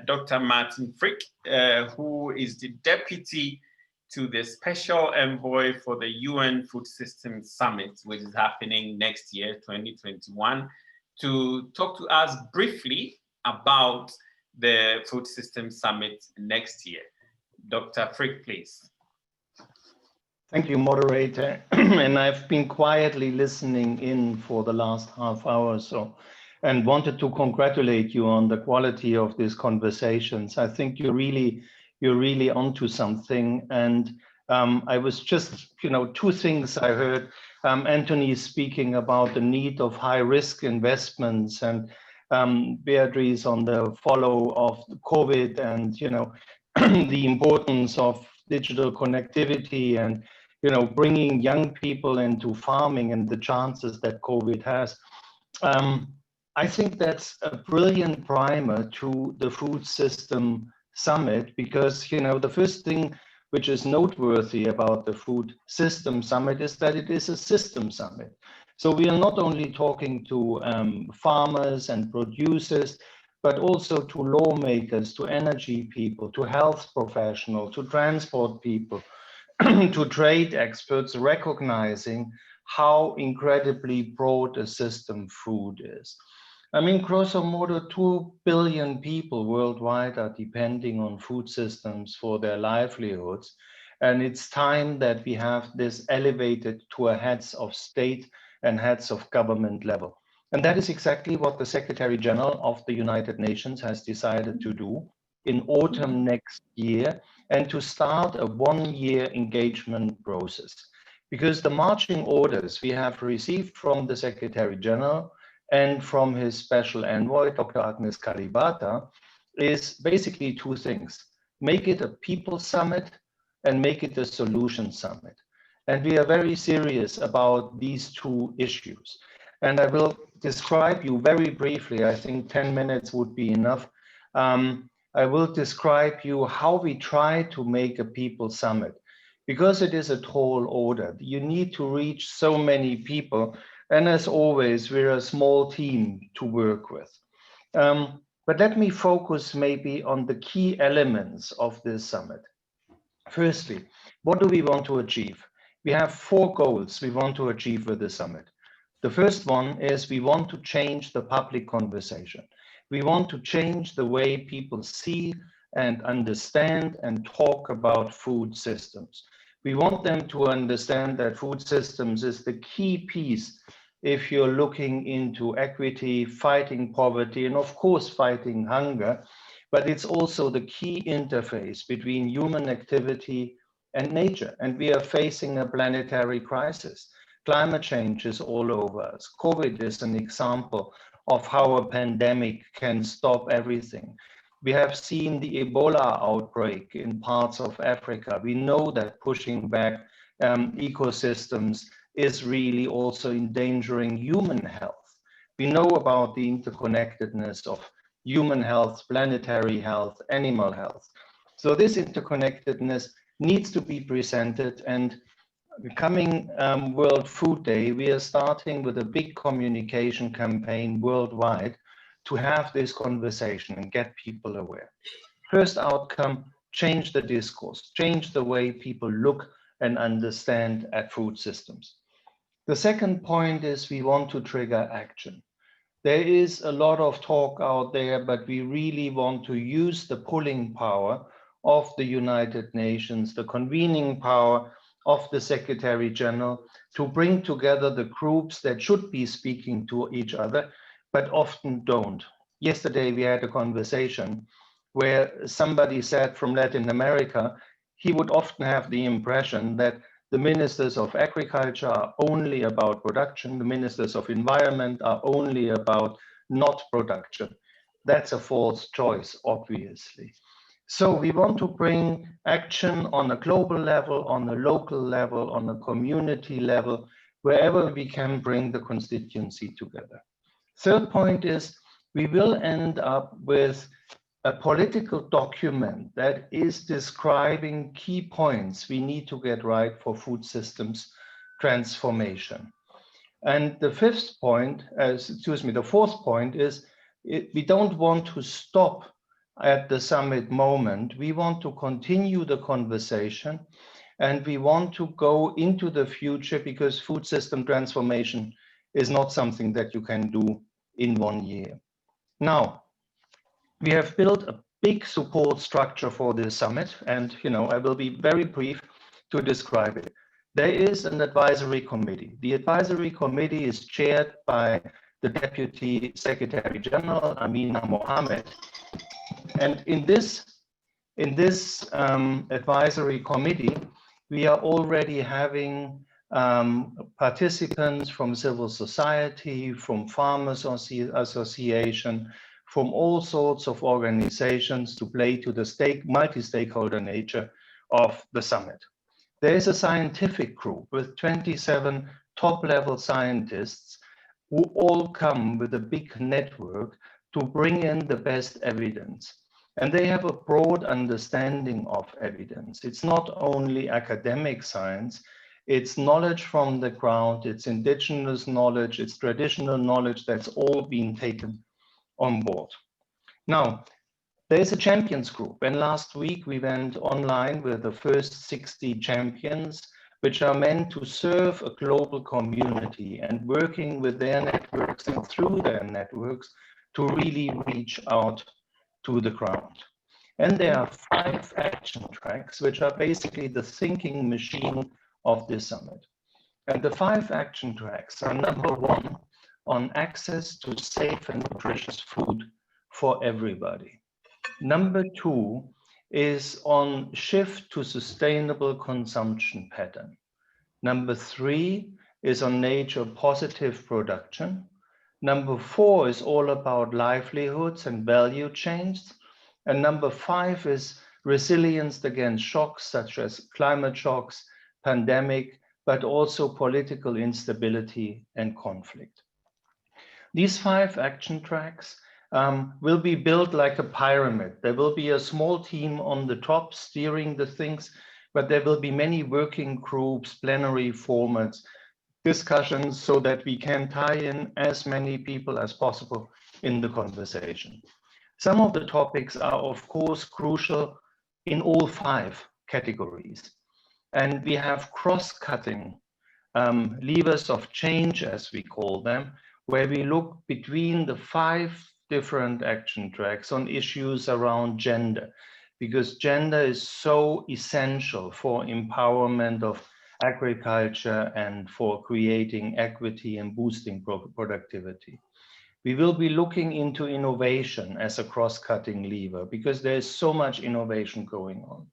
Dr. Martin Frick, who is the Deputy to the Special Envoy for the UN Food Systems Summit, which is happening next year, 2021, to talk to us briefly about the Food Systems Summit next year. Dr. Frick, please. Thank you, moderator. And I've been quietly listening in for the last half hour or so, and wanted to congratulate you on the quality of these conversations. I think you're really onto something. And I was just, two things I heard. Anthony speaking about the need of high-risk investments, and Beatrice on the follow of COVID, and the importance of digital connectivity, and bringing young people into farming and the chances that COVID has. I think that's a brilliant primer to the Food System Summit, because the first thing which is noteworthy about the Food System Summit is that it is a system summit. So we are not only talking to farmers and producers, but also to lawmakers, to energy people, to health professionals, to transport people, to trade experts, recognizing how incredibly broad a system food is. I mean, grosso modo, 2 billion people worldwide are depending on food systems for their livelihoods. And it's time that we have this elevated to a heads of state and heads of government level. And that is exactly what the Secretary General of the United Nations has decided to do in autumn next year, and to start a 1-year engagement process. Because the marching orders we have received from the Secretary General and from his special envoy, Dr. Agnes Kalibata, is basically two things. Make it a people summit and make it a solution summit. And we are very serious about these two issues. And I will describe you very briefly, I think 10 minutes would be enough. I will describe you how we try to make a people summit, because it is a tall order. You need to reach so many people. And as always, we're a small team to work with. But let me focus maybe on the key elements of this summit. Firstly, what do we want to achieve? We have 4 goals we want to achieve with the summit. The first one is we want to change the public conversation. We want to change the way people see and understand and talk about food systems. We want them to understand that food systems is the key piece if you're looking into equity, fighting poverty, and of course fighting hunger, but it's also the key interface between human activity and nature. And we are facing a planetary crisis. Climate change is all over us. COVID is an example of how a pandemic can stop everything. We have seen the Ebola outbreak in parts of Africa. We know that pushing back ecosystems is really also endangering human health. We know about the interconnectedness of human health, planetary health, animal health. So this interconnectedness needs to be presented, and the coming World Food Day, we are starting with a big communication campaign worldwide to have this conversation and get people aware. First outcome, change the discourse, change the way people look and understand at food systems. The second point is we want to trigger action. There is a lot of talk out there, but we really want to use the pulling power of the United Nations, the convening power of the Secretary General, to bring together the groups that should be speaking to each other, but often don't. Yesterday, we had a conversation where somebody said from Latin America, he would often have the impression that the ministers of agriculture are only about production, the ministers of environment are only about not production. That's a false choice, obviously. So we want to bring action on a global level, on a local level, on a community level, wherever we can bring the constituency together. Third point is we will end up with a political document that is describing key points we need to get right for food systems transformation. And the fifth point, the fourth point is we don't want to stop at the summit moment. We want to continue the conversation, and we want to go into the future, because food system transformation is not something that you can do in 1 year. Now, we have built a big support structure for this summit, and I will be very brief to describe it. There is an advisory committee. The advisory committee is chaired by the Deputy Secretary General, Amina Mohammed. And in this advisory committee, we are already having participants from civil society, from farmers association, from all sorts of organizations to play to the multi-stakeholder nature of the summit. There is a scientific group with 27 top-level scientists who all come with a big network to bring in the best evidence. And they have a broad understanding of evidence. It's not only academic science, it's knowledge from the ground, it's indigenous knowledge, it's traditional knowledge that's all been taken on board. Now, there's a champions group, and last week we went online with the first 60 champions, which are meant to serve a global community and working with their networks and through their networks to really reach out to the ground. And there are 5 action tracks, which are basically the thinking machine of this summit. And the 5 action tracks are: number 1, on access to safe and nutritious food for everybody. Number 2 is on shift to sustainable consumption pattern. Number 3 is on nature positive production. Number 4 is all about livelihoods and value chains. And number 5 is resilience against shocks such as climate shocks, pandemic, but also political instability and conflict. These 5 action tracks will be built like a pyramid. There will be a small team on the top steering the things, but there will be many working groups, plenary formats, discussions, so that we can tie in as many people as possible in the conversation. Some of the topics are, of course, crucial in all 5 categories. And we have cross-cutting levers of change, as we call them, where we look between the 5 different action tracks on issues around gender, because gender is so essential for empowerment of agriculture and for creating equity and boosting productivity. We will be looking into innovation as a cross-cutting lever, because there is so much innovation going on.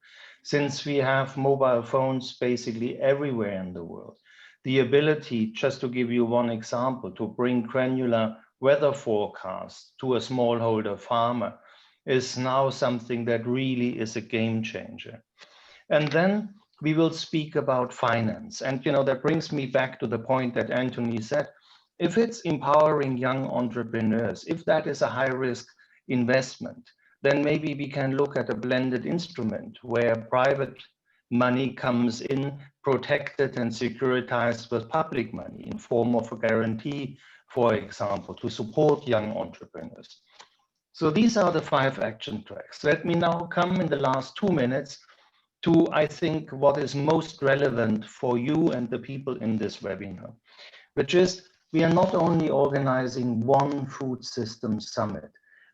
Since we have mobile phones basically everywhere in the world, the ability, just to give you one example, to bring granular weather forecasts to a smallholder farmer is now something that really is a game changer. And then we will speak about finance. And that brings me back to the point that Anthony said. If it's empowering young entrepreneurs, if that is a high-risk investment, then maybe we can look at a blended instrument where private money comes in protected and securitized with public money in form of a guarantee, for example, to support young entrepreneurs. So these are the 5 action tracks. Let me now come in the last 2 minutes to, I think, what is most relevant for you and the people in this webinar, which is we are not only organizing one food system summit,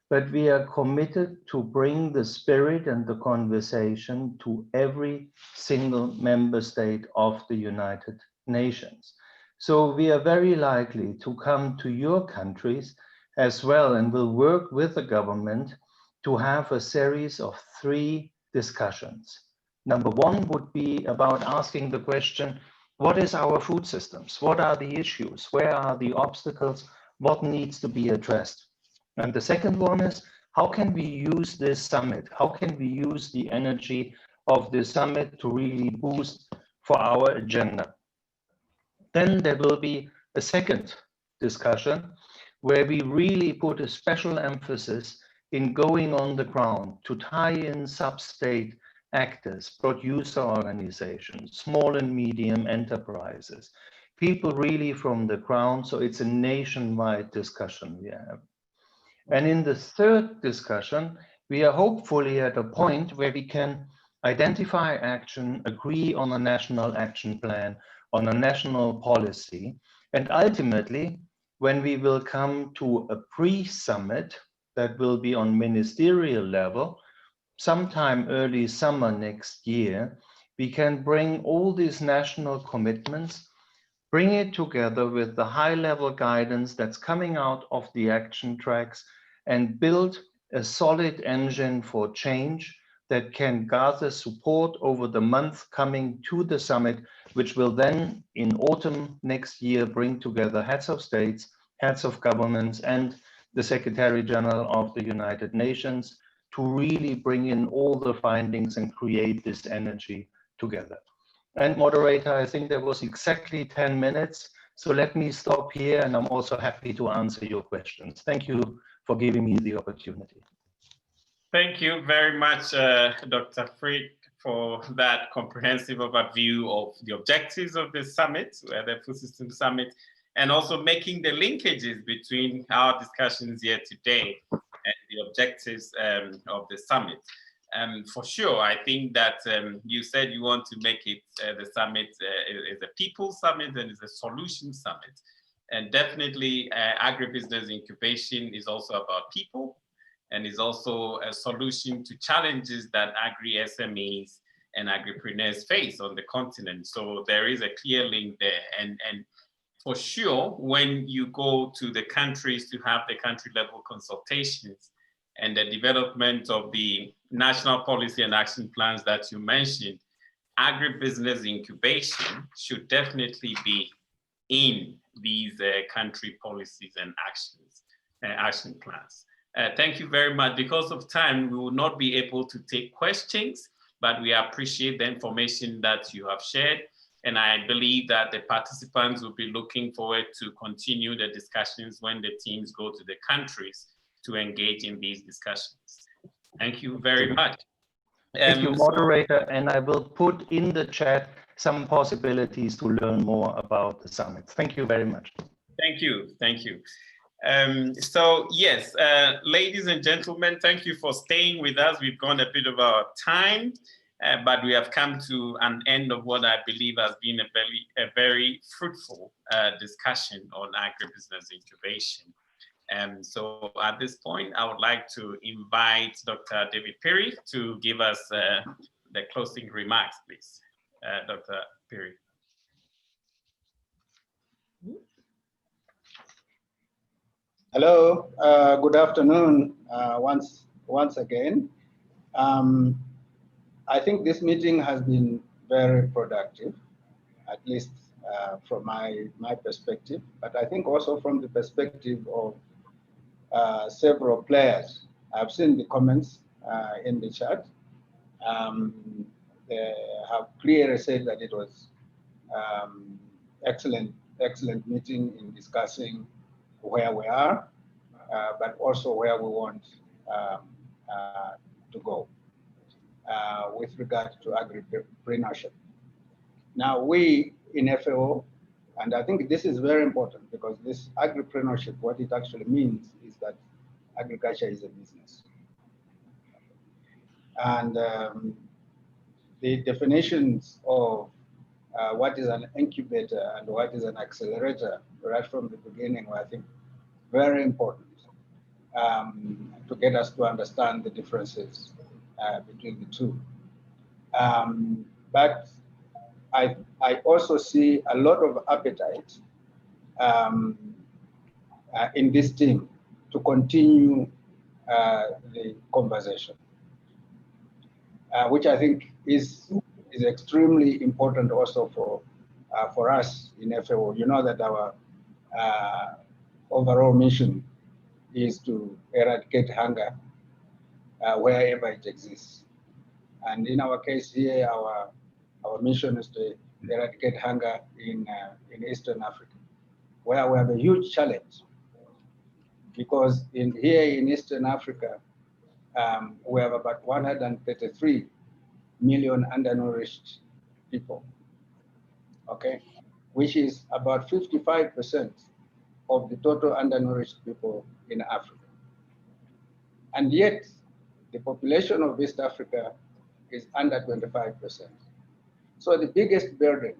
but we are committed to bring the spirit and the conversation to every single member state of the United Nations. So we are very likely to come to your countries as well, and will work with the government to have a series of 3 discussions. Number 1 would be about asking the question, what is our food systems? What are the issues? Where are the obstacles? What needs to be addressed? And the second one is, how can we use this summit? How can we use the energy of this summit to really boost for our agenda? Then there will be a second discussion where we really put a special emphasis in going on the ground to tie in sub-state actors, producer organizations, small and medium enterprises, people really from the ground. So it's a nationwide discussion we have. And in the third discussion, we are hopefully at a point where we can identify action, agree on a national action plan, on a national policy, and ultimately, when we will come to a pre-summit that will be on ministerial level, sometime early summer next year, we can bring all these national commitments, bring it together with the high-level guidance that's coming out of the action tracks, and build a solid engine for change that can gather support over the month coming to the summit, which will then in autumn next year bring together heads of states, heads of governments, and the Secretary General of the United Nations to really bring in all the findings and create this energy together. And moderator, I think there was exactly 10 minutes. So let me stop here, and I'm also happy to answer your questions. Thank you for giving me the opportunity. Thank you very much, Dr. Frick, for that comprehensive overview of the objectives of the summit, the Food System Summit, and also making the linkages between our discussions here today and the objectives of the summit. For sure, I think that you said you want to make it the summit is a people summit and is a solution summit. And definitely agribusiness incubation is also about people and is also a solution to challenges that agri-SMEs and agripreneurs face on the continent. So there is a clear link there. And for sure, when you go to the countries to have the country level consultations and the development of the national policy and action plans that you mentioned, agribusiness incubation should definitely be in these country policies and action plans. Thank you very much. Because of time, we will not be able to take questions, but we appreciate the information that you have shared. And I believe that the participants will be looking forward to continue the discussions when the teams go to the countries to engage in these discussions. Thank you very much. Thank you, moderator, and I will put in the chat some possibilities to learn more about the summit. Thank you very much. Thank you, thank you. So yes, ladies and gentlemen, thank you for staying with us. We've gone a bit of our time, but we have come to an end of what I believe has been a very fruitful discussion on agribusiness incubation. So at this point, I would like to invite Dr. David Perry to give us the closing remarks, please. Dr. Perry. Hello, good afternoon once again. I think this meeting has been very productive, at least from my perspective, but I think also from the perspective of several players. I've seen the comments in the chat. They have clearly said that it was excellent meeting in discussing where we are, but also where we want to go with regard to agripreneurship. Now, we in FAO, and I think this is very important because this agripreneurship, what it actually means is that agriculture is a business. And the definitions of what is an incubator and what is an accelerator right from the beginning were, I think, very important to get us to understand the differences between the two. But I also see a lot of appetite in this team to continue the conversation, which I think is extremely important also for us in FAO. You know that our overall mission is to eradicate hunger wherever it exists. And in our case here, our mission is to eradicate hunger in Eastern Africa, where we have a huge challenge. Because here in Eastern Africa, we have about 133 million undernourished people, okay, which is about 55% of the total undernourished people in Africa. And yet, the population of East Africa is under 25%. So the biggest burden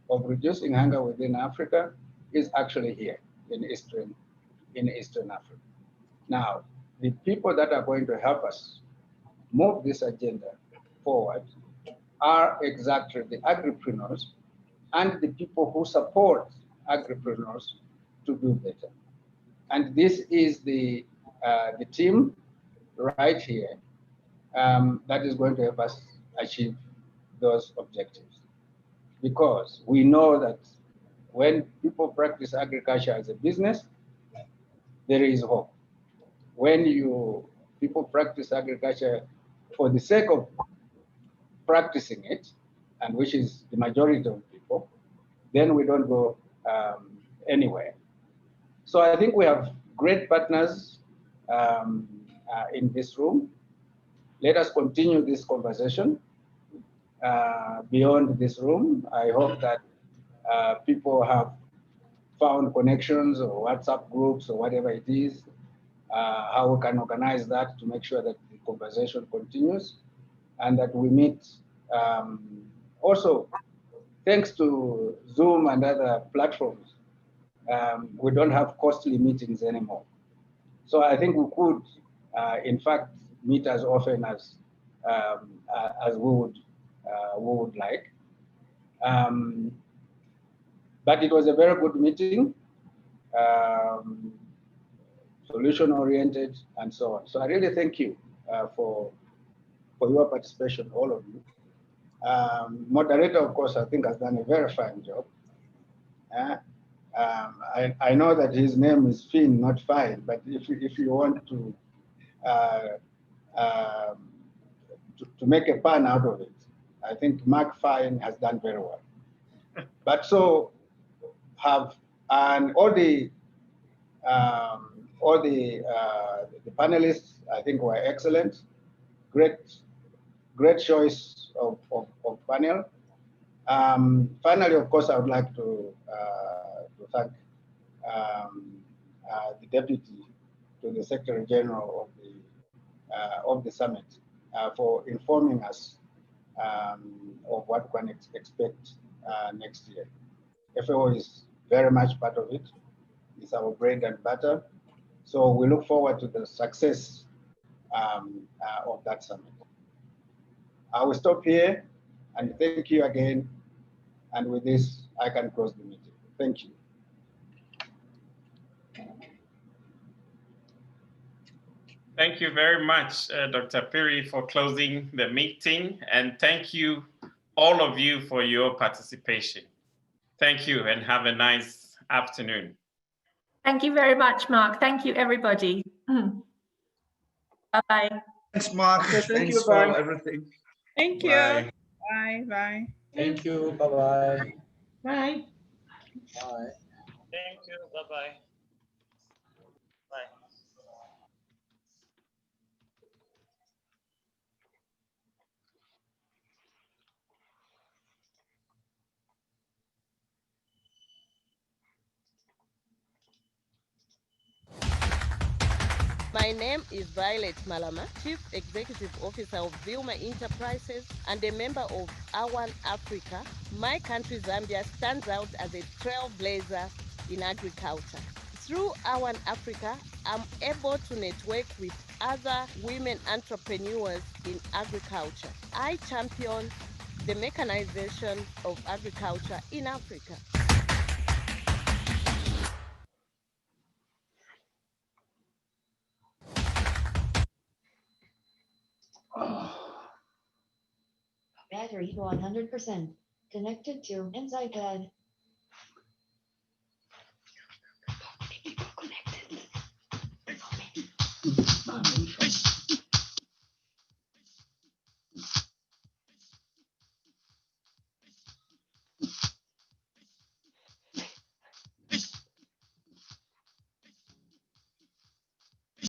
of reducing hunger within Africa is actually here in Eastern Africa. Now, the people that are going to help us move this agenda forward are exactly the agripreneurs and the people who support agripreneurs to do better. And this is the team right here that is going to help us achieve those objectives. Because we know that when people practice agriculture as a business, there is hope. When people practice agriculture for the sake of practicing it, and which is the majority of people, then we don't go anywhere. So I think we have great partners in this room. Let us continue this conversation beyond this room. I hope that people have found connections or WhatsApp groups or whatever it is, how we can organize that to make sure that the conversation continues and that we meet. Also, thanks to Zoom and other platforms, we don't have costly meetings anymore. So I think we could, in fact, meet as often as we would like. But it was a very good meeting, solution-oriented, and so on. So I really thank you for your participation, all of you. Moderator, of course, I think has done a very fine job. I know that his name is Finn, not Fine, but if you want to make a pun out of it, I think Mark Fine has done very well. But so have, and all the panelists, I think, were excellent. Great choice of panel. Finally, of course, I would like to thank the Deputy to the Secretary General of the summit for informing us of what we can expect next year. FAO is very much part of it. It's our bread and butter. So we look forward to the success of that summit. I will stop here and thank you again. And with this, I can close the meeting. Thank you. Thank you very much, Dr. Piri, for closing the meeting. And thank you, all of you, for your participation. Thank you and have a nice afternoon. Thank you very much, Mark. Thank you, everybody. Bye-bye. Thanks, Mark. Thanks for everything. Thank you. Bye. Bye. Bye. Thank you. Bye-bye. Bye. Bye. Thank you. Bye-bye. Bye. My name is Violet Malama, Chief Executive Officer of Vilma Enterprises and a member of AWAN Africa. My country, Zambia, stands out as a trailblazer in agriculture. Through AWAN Africa, I'm able to network with other women entrepreneurs in agriculture. I champion the mechanization of agriculture in Africa. Battery 100%. Connected to Insight Pad.